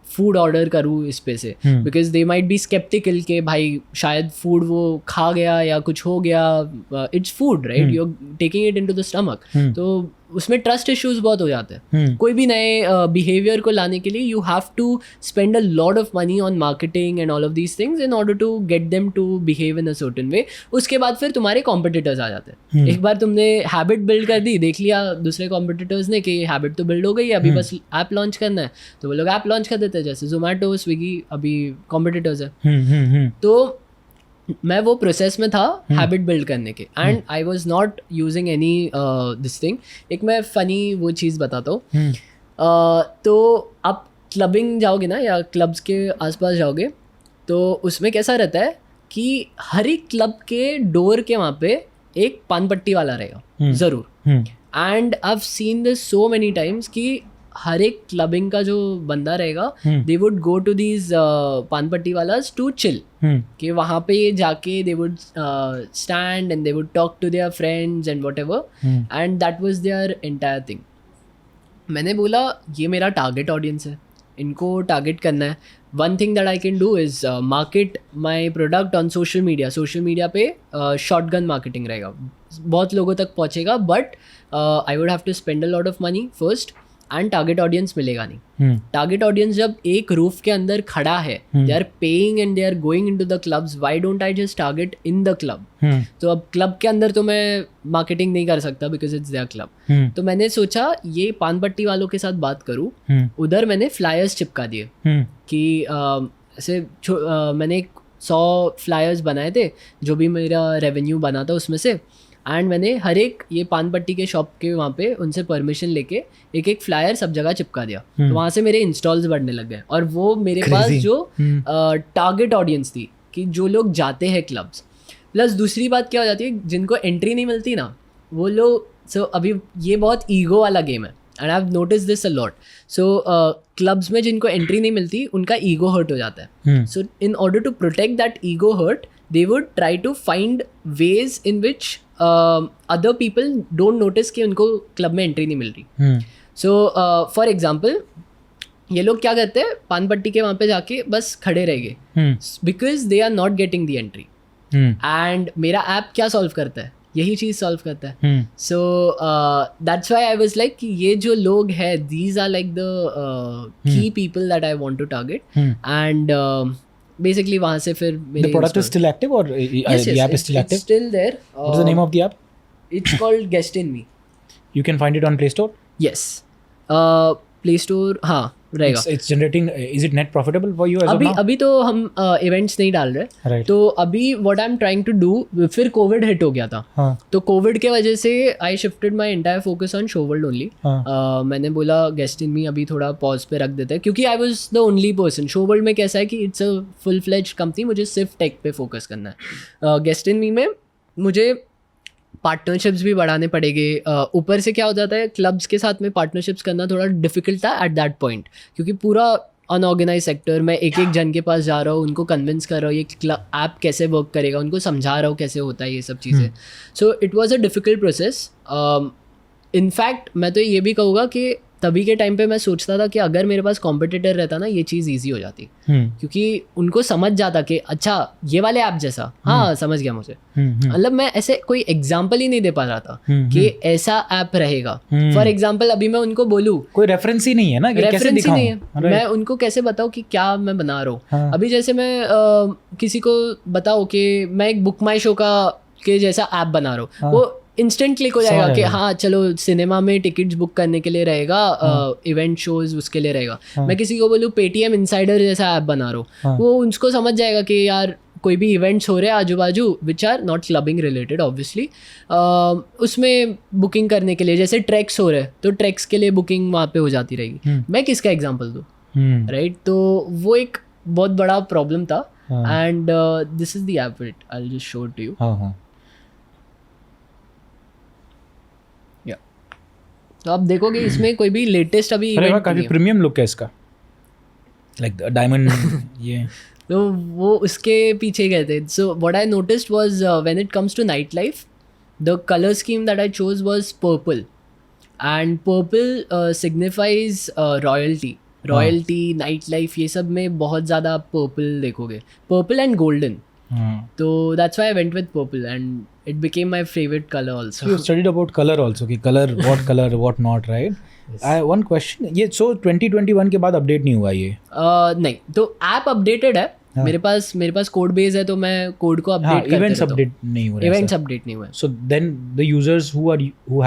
S1: फूड ऑर्डर करूँ इस पे से, because they might be skeptical के भाई शायद फूड वो खा गया या कुछ हो गया. It's food, right, you are taking it into the stomach. तो उसमें ट्रस्ट इश्यूज बहुत हो जाते हैं. कोई भी नए बिहेवियर को लाने के लिए you have to spend a lot of money on marketing and all of these things in order to get them to behave in a certain way. उसके बाद फिर तुम्हारे कॉम्पिटिटर्स आ जाते हैं. एक बार तुमने हैबिट बिल्ड कर दी, देख लिया दूसरे कॉम्पिटिटर्स ने कि हैबिट तो बिल्ड हो गई है, अभी बस ऐप लॉन्च करना है, तो वो लोग ऐप लॉन्च कर देते हैं. जैसे जोमेटो, स्विगी अभी कॉम्पिटिटर्स है. तो मैं वो प्रोसेस में था हैबिट बिल्ड करने के, and I was not using any this thing. एक मैं फ़नी वो चीज़ बताता हूँ. तो आप क्लबिंग जाओगे ना, या क्लब्स के आसपास जाओगे, तो उसमें कैसा रहता है कि हर एक क्लब के डोर के वहाँ पे एक पान पट्टी वाला रहेगा ज़रूर. And I have seen this so many times कि हर एक क्लबिंग का जो बंदा रहेगा, they would go to these paan patti वालास टू चिल. कि वहाँ पे जाके they would stand and they would talk to their friends and whatever, and that was their entire thing. मैंने बोला ये मेरा टारगेट ऑडियंस है, इनको टारगेट करना है. One thing that I can do is market my product on social media. Social media पे shotgun marketing रहेगा, बहुत लोगों तक पहुँचेगा, but I would have to spend a lot of money first, and target audience मिलेगा नहीं. Target audience जब एक रूफ के अंदर खड़ा है, they are paying and they are going into the clubs, why don't I just target in the club. तो अब क्लब के अंदर तो मैं मार्केटिंग नहीं कर सकता बिकॉज इट्स देयर क्लब. तो मैंने सोचा ये पान पट्टी वालों के साथ बात करूं. उधर मैंने फ्लायर्स चिपका दिए कि ऐसे मैंने 100 फ्लायर्स बनाए थे, जो भी मेरा रेवेन्यू बना था उसमें से. एंड मैंने हर एक ये पान पट्टी के शॉप के वहाँ पे उनसे परमिशन लेके एक एक फ्लायर सब जगह चिपका दिया. तो वहाँ से मेरे इंस्टॉल्स बढ़ने लग गए. और वो मेरे पास जो टारगेट ऑडियंस थी कि जो लोग जाते हैं क्लब्स. प्लस दूसरी बात क्या हो जाती है, जिनको एंट्री नहीं मिलती ना, वो लोग अभी ये बहुत ईगो वाला गेम है, and I have notice this a lot. So clubs में जिनको एंट्री नहीं मिलती उनका ईगो हर्ट हो जाता है. So in order to protect that ego hurt, they would try to find ways in which other people don't notice कि उनको क्लब में एंट्री नहीं मिल रही. So for example, ये लोग क्या करते हैं, पान पट्टी के वहाँ पे जाके बस खड़े रह गए, because they are not getting the entry. And मेरा ऐप क्या सॉल्व करता है, यही चीज़ सॉल्व करता है. So that's why I was like कि ये जो लोग हैं, these are like the key people that I want to target. And basically वहाँ से फिर
S2: the product is still active or the app is still active?
S1: It's still there.
S2: What is the name of the app?
S1: It's called Guest in Me.
S2: You can find it on Play Store?
S1: Yes. Play Store हाँ रहेगा.
S2: It's generating. Is it net profitable for you as of now?
S1: अभी तो हम events नहीं डाल रहे.
S2: Right.
S1: तो अभी what I'm trying to do, फिर कोविड हिट हो गया था. तो कोविड के वजह से I shifted my entire focus on Show World only. मैंने बोला Guest in Me अभी थोड़ा पॉज पे रख देते हैं, क्योंकि I was the only person. Show World में कैसा है कि it's a full fledged company, मुझे सिर्फ टेक पे फोकस करना है. Guest in Me में मुझे पार्टनरशिप्स भी बढ़ाने पड़ेंगे. ऊपर से क्या हो जाता है, क्लब्स के साथ में पार्टनरशिप्स करना थोड़ा डिफिकल्ट था एट दैट पॉइंट, क्योंकि पूरा अनऑर्गेनाइज सेक्टर, मैं एक एक जन के पास जा रहा हूँ, उनको कन्विंस कर रहा हूँ ये ऐप कैसे वर्क करेगा, उनको समझा रहा हूँ कैसे होता है ये सब चीज़ें. So it was a difficult process. In fact मैं तो ये भी कहूँगा कि तभी के टाइम पे मैं सोचता था कि अगर मेरे पास कॉम्पिटिटर रहता ना ये चीज़ ईजी हो जाती, क्योंकि उनको समझ जाता कि अच्छा ये वाले ऐप जैसा, हाँ समझ गया मुझे. मतलब मैं ऐसे कोई एग्जांपल ही नहीं दे पा रहा था कि ऐसा ऐप रहेगा. फॉर एग्जांपल अभी मैं उनको बोलूँ,
S2: कोई रेफरेंस ही नहीं है ना कि कैसे
S1: रेफरेंस ही नहीं है.
S2: दिखाऊं.
S1: मैं उनको कैसे बताऊँ कि क्या मैं बना रहा हूँ.
S2: हाँ.
S1: अभी जैसे मैं किसी को बताऊँ कि मैं एक बुक माई शो का के जैसा ऐप बना रहा हूँ,
S2: हाँ.
S1: वो इंस्टेंट क्लिक हो जाएगा
S2: समझ
S1: कि
S2: आया.
S1: हाँ चलो सिनेमा में टिकट्स बुक करने के लिए रहेगा, इवेंट शोज उसके लिए रहेगा. मैं किसी को बोलूँ पेटीएम इनसाइडर जैसा ऐप बना रहा हूँ, वो उनको समझ जाएगा कि यार कोई भी इवेंट्स हो रहे हैं आजू बाजू which are not clubbing related obviously, उसमें बुकिंग करने के लिए जैसे ट्रैक्स हो रहे हैं तो ट्रैक्स के लिए बुकिंग वहाँ पे हो जाती रहेगी. मैं किसका एग्जाम्पल दूँ, राइट. तो वो एक बहुत बड़ा प्रॉब्लम था. And this is the app, it I will just show it to you. तो आप देखोगे इसमें कोई भी लेटेस्ट अभी इवेंट
S2: काफी प्रीमियम लुक है इसका, लाइक डायमंड ये.
S1: तो वो उसके पीछे गए थे. So what I noticed was when it comes to night life, the colour scheme that I chose was purple. And purple signifies royalty, night life, ये सब में बहुत ज़्यादा पर्पल देखोगे, purple and golden. So that's why I went with purple and it became my favorite color also.
S2: You studied about color also, कि color what not, right? Yes. One question, ये so 2021 के बाद update नहीं हुआ ये?
S1: नहीं, तो app updated है. हाँ. मेरे पास कोड बेस है तो मैं कोड को अपडेट करते रहता हूँ.
S2: इवेंट्स अपडेट नहीं हुए.
S1: इवेंट्स अपडेट नहीं हुए.
S2: So then the users who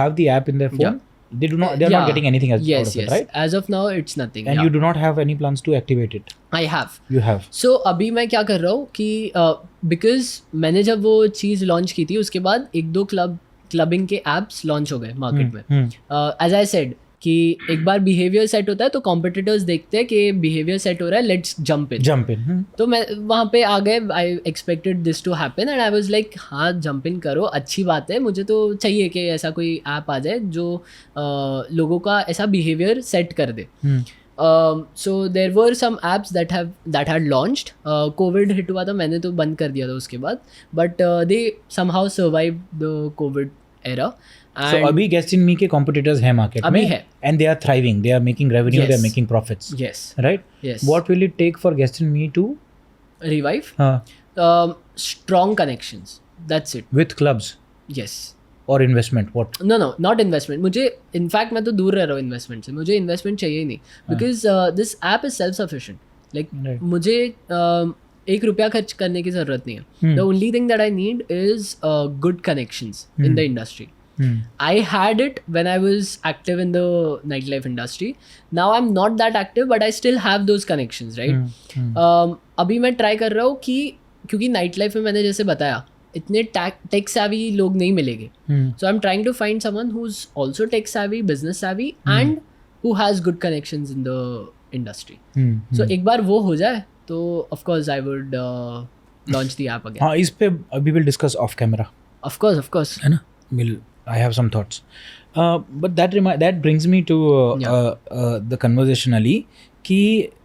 S2: have the app in their phone, they are not getting anything out of it, right?
S1: As of now it's nothing.
S2: And you do not have any plans to activate it?
S1: I have.
S2: You have.
S1: So अभी मैं क्या कर रहा हूँ कि because मैंने जब वो चीज़ लॉन्च की थी उसके बाद एक दो क्लबिंग के एप्स लॉन्च हो गए मार्केट में. As I said कि एक बार बिहेवियर सेट होता है तो कॉम्पिटिटर्स देखते हैं कि बिहेवियर सेट हो रहा है, लेट्स जंप इन. तो मैं वहाँ पे आ गए, I expected this to happen and I was like हाँ जंप इन करो, अच्छी बात है, मुझे तो चाहिए कि ऐसा कोई ऐप आ जाए जो लोगों का ऐसा बिहेवियर सेट कर दे. So there were some apps that had launched. Covid hit हुआ था, मैंने तो बंद कर दिया था उसके बाद, but they somehow survived the COVID era.
S2: So अभी Guest in Me के competitors हैं market में, and they are thriving, they are making revenue, yes. They are making profits.
S1: Yes.
S2: Right?
S1: Yes.
S2: What will it take for Guest in Me to
S1: revive? Strong connections. That's it.
S2: With clubs?
S1: Yes.
S2: और investment what? No
S1: not investment. मुझे in fact मैं तो दूर रह रहा हूँ investment से, मुझे इन्वेस्टमेंट चाहिए ही नहीं, because this app is self sufficient. Like मुझे एक रुपया खर्च करने की ज़रूरत नहीं है. The only thing that I need is good connections in the industry. I had it when I was active in the nightlife industry. Now I'm not that active, but I still have those connections, right? अभी मैं try कर रहा हूँ कि क्योंकि night life में मैंने जैसे बताया इतने टेक savvy लोग नहीं मिलेंगे. So I'm trying to find someone who's also tech savvy, business savvy, and who has good connections in the industry. So एक बार वो हो जाए तो of course I would launch the app again.
S2: हाँ, इस पे we will discuss off camera.
S1: Of course.
S2: है ना? I have some thoughts. But that brings me to the conversation, Ali, कि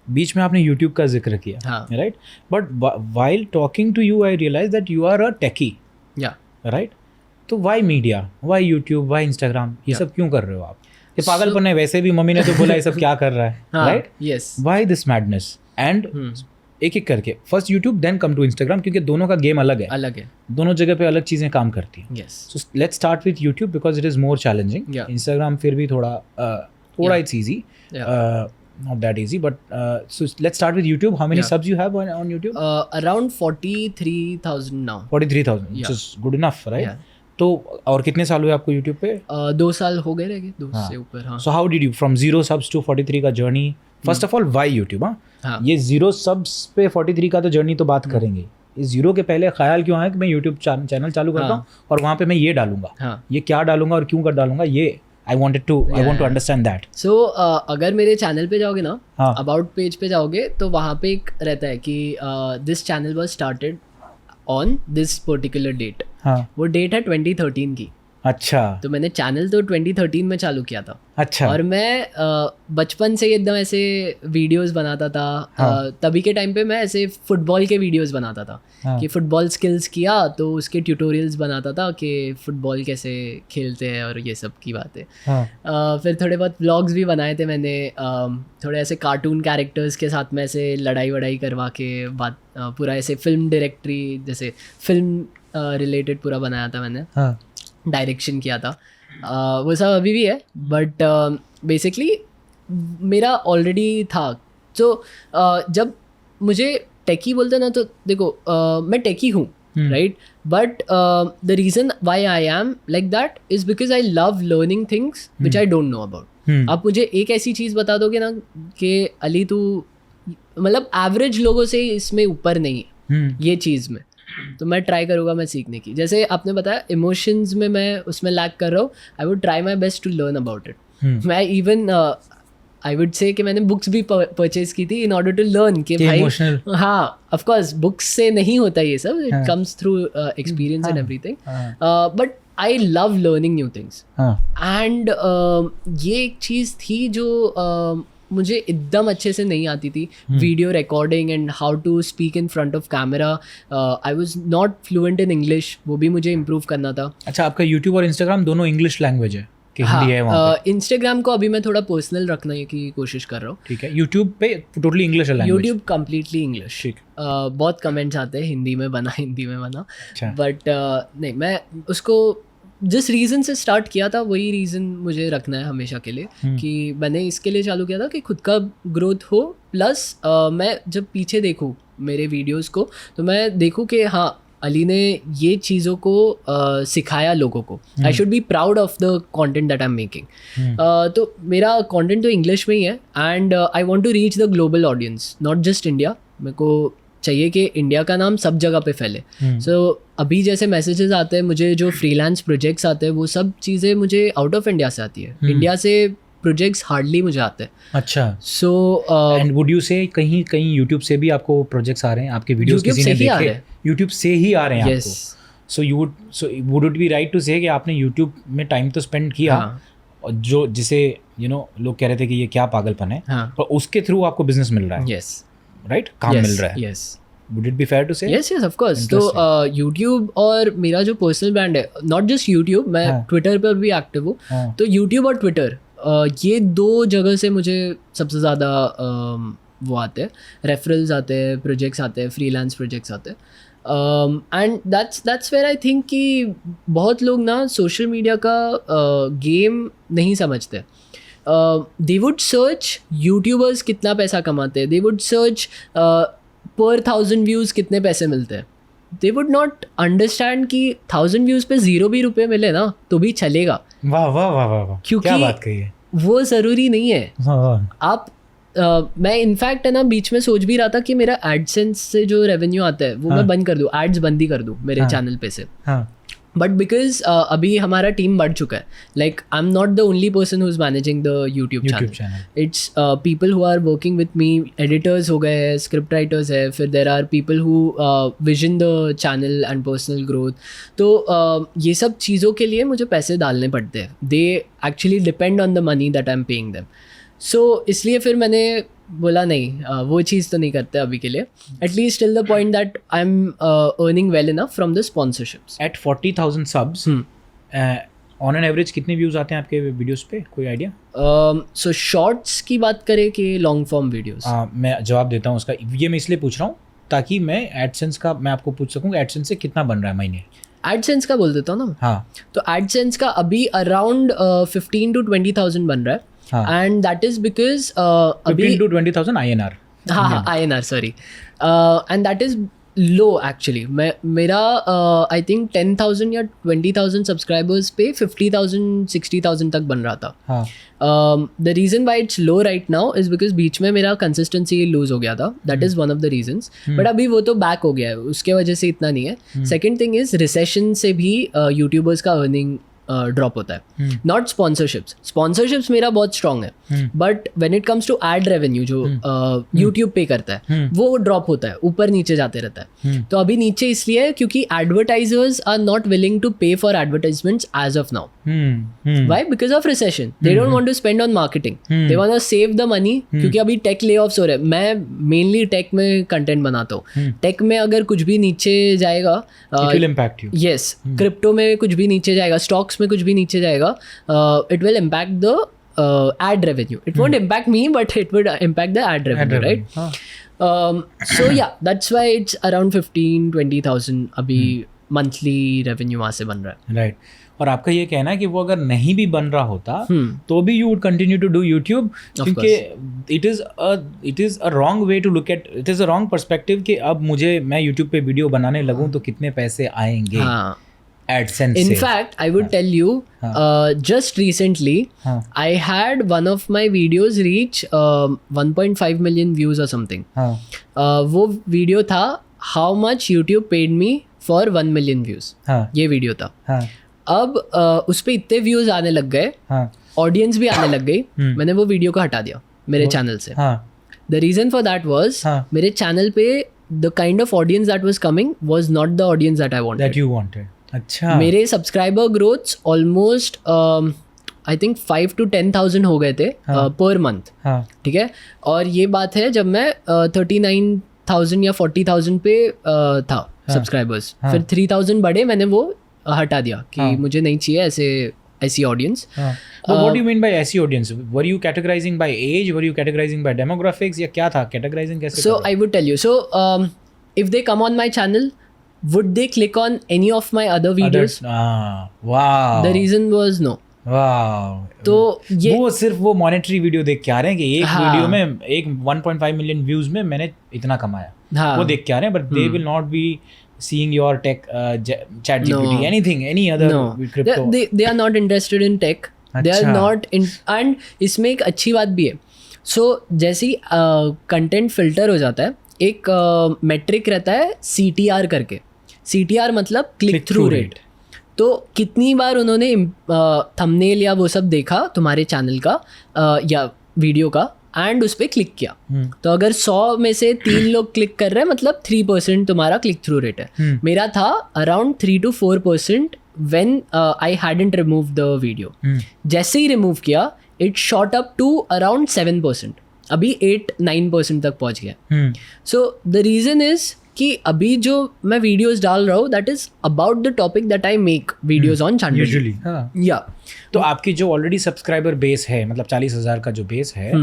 S2: बीच में आपने YouTube का जिक्र किया,
S1: हाँ.
S2: right? But while talking to you, I realized that you are a techie.
S1: Yeah.
S2: Right? तो why media? Why YouTube? Why Instagram? ये सब क्यों कर रहे हो आप? ये पागलपन है. वैसे भी मम्मी ने तो बोला ये सब क्या कर रहा है, right?
S1: Yes.
S2: Why this madness? And एक एक करके first YouTube then come to Instagram, क्योंकि दोनों का गेम अलग है, दोनों जगह पे अलग चीज़ें काम करती हैं. सो let's start with YouTube because it is more challenging. Instagram फिर भी थोड़ा it's easy, not that easy, but so let's start with YouTube. How many subs you have on YouTube?
S1: Around 43,000 now.
S2: 43,000, which is good enough, right? तो और कितने साल हुए आपको YouTube पे?
S1: 2 साल हो गए रहेंगे, 2 से ऊपर. हाँ.
S2: So how did you from 0 subs to 43 का जर्नी? First of all why YouTube? हाँ, ये 0 subs पे 43 का तो जर्नी तो बात करेंगे. इस 0 के पहले ख्याल क्यों आया कि मैं यूट्यूब चैनल चालू करता हूँ और वहाँ पे मैं ये डालूंगा, ये क्या डालूंगा और क्यों कर डालूंगा, ये I want to understand that.
S1: So अगर मेरे चैनल पे जाओगे ना, अबाउट पेज पे जाओगे तो वहाँ पे एक रहता है कि this channel was started on this particular date. वो डेट है 2013 की.
S2: अच्छा
S1: तो मैंने चैनल तो 2013 में चालू किया था।
S2: अच्छा
S1: और मैं बचपन से एकदम ऐसे वीडियोस बनाता था।
S2: हाँ।
S1: तभी के टाइम पे मैं ऐसे फुटबॉल के वीडियोस बनाता था।
S2: हाँ।
S1: कि फुटबॉल स्किल्स किया तो उसके ट्यूटोरियल्स बनाता था कि फुटबॉल कैसे खेलते हैं और ये सब की बातें।
S2: हाँ।
S1: फिर थोड़े बहुत व्लॉग्स भी बनाए थे मैंने, थोड़े ऐसे कार्टून कैरेक्टर्स के साथ में ऐसे लड़ाई वड़ाई करवा के बात, पूरा ऐसे फिल्म डायरेक्टरी जैसे फिल्म रिलेटेड पूरा बनाया था मैंने।
S2: हाँ।
S1: डायरेक्शन किया था। वो सब अभी भी है, बट बेसिकली मेरा ऑलरेडी था। तो जब मुझे टेकी बोलते हैं ना, तो देखो मैं टेकी हूँ, right, but the reason Y I am like that is because I love learning things which I don't know about. आप मुझे एक ऐसी चीज़ बता दोगे ना कि अली तू मतलब एवरेज लोगों से इसमें ऊपर नहीं है ये चीज़ में, तो मैं ट्राई करूँगा मैं सीखने की। जैसे आपने बताया इमोशंस में मैं उसमें लैक कर रहा हूँ, I would try my best to learn about it. मैं इवन आई वुड से कि मैंने बुक्स भी परचेज की थी इन ऑर्डर टू लर्न कि भाई
S2: emotional.
S1: हाँ ऑफ कोर्स बुक्स से नहीं होता ये सब, it comes through experience and everything, but I love learning new things. And ये एक चीज़ थी जो मुझे एकदम अच्छे से नहीं आती थी, video recording and how to speak in front of camera. I was not fluent in English, वो भी मुझे इम्प्रूव करना था।
S2: अच्छा, आपका यूट्यूब और इंस्टाग्राम दोनों इंग्लिश लैंग्वेज है कि हिंदी है वहाँ पे?
S1: इंस्टाग्राम को अभी मैं थोड़ा पर्सनल रखने की कोशिश कर रहा हूँ।
S2: ठीक है, यूट्यूब पे टोटली इंग्लिश है लैंग्वेज?
S1: YouTube completely English.
S2: ठीक।
S1: बहुत कमेंट्स आते हैं हिंदी में बना
S2: अच्छा।
S1: बट नहीं, मैं उसको जिस रीज़न से स्टार्ट किया था वही रीज़न मुझे रखना है हमेशा के लिए, कि मैंने इसके लिए चालू किया था कि खुद का ग्रोथ हो, प्लस मैं जब पीछे देखूँ मेरे वीडियोस को तो मैं देखूँ कि हाँ अली ने ये चीज़ों को सिखाया लोगों को। I should be proud of the content that I am making. तो मेरा कंटेंट तो इंग्लिश में ही है and I want to reach the global audience, not just India. मेरे को चाहिए कि इंडिया का नाम सब जगह पे फैले। सो अभी जैसे मैसेजेस आते हैं मुझे, जो फ्रीलांस प्रोजेक्ट्स आते हैं, वो सब चीज़ें मुझे आउट ऑफ इंडिया से आती है। इंडिया से प्रोजेक्ट्स हार्डली मुझे आते हैं।
S2: अच्छा।
S1: सो
S2: एंड वुड यू से कहीं कहीं यूट्यूब से भी आपको प्रोजेक्ट्स आ रहे हैं? आपके वीडियोस किसी ने देखे? यूट्यूब से ही आ रहे हैं आपको? So would it be right to say कि आपने यूट्यूब में टाइम तो स्पेंड किया, और जो जिसे लोग कह रहे थे कि ये क्या पागलपन है, पर उसके थ्रू आपको बिजनेस मिल रहा है?
S1: यस,
S2: राइट, काम मिल रहा है।
S1: Yes,
S2: would it be fair to say?
S1: Yes yes of course. तो यूट्यूब और मेरा जो पर्सनल ब्रांड है, नॉट जस्ट यूट्यूब, मैं ट्विटर पर भी एक्टिव हूँ। तो यूट्यूब और ट्विटर ये दो जगह से मुझे सबसे ज़्यादा वो आते हैं, रेफरल्स आते हैं, प्रोजेक्ट्स आते हैं, फ्रीलांस प्रोजेक्ट्स आते हैं। And that's where I think कि बहुत लोग ना सोशल मीडिया का गेम नहीं समझते। दे वुड सर्च यूट्यूबर्स कितना पैसा कमाते हैं, दे वुड सर्च पर 1000 व्यूज़ कितने पैसे मिलते हैं। दे वुड नॉट अंडरस्टैंड कि 1000 व्यूज़ पे 0 भी रुपये मिले ना तो भी चलेगा।
S2: वाह वाह वाह वाह वाह,
S1: क्योंकि
S2: क्या बात कही है।
S1: वो ज़रूरी नहीं है। आप मैं इनफैक्ट है ना बीच में सोच भी रहा था कि मेरा एडसेंस से जो रेवेन्यू आता है वो मैं बंद कर दूँ, एड्स बंद ही कर दूँ मेरे चैनल पे से। बट बिकॉज अभी हमारा टीम बढ़ चुका है, like I am not the only person who is managing the YouTube channel, it's people who are working with me, editors हो गए, स्क्रिप्ट राइटर्स है, फिर there are people who vision the channel and personal growth. तो ये सब चीज़ों के लिए मुझे पैसे डालने पड़ते हैं, they actually depend on the money that I am paying them. So इसलिए फिर मैंने बोला नहीं, वो चीज़ तो नहीं करते अभी के लिए, at least till the point that I am earning well enough from the sponsorships.
S2: At 40,000 subs on an average कितने व्यूज़ आते हैं आपके वीडियोस पे, कोई आइडिया?
S1: सो शॉर्ट्स की बात करें कि लॉन्ग फॉर्म वीडियोस?
S2: मैं जवाब देता हूँ उसका। ये मैं इसलिए पूछ रहा हूँ ताकि मैं एडसेंस का मैं आपको पूछ सकूँ एडसेंस से कितना बन रहा है महीने।
S1: एडसेंस का बोल देता हूँ ना।
S2: हाँ,
S1: तो एडसेंस का अभी अराउंड 15 to 20,000 बन रहा है। And that is because
S2: 15 to 20,000 INR।
S1: हाँ INR, sorry. And that is low actually. मेरा आई थिंक 10,000 या 20,000 सब्सक्राइबर्स पे 50,000 60,000 तक बन रहा था। The reason why it's low right now is because बीच में मेरा कंसिस्टेंसी लूज हो गया था, that is one of the reasons. But अभी वो तो बैक हो गया है, उसके वजह से इतना नहीं है। सेकेंड थिंग इज़ रिसेशन से भी यूट्यूबर्स का अर्निंग ड्रॉप होता है. नॉट स्पॉन्सरशिप्स मेरा बहुत स्ट्रांग है, but when it comes to ad revenue जो यूट्यूब पे करता है वो ड्रॉप होता है, ऊपर नीचे जाते रहता है. तो अभी नीचे इसलिए है क्योंकि advertisers are not willing to pay for advertisements as of now. Why? Because of recession. They don't want to spend on marketing. They want to save the money. क्योंकि अभी टेक layoffs हो रहे हैं. मैं मेनली टेक में content बनाता हूँ. Take में अगर कुछ भी नीचे जाएगा,
S2: it will impact you.
S1: Yes, crypto में कुछ भी नीचे जाएगा, स्टॉक्स में कुछ भी नीचे जाएगा, it will impact the ad revenue. It won't impact me, but it would impact the ad revenue, right? So yeah, that's why it's around 15-20,000 अभी monthly revenue वहाँ से बन रहा है.
S2: Right. और आपका ये कहना है कि वो अगर नहीं भी बन रहा होता तो भी you would continue to do YouTube, क्योंकि it is a wrong way to look at, it is a wrong perspective कि अब मैं यूट्यूब पे वीडियो बनाने लगूं तो कितने पैसे आएंगे एडसेंस से.
S1: In fact, I would tell you, just recently, I had one of my videos reach 1.5 million views or something. वो वीडियो था How much YouTube paid me for 1 million views. ये वीडियो था. अब उस पर इतने व्यूज आने लग गए, ऑडियंस भी आने लग गई, मैंने वो वीडियो को हटा दिया मेरे चैनल से. The reason for that was मेरे चैनल पे the kind of audience that was coming was not the audience that I wanted. अच्छा. मेरे subscriber growths almost I think 5 to 10,000 हो गए थे पर मंथ. ठीक है. और ये बात है जब मैं 39,000 या 40,000 पे था सब्सक्राइबर्स. फिर 3,000 बढ़े, मैंने वो हटा दिया कि मुझे नहीं चाहिए ऐसी audience.
S2: What do you mean by ऐसी audience? Were you categorizing by age? Were you categorizing by demographics? या क्या था? Categorizing कैसे?
S1: So I would tell you. So if they come on my channel, would they click on any of my other videos?
S2: Wow.
S1: The reason was no.
S2: तो ये वो सिर्फ वो monetary video देख के आ रहे हैं कि एक वीडियो में एक 1.5 मिलियन व्यूज में मैंने इतना कमाया, वो देख के आ रहे हैं, but they will not be seeing your tech ChatGPT, anything, any other crypto.
S1: They are not interested in tech. They are not in, and इसमें एक अच्छी बात भी है. So जैसे ही कंटेंट फिल्टर हो जाता है, एक मेट्रिक रहता है CTR करके. CTR मतलब क्लिक थ्रू रेट. तो कितनी बार उन्होंने थंबनेल या वो सब देखा तुम्हारे चैनल का या वीडियो का एंड उस पर क्लिक किया. तो अगर 100 में से 3 लोग क्लिक कर रहे हैं मतलब 3% तुम्हारा क्लिक थ्रू रेट है. मेरा था around 3 to 4% when I hadn't remove the video. जैसे ही रिमूव किया it shot up to around 7%. अभी 8-9% तक पहुंच गया. सो द रीज़न इज कि अभी जो मैं वीडियोस डाल रहा हूँ that is about the topic that I make videos on channel
S2: usually.
S1: या
S2: तो आपकी जो ऑलरेडी सब्सक्राइबर बेस है, मतलब 40,000 का जो बेस है,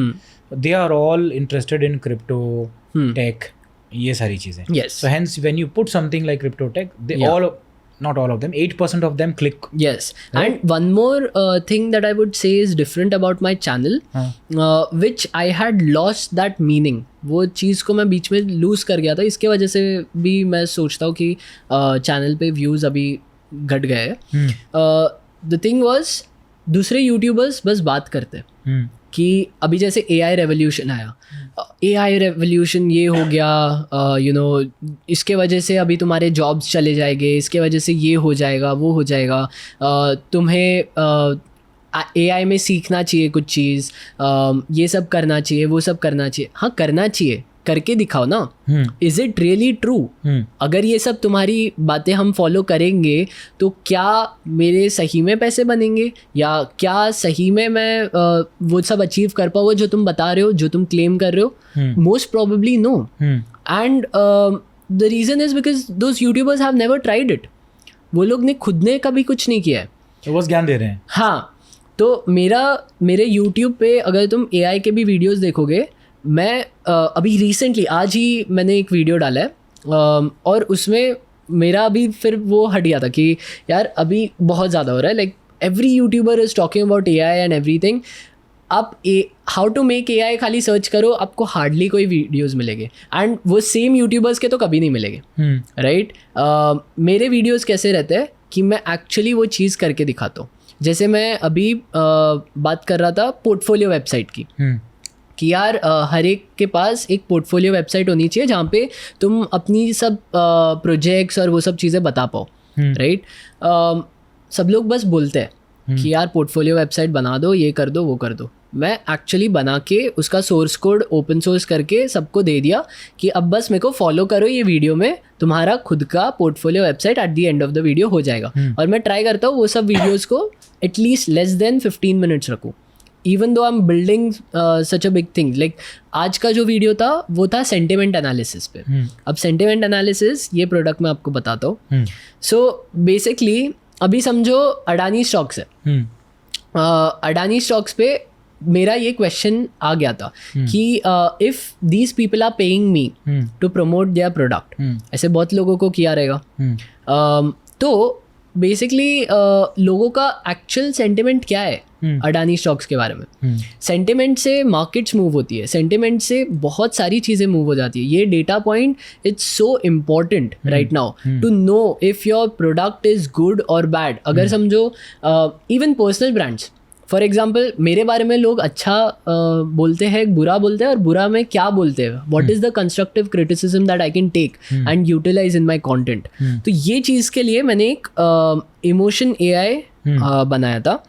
S2: they are all interested in crypto tech, ये सारी चीजें.
S1: Yes.
S2: So hence when you put something like crypto tech, they all, not all of them, 8% of them click.
S1: Yes. Right? And one more thing that I would say is different about my channel, which I had lost that meaning. वो चीज़ को मैं बीच में loose कर गया था, इसके वजह से भी मैं सोचता हूँ कि चैनल पे व्यूज़ अभी घट गए हैं. द थिंग वॉज दूसरे यूट्यूबर्स बस बात करते कि अभी जैसे AI रेवोल्यूशन आया, AI रेवोल्यूशन ये हो गया, यू नो इसके वजह से अभी तुम्हारे जॉब्स चले जाएंगे, इसके वजह से ये हो जाएगा वो हो जाएगा, तुम्हें AI में सीखना चाहिए कुछ चीज़, ये सब करना चाहिए वो सब करना चाहिए. हाँ करना चाहिए, करके दिखाओ ना. Is it really true? अगर ये सब तुम्हारी बातें हम फॉलो करेंगे तो क्या मेरे सही में पैसे बनेंगे, या क्या सही में मैं वो सब अचीव कर पाऊँ जो तुम बता रहे हो, जो तुम क्लेम कर रहे हो? Most probably no. And the reason is because those YouTubers have never tried it. वो लोग ने खुद ने कभी कुछ नहीं किया है,
S2: तो बस ज्ञान दे रहे हैं.
S1: हाँ. तो मेरे YouTube पे अगर तुम AI के भी वीडियोस देखोगे, मैं अभी रिसेंटली आज ही मैंने एक वीडियो डाला है, और उसमें मेरा अभी फिर वो हट गया था कि यार अभी बहुत ज़्यादा हो रहा है. Like every YouTuber is talking about AI and everything. आप हाउ टू मेक AI खाली सर्च करो, आपको हार्डली कोई वीडियोस मिलेंगे, एंड वो सेम यूट्यूबर्स के तो कभी नहीं मिलेंगे. राइट. मेरे वीडियोस कैसे रहते हैं कि मैं एक्चुअली वो चीज़ करके दिखाता हूँ. जैसे मैं अभी बात कर रहा था पोर्टफोलियो वेबसाइट की, कि यार हर एक के पास एक पोर्टफोलियो वेबसाइट होनी चाहिए जहाँ पे तुम अपनी सब प्रोजेक्ट्स और वो सब चीज़ें बता पाओ. राइट. सब लोग बस बोलते हैं कि यार पोर्टफोलियो वेबसाइट बना दो, ये कर दो, वो कर दो। मैं एक्चुअली बना के उसका सोर्स कोड ओपन सोर्स करके सबको दे दिया कि अब बस मेरे को फॉलो करो ये वीडियो में, तुम्हारा खुद का portfolio website at the end of the video हो जाएगा। और मैं ट्राई करता हूँ वो सब वीडियोस को एटलीस्ट लेस देन 15 मिनट्स रखूँ, even though I am building such a big thing. Like आज का जो वीडियो था वो था सेंटिमेंट एनालिसिस पे। अब सेंटिमेंट एनालिसिस ये प्रोडक्ट मैं आपको बताता हूँ। सो बेसिकली अभी समझो अडानी स्टॉक्स है, अडानी स्टॉक्स पे मेरा ये क्वेश्चन आ गया था कि if these people are paying me to promote their product, ऐसे बहुत लोगों को किया रहेगा, तो बेसिकली लोगों का एक्चुअल सेंटिमेंट क्या है अडानी स्टॉक्स के बारे में। सेंटिमेंट से मार्केट्स मूव होती है, सेंटिमेंट से बहुत सारी चीज़ें मूव हो जाती है। ये data point it's so important right now to know if your product is good और बैड। अगर समझो even personal brands, for example मेरे बारे में लोग अच्छा बोलते हैं, बुरा बोलते हैं, और बुरा में क्या बोलते हैं, what is the constructive criticism that I can take and utilize in my content. तो ये चीज़ के लिए मैंने एक इमोशन AI बनाया था,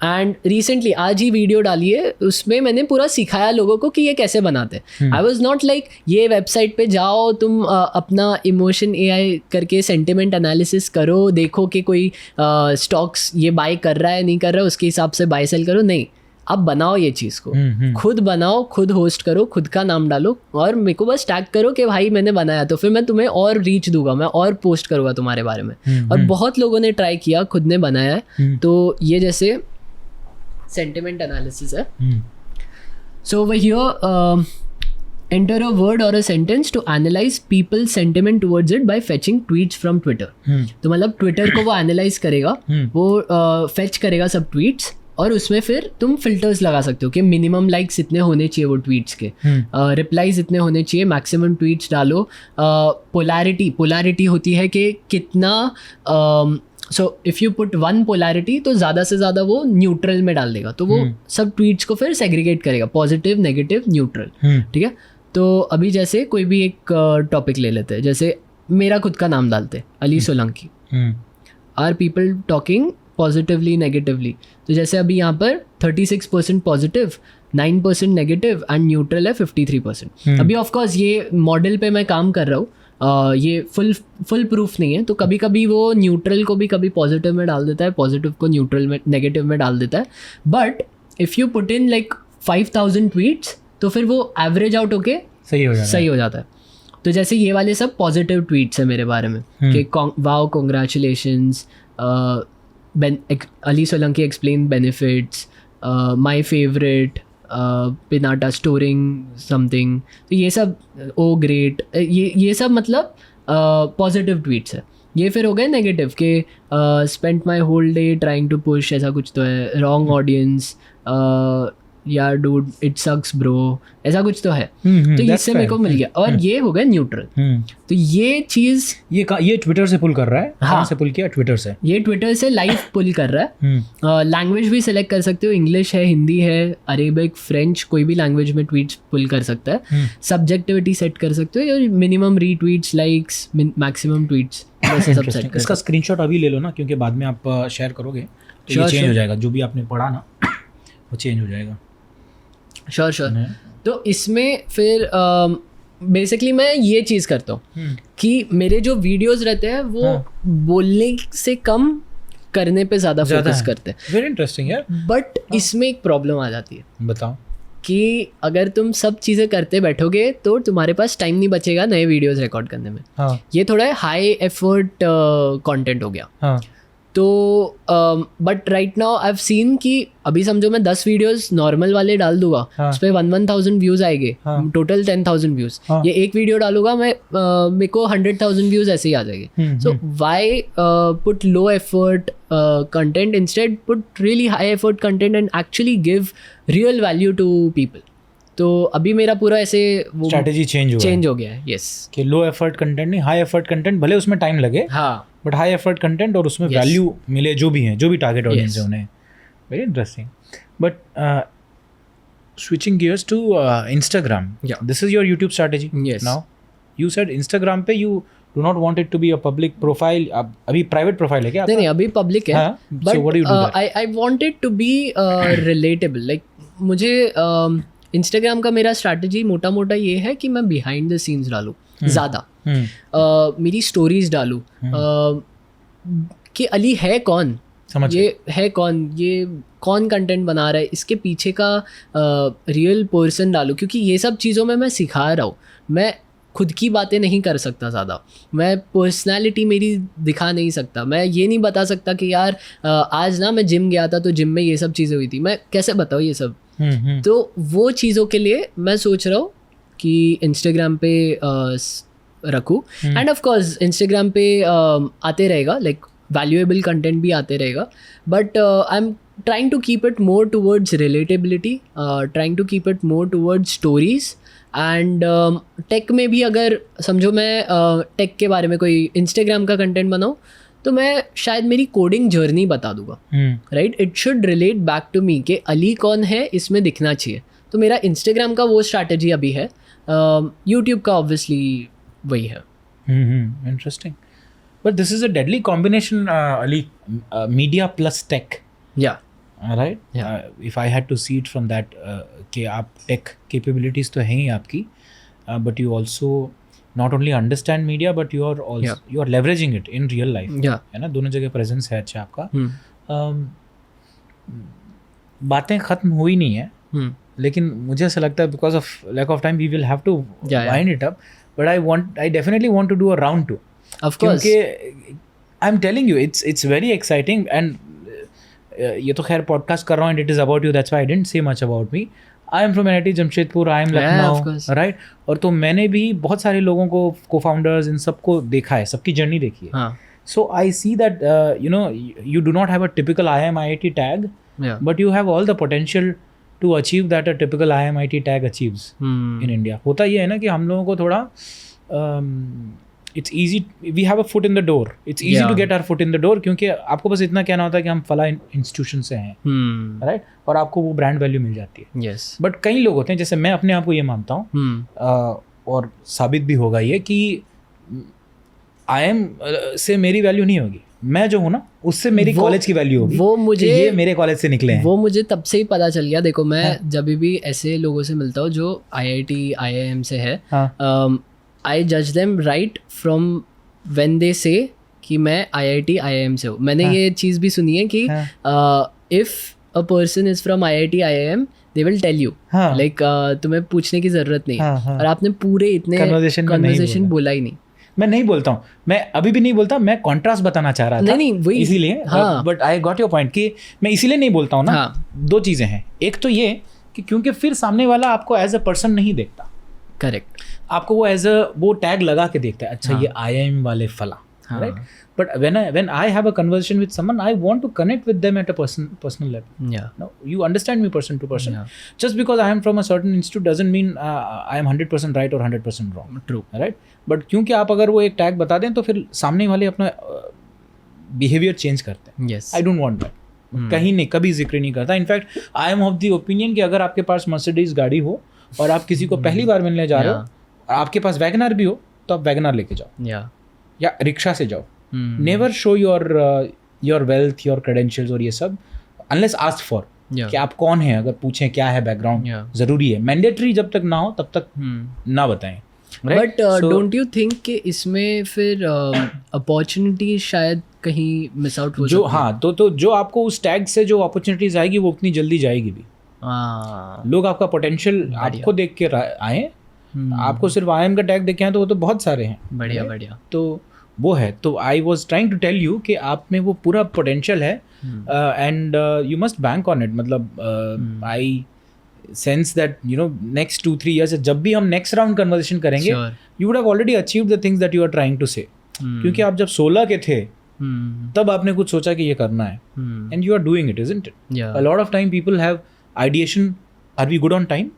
S1: एंड रिसेंटली आज ही वीडियो डाली है, उसमें मैंने पूरा सिखाया लोगों को कि ये कैसे बनाते हैं। आई वॉज नॉट लाइक ये वेबसाइट पे जाओ तुम अपना इमोशन AI करके सेंटिमेंट एनालिसिस करो, देखो कि कोई स्टॉक्स ये बाय कर रहा है नहीं कर रहा है, उसके हिसाब से बाय सेल करो। नहीं, आप बनाओ ये चीज़ को, खुद बनाओ, खुद होस्ट करो, खुद का नाम डालो और मेरे को बस टैग करो कि भाई मैंने बनाया, तो फिर मैं तुम्हें और रीच दूंगा, मैं और पोस्ट करूँगा तुम्हारे बारे में। और बहुत लोगों ने ट्राई किया, खुद ने बनाया है। तो ये जैसे सेंटिमेंट एनालिसिस है। So over here enter a word or a sentence to analyze people's sentiment towards it by fetching tweets from Twitter. तो मतलब ट्विटर को वो एनालाइज करेगा, वो फेच करेगा सब ट्वीट्स, और उसमें फिर तुम फिल्टर्स लगा सकते हो कि मिनिमम लाइक्स इतने होने चाहिए वो ट्वीट्स के, रिप्लाईज इतने होने चाहिए, मैक्सिमम ट्वीट्स डालो। पोलैरिटी होती है कि कितना so if you put 1 polarity तो ज़्यादा से ज़्यादा वो न्यूट्रल में डाल देगा, तो वो सब ट्वीट्स को फिर सेग्रीगेट करेगा, पॉजिटिव, नेगेटिव, न्यूट्रल। ठीक है, तो अभी जैसे कोई भी एक टॉपिक ले लेते हैं, जैसे मेरा खुद का नाम डालते हैं Ali Solanki, are people talking positively negatively. तो जैसे अभी यहाँ पर 36% पॉजिटिव, 9% नेगेटिव एंड न्यूट्रल है 53%। अभी ऑफकोर्स ये मॉडल पे मैं काम कर रहा हूँ, ये फुल प्रूफ नहीं है, तो कभी कभी वो न्यूट्रल को भी कभी पॉजिटिव में डाल देता है, पॉजिटिव को न्यूट्रल में, नेगेटिव में डाल देता है। But if you put in like 5000 tweets तो फिर वो एवरेज आउट होके सही हो जाता है। तो जैसे ये वाले सब पॉजिटिव ट्वीट्स है मेरे बारे में कि wow congratulations, Ali Solanki explain benefits, my favourite, piñata storing something. तो ये सब ओ ग्रेट, ये सब मतलब पॉजिटिव ट्वीट्स है। ये फिर हो गए नेगेटिव के spend my whole day trying to push, ऐसा कुछ तो है, रॉन्ग ऑडियंस, यार डूड इट सक्स ब्रो, ऐसा कुछ तो है। तो इससे मेरे को मिल गया। और ये हो गया न्यूट्रल। तो ये चीज़
S2: ये ट्विटर से पुल कर रहा है। हाँ, से पुल किया ट्विटर से,
S1: ये ट्विटर से लाइव पुल कर रहा है। लैंग्वेज भी सिलेक्ट कर सकते हो, इंग्लिश है, हिंदी है, अरेबिक, फ्रेंच, कोई भी लैंग्वेज में ट्वीट्स पुल कर सकता है। सब्जेक्टिविटी सेट कर सकते हो, minimum retweets, likes, maximum tweets, वैसे सब सेट कर।
S2: इसका स्क्रीनशॉट अभी ले लो ना, क्योंकि बाद में आप शेयर करोगे तो ये चेंज हो जाएगा, जो भी आपने पढ़ा ना वो चेंज हो जाएगा।
S1: श्योर। तो इसमें फिर बेसिकली मैं ये चीज़ करता हूँ कि मेरे जो वीडियोस रहते हैं वो बोलने से कम करने पे ज़्यादा फोकस करते हैं।
S2: वेरी इंटरेस्टिंग यार।
S1: बट इसमें एक प्रॉब्लम आ जाती है।
S2: बताओ।
S1: कि अगर तुम सब चीज़ें करते बैठोगे तो तुम्हारे पास टाइम नहीं बचेगा नए वीडियोस रिकॉर्ड करने में। ये थोड़ा हाई एफर्ट कंटेंट हो गया। तो but right now I have scene कि अभी समझो मैं 10 वीडियोस नॉर्मल वाले डाल दूंगा, उस पर 1,000 व्यूज आएंगे, टोटल 10,000 व्यूज। ये एक वीडियो डालूंगा मैं, मेरे को 100,000 व्यूज ऐसे ही आ जाएंगे। So why put low effort content, instead put really high effort content and actually give real value to people. तो अभी मेरा पूरा ऐसे वो
S2: स्ट्रैटेजी चेंज हो
S1: गया है। यस,
S2: कि लो एफर्ट कंटेंट नहीं, हाई एफर्ट कंटेंट, भले उसमें टाइम लगे,
S1: हाँ,
S2: बट हाई एफर्ट कंटेंट और उसमें वैल्यू मिले, जो भी हैं, जो भी टारगेट ऑडियंस है उन्हें। Very interesting. But switching gears to Instagram, this is your YouTube strategy now. You said Instagram पे you do not want it to be a public profile. अभी private profile है क्या
S1: नहीं अभी public है,
S2: हाँ?
S1: but
S2: So what do you do there?
S1: I want it to be relatable. Like मुझे Instagram का मेरा strategy मोटा मोटा ये है कि मैं behind the scenes डालूँ ज़्यादा, मेरी stories डालूँ कि अली है कौन, ये है कौन, ये कौन कंटेंट बना रहा है, इसके पीछे का रियल पर्सन डालूँ, क्योंकि ये सब चीज़ों में मैं सिखा रहा हूँ. मैं खुद की बातें नहीं कर सकता ज़्यादा, मैं पर्सनालिटी मेरी दिखा नहीं सकता, मैं ये नहीं बता सकता कि यार आज ना मैं जिम गया था तो जिम में ये सब चीज़ें हुई थी, मैं कैसे बताऊँ ये सब. तो वो चीज़ों के लिए मैं सोच रहा हूँ कि इंस्टाग्राम पे रखूँ. एंड ऑफ कोर्स इंस्टाग्राम पे आते रहेगा, लाइक वैल्यूएबल कंटेंट भी आते रहेगा, but I am trying to keep it more towards relatability, trying to keep it more towards stories. And tech में भी अगर समझो मैं टेक के बारे में कोई इंस्टाग्राम का कंटेंट बनाऊँ तो मैं शायद मेरी कोडिंग जर्नी बता दूंगा, right. It should relate back to me कि अली कौन है इसमें दिखना चाहिए. तो मेरा इंस्टाग्राम का वो स्ट्रैटेजी अभी है. यूट्यूब का ऑब्वियसली वही है.
S2: Interesting. But this is a deadly combination Ali, media plus tech.
S1: या
S2: right. If I had to see it from that कि आप टेक कैपेबिलिटीज तो हैं ही आपकी, but you also not only understand media but you are leveraging it in real life, है ना. दोनों जगह प्रेजेंस है अच्छा आपका. बातें ख़त्म हुई नहीं है, लेकिन मुझे ऐसा लगता है because of lack of time we will have to wind it up. But I definitely want to do a round two,
S1: of course.
S2: क्योंकि I am telling you it's very exciting. And ये तो खैर podcast कर रहा हूँ and it is about you, that's why I didn't say much about me. I am from NIT Jamshedpur, I am Lucknow, right. और तो मैंने भी बहुत सारे लोगों को, को फाउंडर्स, इन सबको देखा है, सबकी जर्नी देखी है. So I see that you know you do not have a typical IIM-IIT tag, but you have all the potential to achieve that a typical IIM-IIT tag achieves in India. होता ये है ना कि हम लोगों को थोड़ा it's easy, we have a foot in the door, it's easy to get our foot in the door, क्योंकि आपको बस इतना कहना होता है कि हम फला इंस्टीट्यूशन से हैं, राइट. और आपको वो ब्रांड वैल्यू मिल जाती है.
S1: यस.
S2: बट कई लोग होते हैं, जैसे मैं अपने आप को ये मानता हूँ, और साबित भी होगा ये कि IIM से मेरी वैल्यू नहीं होगी. मैं जो हूँ ना उससे मेरी कॉलेज की वैल्यू होगी. वो मुझे, ये मेरे कॉलेज से निकले हैं.
S1: वो मुझे तब से ही पता चल गया. देखो मैं जब भी ऐसे लोगों से मिलता हूँ जो IIT IIM से है, I judge them right from when they say कि मैं IIT IIM से हूँ. मैंने ये चीज़ भी सुनी है कि if a person is from IIT IIM they will tell you, like तुम्हें पूछने की ज़रूरत नहीं है. और आपने पूरे इतने कन्वर्सेशन बोला ही नहीं.
S2: मैं नहीं बोलता हूँ, मैं अभी भी नहीं बोलता. मैं कॉन्ट्रास्ट बताना चाह रहा था,
S1: नहीं वही
S2: इसीलिए. But I got your point कि मैं इसीलिए नहीं बोलता हूँ ना. दो चीज़ें हैं. एक तो ये कि क्योंकि फिर सामने वाला आपको एज अ पर्सन नहीं देखता.
S1: करेक्ट.
S2: आपको वो एज अ वो टैग लगा के देखता है, अच्छा ये IIM वाले फला, right. But when I have a conversation with someone, I want to connect with them at a personal level. No, you understand me person to person. Just because I am from a certain institute doesn't mean I am 100% right or 100% wrong.
S1: True.
S2: Right. But क्योंकि आप अगर वो एक tag बता दें तो फिर सामने वाले अपना बिहेवियर चेंज करते हैं.
S1: Yes.
S2: I don't want that. कहीं नहीं, कभी जिक्र नहीं करता. In fact I am of the opinion कि अगर आपके पास मर्सिडीज गाड़ी हो और आप किसी को पहली बार मिलने जा रहे हो, आपके पास वैगनर भी हो, तो आप वैगनर लेके जाओ, या रिक्शा से जाओ. Never show your wealth, your credentials और ये सब अनलेस आस्क्ड फॉर. कि आप कौन हैं, अगर पूछें क्या है बैकग्राउंड, जरूरी है. मैंडेटरी जब तक ना हो तब तक ना बताएं.
S1: बट डोंट यू थिंक कि इसमें फिर अपॉर्चुनिटी शायद कहीं मिस आउट हो?
S2: जो तो जो आपको उस टैग से जो अपॉर्चुनिटीज आएगी वो उतनी जल्दी जाएगी भी. लोग आपका पोटेंशियल आपको देख के आए, आपको सिर्फ IIM का टैग देख के आए तो वो तो बहुत सारे हैं.
S1: बढ़िया. तो
S2: वो है. तो I was trying to tell you कि आप में वो पूरा पोटेंशियल है and you must bank on it. मतलब I sense that you know next 2-3 years जब भी हम नेक्स्ट राउंड कन्वर्सेशन करेंगे, you would have already achieved the things that you are trying to say. क्योंकि आप जब 16 के थे तब आपने कुछ सोचा कि ये करना है, and you are doing it, isn't it? A lot of time people have ideation. Are we good on time?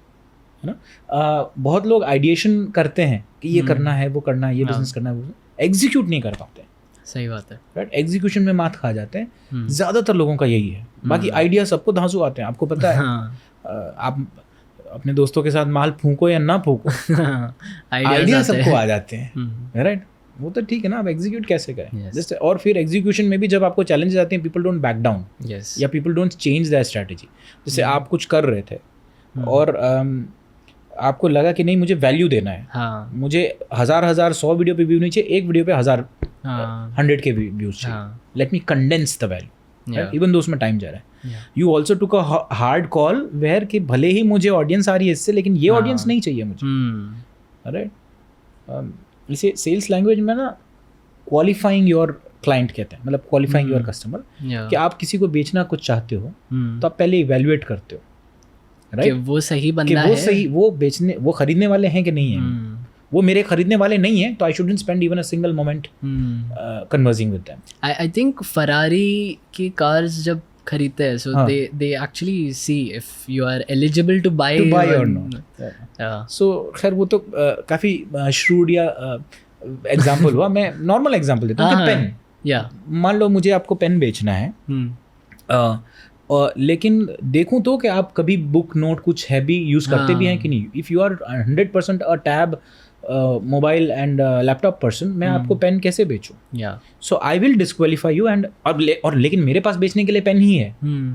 S2: है ना. बहुत लोग आइडिएशन करते हैं कि ये करना है, वो करना है, ये बिजनेस करना है, एग्जीक्यूट नहीं कर पाते.
S1: सही बात है,
S2: राइट. एग्जीक्यूशन में मात खा जाते हैं. ज़्यादातर लोगों का यही है. बाकी आइडिया सबको धांसू आते हैं, आपको पता है. आप अपने दोस्तों के साथ माल फूंको या ना फूंको, आइडिया सबको आ जाते हैं, राइट. वो तो ठीक है ना, आप एग्जीक्यूट कैसे करें
S1: Yes.
S2: जस्ट, और फिर एग्जीक्यूशन में भी जब आपको चैलेंजेस आते हैं, people don't back down
S1: yes
S2: या people don't change that strategy. जैसे आप कुछ कर रहे थे और आपको लगा कि नहीं मुझे वैल्यू देना है,
S1: हाँ
S2: मुझे 1,000 वीडियो पे व्यू नहीं चाहिए, एक वीडियो पे 1,000
S1: हाँ
S2: 100 के व्यूज चाहिए.
S1: हाँ
S2: let me condense the value,
S1: Yeah.
S2: Even though उसमें टाइम जा रहा है.
S1: Yeah.
S2: You also took a hard call where कि भले ही मुझे ऑडियंस आ रही है इससे, लेकिन ये
S1: हाँ.
S2: ऑडियंस नहीं चाहिए मुझे.
S1: Hmm.
S2: राइट. इसे सेल्स लैंग्वेज में ना क्वालिफाइंग योर क्लाइंट कहते हैं, मतलब क्वालिफाइंग योर कस्टमर.
S1: Yeah.
S2: कि आप किसी को बेचना कुछ चाहते हो
S1: Hmm.
S2: तो आप पहले इवेल्युएट करते हो,
S1: कि
S2: राइट,
S1: वो सही
S2: कि
S1: बंदा
S2: वो
S1: है.
S2: सही, वो बेचने, वो खरीदने वाले हैं कि नहीं है.
S1: Hmm.
S2: वो मेरे खरीदने वाले नहीं है तो I shouldn't spend even a single moment
S1: Hmm.
S2: Conversing with them.
S1: I think Ferrari की कार्स जब खरीदते हैं, so
S2: हाँ.
S1: they actually see if you are eligible to buy
S2: to buy और
S1: or-
S2: नॉट.
S1: Yeah.
S2: सो खैर वो तो काफ़ी श्रूड या एग्जाम्पल हुआ. मैं नॉर्मल एग्जाम्पल देता हूँ कि
S1: हाँ,
S2: पेन,
S1: Yeah.
S2: मान लो मुझे आपको पेन बेचना है,
S1: Hmm.
S2: लेकिन देखूं तो कि आप कभी बुक नोट कुछ हैवी यूज़ करते भी हैं कि नहीं. If you are 100% a tab mobile and laptop person, मैं आपको पेन कैसे बेचूं?
S1: Yeah.
S2: So I will disqualify you and और लेकिन मेरे पास बेचने के लिए पेन ही है,
S1: Hmm.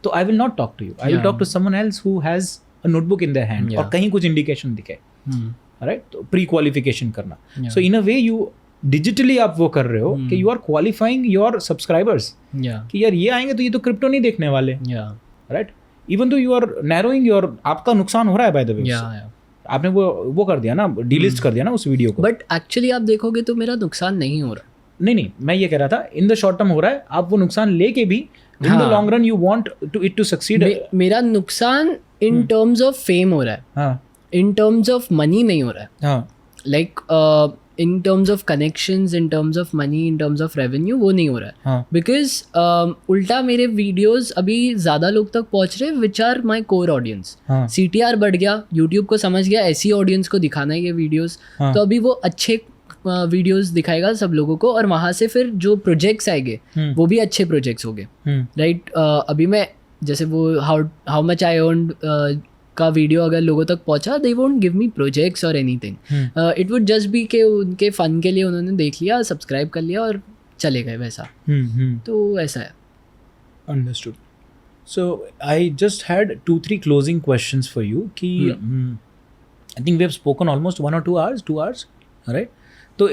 S2: तो I will not talk to you. I will
S1: Yeah.
S2: Talk to someone else who has a notebook in their hand और
S1: Yeah.
S2: कहीं कुछ इंडिकेशन दिखे,
S1: Hmm.
S2: राइट. तो प्री क्वालिफिकेशन करना.
S1: Yeah.
S2: So in a way you digitally आप वो कर रहे हो कि you are qualifying your subscribers
S1: Yeah.
S2: कि यार ये आएंगे तो ये तो क्रिप्टो नहीं देखने वाले,
S1: Yeah.
S2: राइट. इवन तो यू आर नैरोइंग योर, आपका नुकसान हो रहा है by the way.
S1: Yeah. Yeah.
S2: आपने वो कर दिया ना, डिलिस्ट कर दिया ना उस वीडियो को.
S1: बट एक्चुअली आप देखोगे तो मेरा नुकसान नहीं हो रहा.
S2: नहीं, मैं ये कह रहा था इन द शॉर्ट टर्म हो रहा है, आप वो नुकसान लेके भी इन द
S1: हाँ.
S2: Long run you want to it to succeed.
S1: मेरा नुकसान इन टर्म्स ऑफ फेम हो रहा है,
S2: हाँ
S1: इन टर्म्स ऑफ मनी नहीं हो रहा है.
S2: हाँ
S1: like in terms of connections, in terms of money, in terms of revenue वो नहीं हो रहा है.
S2: हाँ
S1: बिकॉज उल्टा मेरे वीडियोस अभी ज़्यादा लोग तक पहुंच रहे which are my core audience.
S2: हाँ
S1: CTR बढ़ गया, यूट्यूब को समझ गया ऐसी ऑडियंस को दिखाना है ये वीडियोस.
S2: हाँ.
S1: तो अभी वो अच्छे वीडियोस दिखाएगा सब लोगों को, और वहाँ से फिर जो प्रोजेक्ट्स आएंगे वो भी अच्छे प्रोजेक्ट्स होंगे, राइट. अभी मैं जैसे वो हाउ मच आई अर्न का वीडियो अगर लोगों तक पहुंचा, they won't give me projects और anything. It would just be के उनके फन के लिए उन्होंने देख लिया, सब्सक्राइब कर लिया और चले गए वैसा. तो ऐसा है.
S2: Understood. So I just had 2-3 closing questions for you. Ki, I think we have spoken almost 1 or 2 hours. 2 hours, right? So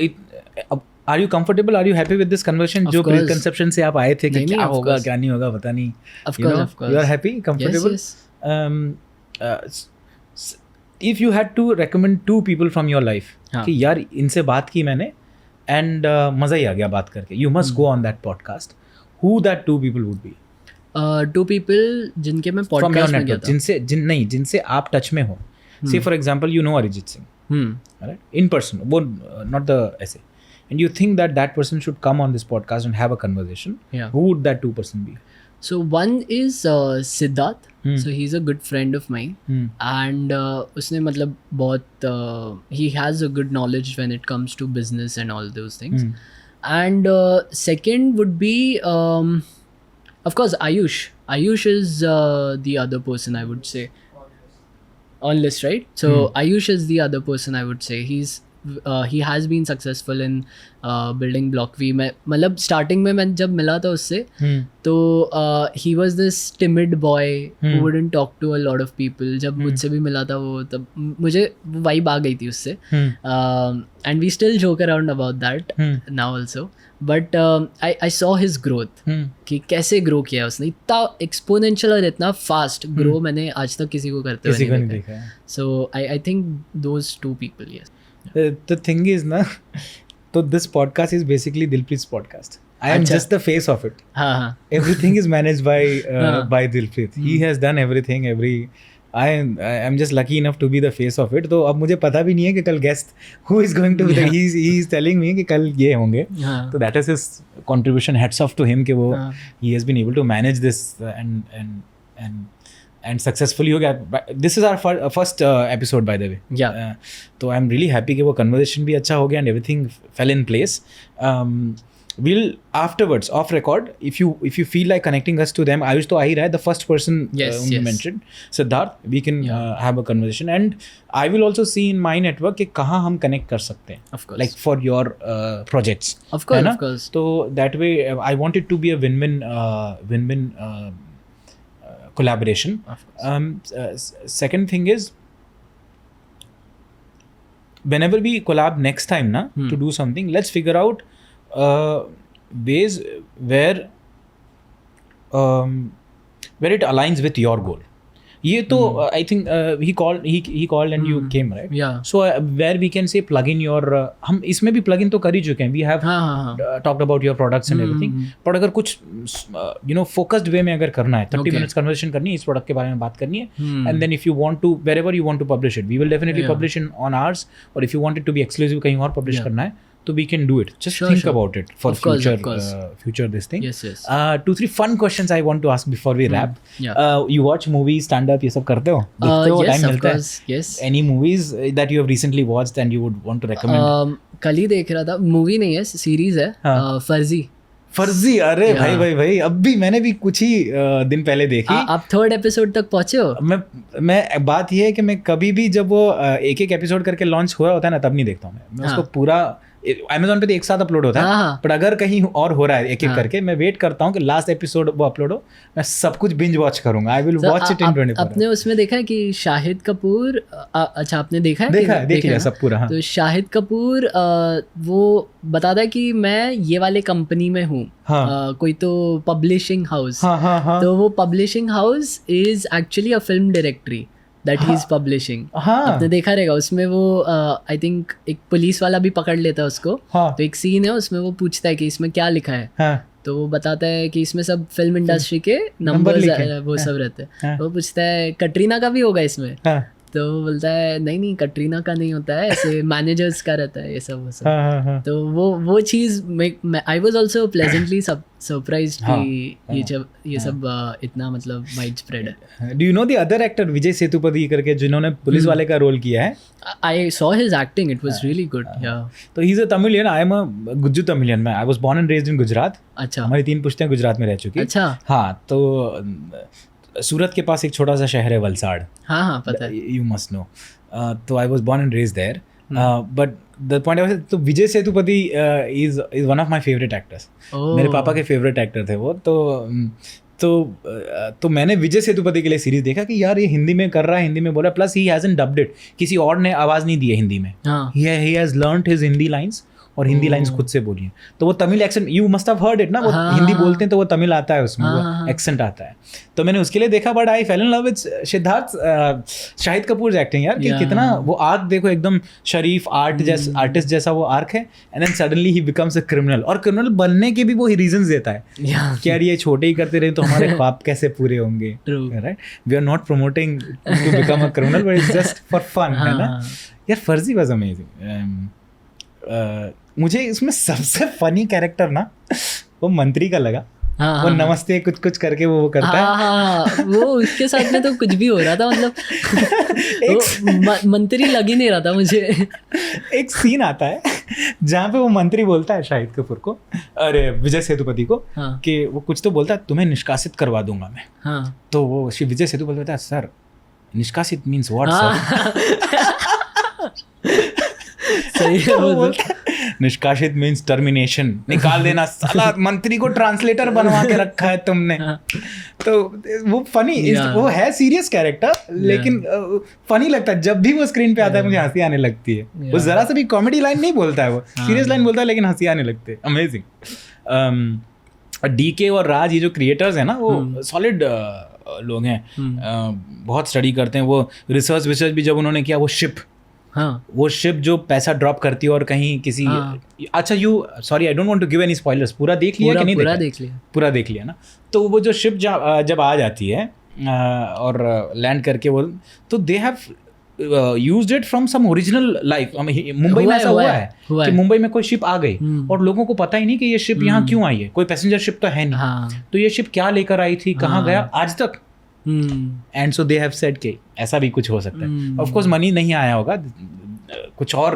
S2: are you comfortable? Are you happy with this conversation?
S1: Of
S2: जो
S1: course.
S2: preconception से आप आए थे कि
S1: नहीं,
S2: क्या
S1: of
S2: होगा
S1: course.
S2: क्या नहीं होगा पता नहीं.
S1: Of
S2: You know,
S1: course, of course.
S2: You are happy, comfortable.
S1: Yes, yes.
S2: If you had to recommend 2 people from your life,
S1: हाँ.
S2: कि यार इनसे बात की मैंने and मज़ा ही आ गया बात करके. You must go on that podcast. Who that 2 people would be?
S1: 2 people जिनके मैं
S2: From your
S1: पॉडकास्ट में गया
S2: network,
S1: था.
S2: जिनसे आप टच में हो. Say for example, you know Arijit Singh, right? In person, not the essay. And you think that person should come on this podcast and have a conversation.
S1: Yeah.
S2: Who would that 2 person be?
S1: So one is Siddharth. So he's a good friend of mine. And उसने मतलब बहुत he has a good knowledge when it comes to business and all those things. And second would be of course Ayush. Ayush is the other person I would say on list, right? So Ayush is the other person I would say. He has been successful in building BlockV. मैं मतलब starting में मैं जब मिला था उससे तो he was this timid boy who wouldn't talk to a lot of people. जब मुझसे भी मिला था वो, तब मुझे वाइब आ गई थी उससे. And we still joke around about that now also. But I saw his growth कि कैसे ग्रो किया उसने. इतना एक्सपोनेंशियल और इतना फास्ट ग्रो मैंने आज तक किसी को करते हुए नहीं देखा है. So I think those 2 people, yes.
S2: The thing is ना, तो this podcast is basically Dilpreet's podcast. I am
S1: अच्छा.
S2: just the face of it.
S1: हाँ.
S2: Everything is managed by Dilpreet. He has done everything. I am just lucky enough to be the face of it. तो अब मुझे पता भी नहीं है कि कल guest who is going to be. He is telling me कि कल ये होंगे. So that is his contribution. Hats off to him कि वो he has been able to manage this and successfully हो गया. This is our first episode by the way. तो I am really happy कि वो कन्वर्सेशन भी अच्छा हो गया and everything fell in place. we'll afterwards off record, if you feel like connecting us to them, Ayush to आ ही रहा है, the first person
S1: Yes,
S2: whom you
S1: yes.
S2: mentioned, Siddharth, we can have a conversation, and I will also see in my network कि कहाँ हम connect कर सकते हैं,
S1: Of course.
S2: like for your projects,
S1: Of course,
S2: है ना?
S1: of course.
S2: तो that way I want it to be a win-win collaboration.
S1: Of course.
S2: Second thing is, whenever we collab next time na to do something, let's figure out ways where it aligns with your goal. ये तो I think he called and you came, right?
S1: Yeah.
S2: So where we can say plug in your हम इसमें भी plug in तो कर ही चुके हैं, we have
S1: हाँ.
S2: talked about your products and everything, but अगर कुछ focused way में अगर करना है, 30 minutes conversation करनी है, इस product के बारे में बात करनी है, and then if you want to, wherever you want to publish it, we will definitely publish it on ours, or if you want it to be exclusive कहीं और publish करना है, तो we can do it. Just think about it for
S1: Of course,
S2: future
S1: of course.
S2: future this thing.
S1: Yes, yes.
S2: 2-3 fun questions I want to ask before we wrap.
S1: Yeah.
S2: You watch movies, stand up, ये सब करते हो? देखते हो?
S1: Yes,
S2: Time
S1: of
S2: मिलता है?
S1: course. Yes.
S2: Any movies that you have recently watched and you would want to recommend?
S1: कल ही देख रहा था, मूवी नहीं है, सीरीज है, फर्जी.
S2: फर्जी, अरे भाई अब भी मैंने भी कुछ ही दिन पहले देखी.
S1: आप 3rd एपिसोड तक पहुंचे हो?
S2: मैं बात ये है कि मैं कभी भी जब वो एक एपिसोड करके लॉन्च हुआ होता है ना, तब नहीं देखता हूँ मैं उसको पूरा. Amazon पे तो एक साथ अपलोड होता है, पर अगर कहीं और हो रहा है एक एक करके, मैं वेट करता हूँ कि लास्ट एपिसोड वो अपलोड हो, मैं सब कुछ बिंज वॉच करूंगा. I will watch it in 24
S1: आपने उसमें देखा है कि शाहिद कपूर, अच्छा आपने देखा है?
S2: देख लिया सब पूरा. हाँ.
S1: तो शाहिद कपूर वो बताता है कि मैं ये वाले कंपनी में हूँ.
S2: हाँ.
S1: कोई तो पब्लिशिंग हाउस.
S2: हाँ.
S1: तो वो publishing house is actually a film directory that he is publishing. आपने देखा रहेगा उसमें वो आई थिंक एक पुलिस वाला भी पकड़ लेता है उसको. तो एक सीन है उसमें, वो पूछता है कि इसमें क्या लिखा है. तो वो बताता है कि इसमें सब फिल्म इंडस्ट्री के नंबर्स वो सब रहते हैं. वो पूछता है कटरीना का भी होगा इसमें? तो वो बोलता है नहीं कटरीना का नहीं होता है, ऐसे मैनेजर्स का रहता है ये सब वो सब. तो वो चीज़ I was also pleasantly surprised कि ये सब इतना मतलब वाइड स्प्रेड है.
S2: Do you know the other actor Vijay Sethupathi करके, जिन्होंने पुलिस वाले का रोल किया है?
S1: I saw his acting, it was really good.
S2: तो he is a Tamilian, I am a Gujju Tamilian. मैं I was born and raised in Gujarat.
S1: अच्छा.
S2: हमारी 3 पुश्तें गुजरात में रह चुकी.
S1: अच्छा.
S2: हाँ. तो सूरत के पास एक छोटा सा शहर है वलसाड़.
S1: हाँ पता है.
S2: You must know. तो I was born and raised there, but the point was, तो Vijay Sethupathi is one of my favourite actors. मेरे पापा के फेवरेट एक्टर थे वो. तो मैंने विजय सेतुपति के लिए सीरीज देखा कि यार ये हिंदी में कर रहा है, हिंदी में बोल रहा है, plus he hasn't dubbed it, किसी और ने आवाज़ नहीं दी है हिंदी में. He has learned his Hindi lines, और हिंदी लाइंस खुद से बोली. तो वो Tamil accent, you must have heard it ना, वो हिंदी बोलते हैं तो वो तमिल आता है उसमें, वो एक्सेंट आता है. तो मैंने उसके लिए देखा, but I fail in love with Shahid Kapoor acting यार, कि कितना वो आर्क देखो, एकदम शरीफ आर्टिस्ट जैसा वो आर्क है, एंड देन सडनली ही बिकम्स अ क्रिमिनल. और क्रिमिनल बनने के भी वो रीजंस देता है कि यार ये छोटे ही करते रहे तो हमारे ख्वाब कैसे पूरे होंगे. Right. We are not promoting to become a criminal, but it's just for fun, है ना यार. फर्जी वाज अमेजिंग. मुझे इसमें सबसे फनी कैरेक्टर ना वो मंत्री का लगा. वो नमस्ते कुछ करके वो करता है.
S1: वो उसके साथ में तो कुछ भी हो रहा था, मतलब मंत्री लग ही नहीं रहा था मुझे.
S2: एक सीन आता है जहाँ पे वो मंत्री बोलता है शाहिद कपूर को, अरे विजय सेतुपति को, कि वो कुछ तो बोलता है, तुम्हें निष्कासित करवा दूंगा मैं. तो वो विजय सेतुपति बोलता है, सर निष्कासित मीन्स व्हाट सर?
S1: सही है. वो बोलता है
S2: निष्कासित मीन्स टर्मिनेशन, निकाल देना. साला मंत्री को ट्रांसलेटर बनवा के रखा है तुमने. तो वो फनी, वो है सीरियस कैरेक्टर, लेकिन फनी लगता है. जब भी वो स्क्रीन पे आता है मुझे हंसी आने लगती है. वो जरा सा भी कॉमेडी लाइन नहीं बोलता है, वो सीरियस लाइन बोलता है, लेकिन हंसी आने लगती है. अमेजिंग. DK और राज, ये जो क्रिएटर्स हैं ना, वो सॉलिड लोग हैं. बहुत स्टडी करते हैं. वो रिसर्च भी जब उन्होंने किया, वो शिप जो पैसा ड्रॉप करती है और कहीं किसी, अच्छा sorry I don't want to give any spoilers, पूरा देख लिया कि नहीं? पूरा देख लिया ना. तो वो जो शिप जब आ जाती है और लैंड करके वो, तो they have used it from some original life. Mumbai में ऐसा हुआ है कि मुंबई में कोई शिप आ गई और लोगों को पता ही नहीं कि ये शिप यहाँ क्यों आई है. कोई पैसेंजर शिप तो है नहीं. तो ये शिप क्या लेकर आई थी, कहाँ गया, आज तक. And so they have said कि ऐसा भी कुछ हो सकता है. ऑफ कोर्स मनी नहीं आया होगा, कुछ और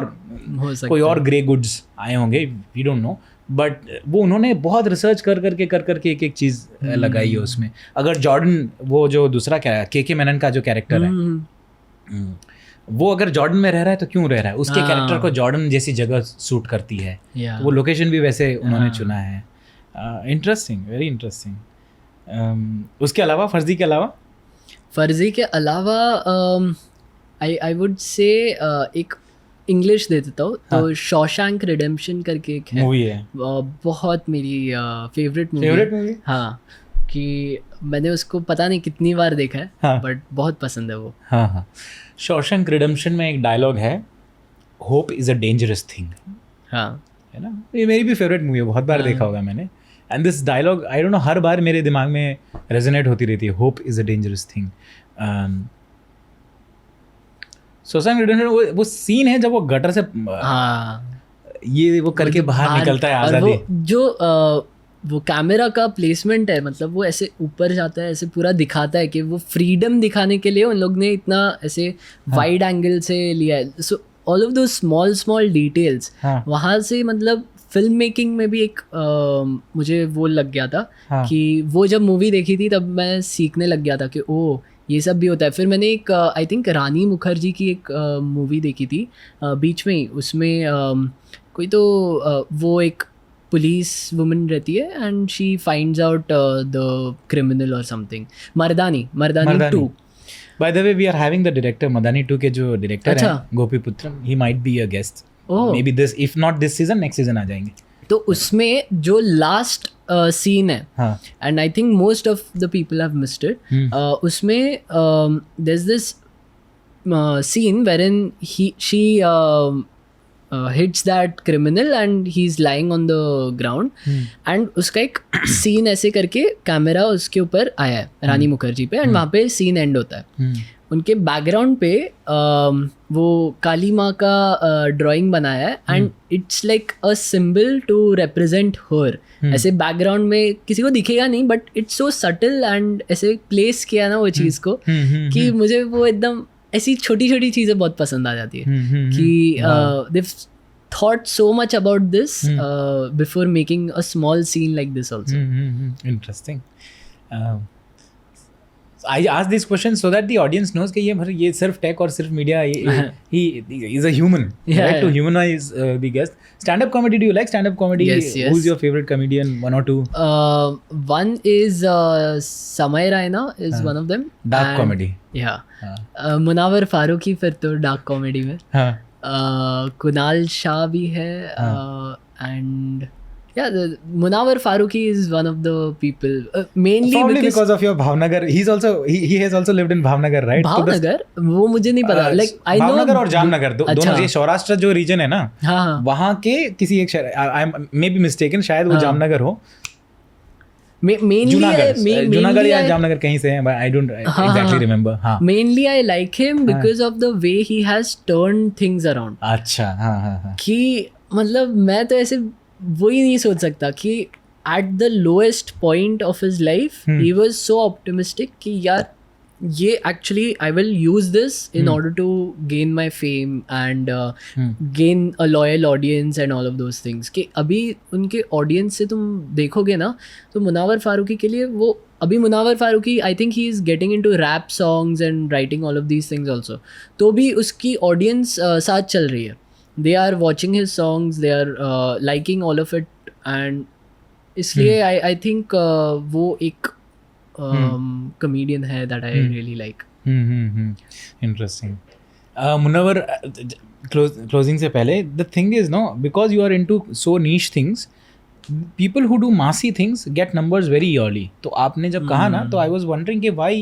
S2: कोई और ग्रे गुड्स आए होंगे, वी डोंट नो, बट वो उन्होंने बहुत रिसर्च कर करके एक एक चीज़ लगाई है उसमें. अगर जॉर्डन, वो जो दूसरा क्या के मेनन का जो कैरेक्टर है, वो अगर जॉर्डन में रह रहा है तो क्यों रह रहा है, उसके कैरेक्टर को जॉर्डन जैसी जगह सूट करती है. तो वो लोकेशन भी वैसे उन्होंने चुना है. Interesting, very interesting. उसके अलावा, फर्जी के अलावा
S1: आई वुड से एक इंग्लिश दे देता हूँ. तो शॉशैंक रिडेम्पशन करके एक
S2: मूवी है,
S1: बहुत मेरी फेवरेट मूवी. हाँ, कि मैंने उसको पता नहीं कितनी बार देखा है.
S2: हाँ.
S1: बट बहुत पसंद है वो.
S2: हाँ. शॉशैंक रिडेम्पशन में एक डायलॉग है, hope is a dangerous thing.
S1: हाँ,
S2: है ना. ये मेरी भी फेवरेट मूवी है, बहुत बार देखा होगा मैंने. And this dialogue, I don't know, हर बार मेरे दिमाग में रेजोनेट होती रहती है, hope is a dangerous thing. Shawshank Redemption वो सीन है जब वो गटर से ये वो करके बाहर निकलता है आज़ादी.
S1: जो वो कैमरा का प्लेसमेंट है, मतलब वो ऐसे ऊपर जाता है, ऐसे पूरा दिखाता है कि वो फ्रीडम दिखाने के लिए उन लोग ने इतना ऐसे वाइड एंगल से लिया है. सो ऑल ऑफ दो स्मॉल डिटेल्स वहाँ से, मतलब फिल्म मेकिंग में भी एक मुझे वो लग गया था. कि वो जब मूवी देखी थी तब मैं सीखने लग गया था कि ओ ये सब भी होता है. फिर मैंने एक आई थिंक रानी मुखर्जी की एक मूवी देखी थी बीच में ही. उसमें कोई तो वो एक पुलिस वुमन रहती है and she finds out the criminal और something. Mardaani 2.
S2: By the way, we are having the director Mardaani 2 के जो डायरेक्टर हैं, गोपी पुत्रम, he might be a guest. Maybe this, if not this season, next season आ जाएंगे.
S1: तो उसमें जो लास्ट सीन है, and I think most of the people have missed it, उसमें there is this scene wherein she hits that criminal and he's lying on the ground. and उसका एक scene ऐसे करके कैमरा उसके ऊपर आया है रानी मुखर्जी पे, एंड वहाँ पे सीन एंड होता है. उनके बैकग्राउंड पे वो काली माँ का ड्राइंग बनाया है, and it's like a symbol to represent her. ऐसे बैकग्राउंड में किसी को दिखेगा नहीं, but it's so subtle and ऐसे प्लेस किया ना वो चीज़ को कि मुझे वो एकदम ऐसी छोटी छोटी चीज़ें बहुत पसंद आ जाती है कि they've thought so much about this before making a small scene like this also.
S2: Interesting. I ask this question so that the audience knows कि ये सिर्फ टेक और सिर्फ media, he is a human, right? To humanize the guest. Stand-up comedy, do you like stand-up comedy?
S1: Yes.
S2: Who's your favorite comedian? One or two?
S1: One is Samay Raina is one of them.
S2: Dark comedy.
S1: Yeah. Munawar Farooqi फिर तो dark comedy में. कुणाल शाह भी है, and Munawar Farooqi is one of the people, mainly
S2: probably because of your Bhavnagar. He has also lived in Bhavnagar, right?
S1: Bhavnagar, वो मुझे नहीं पता. Like I know
S2: Bhavnagar और जामनगर दोनों, ये सौराष्ट्र जो रीजन है ना, वहाँ के किसी एक शहर, I may be mistaken, शायद वो जामनगर हो. जूनागढ़ या जामनगर कहीं से है, I don't exactly remember.
S1: Mainly I like him because of the way he has turned things around.
S2: अच्छा, हाँ.
S1: कि मतलब मैं तो ऐसे वही नहीं सोच सकता कि at the lowest point of his life he was so optimistic कि यार ये actually I will use this in order to gain my fame and gain a loyal audience and all of those things. कि अभी उनके audience से तुम देखोगे ना, तो मुनावर फारूकी के लिए वो अभी Munawar Farooqui I think he is getting into rap songs and writing all of these things also. तो भी उसकी audience साथ चल रही है. They are watching his songs, they are liking all of it, and इसलिए I think वो एक comedian है that I really like.
S2: Interesting. Munawar, closing से पहले, the thing is, no, because you are into so niche things, people who do massy things get numbers very early. तो आपने जब कहा ना, तो I was wondering कि why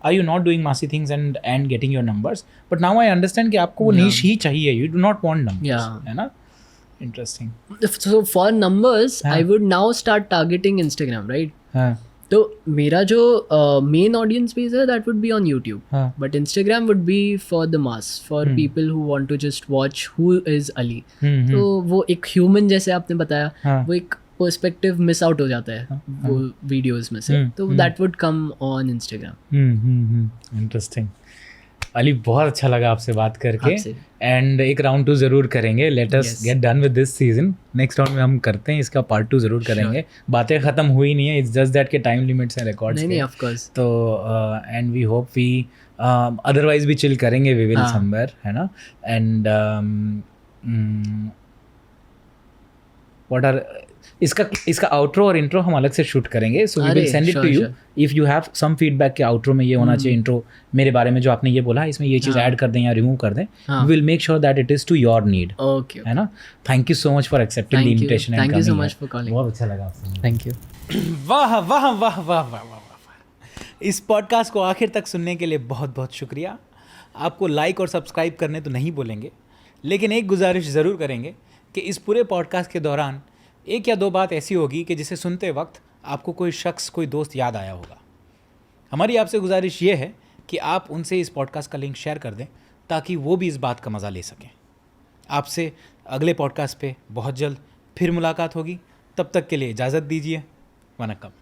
S2: are you not doing massy things and getting your numbers? But now I understand कि आपको वो niche ही चाहिए. You do not want numbers. है ना? Interesting.
S1: So for numbers, I would now start targeting Instagram, right? तो मेरा जो main audience base है, that would be on YouTube. But Instagram would be for the mass, for people who want to just watch who is Ali. तो वो एक human जैसे आपने बताया, वो एक पर्सपेक्टिव मिस आउट हो जाता है वो वीडियोस में से, तो that would come on Instagram.
S2: Interesting. Ali बहुत अच्छा लगा आपसे बात करके
S1: आपसे।
S2: एंड एक राउंड 2 ज़रूर करेंगे. Let us
S1: Yes.
S2: Get done with this season. Next round में हम करते हैं इसका पार्ट 2 ज़रूर करेंगे. बातें ख़त्म हुई नहीं है. इट्स जस्ट दैट के टाइम लिमिट्स हैं रिकॉर्ड्स
S1: नहीं
S2: के.
S1: Of course.
S2: तो and we hope we otherwise भी चिल करेंगे. वी विल
S1: हाँ.
S2: समवेयर, है ना. एंड व्हाट आर इसका आउट्रो और इंट्रो हम अलग से शूट करेंगे. सो वी विल
S1: अरे,
S2: send it to
S1: sure,
S2: you.
S1: sure.
S2: If you have some feedback कि आउट्रो में ये होना चाहिए, इंट्रो मेरे बारे में जो आपने ये बोला इसमें ये चीज़
S1: हाँ.
S2: ऐड कर दें या रिमूव कर दें,
S1: हाँ.
S2: We will make sure that it is to your need.
S1: Okay.
S2: है ना. Thank you so much for accepting the
S1: Thank you.
S2: Invitation.
S1: Thank you so much for calling.
S2: बहुत अच्छा लगा आपसे.
S1: Thank you.
S2: वाह वाह वाह वाह वाह वाह वाह. इस पॉडकास्ट को आखिर तक सुनने के लिए बहुत बहुत शुक्रिया. आपको लाइक और सब्सक्राइब करने तो नहीं बोलेंगे, लेकिन एक गुजारिश ज़रूर करेंगे कि इस पूरे पॉडकास्ट के दौरान एक या दो बात ऐसी होगी कि जिसे सुनते वक्त आपको कोई शख्स, कोई दोस्त याद आया होगा. हमारी आपसे गुजारिश ये है कि आप उनसे इस पॉडकास्ट का लिंक शेयर कर दें ताकि वो भी इस बात का मज़ा ले सकें. आपसे अगले पॉडकास्ट पे बहुत जल्द फिर मुलाकात होगी. तब तक के लिए इजाज़त दीजिए. वनक्कम.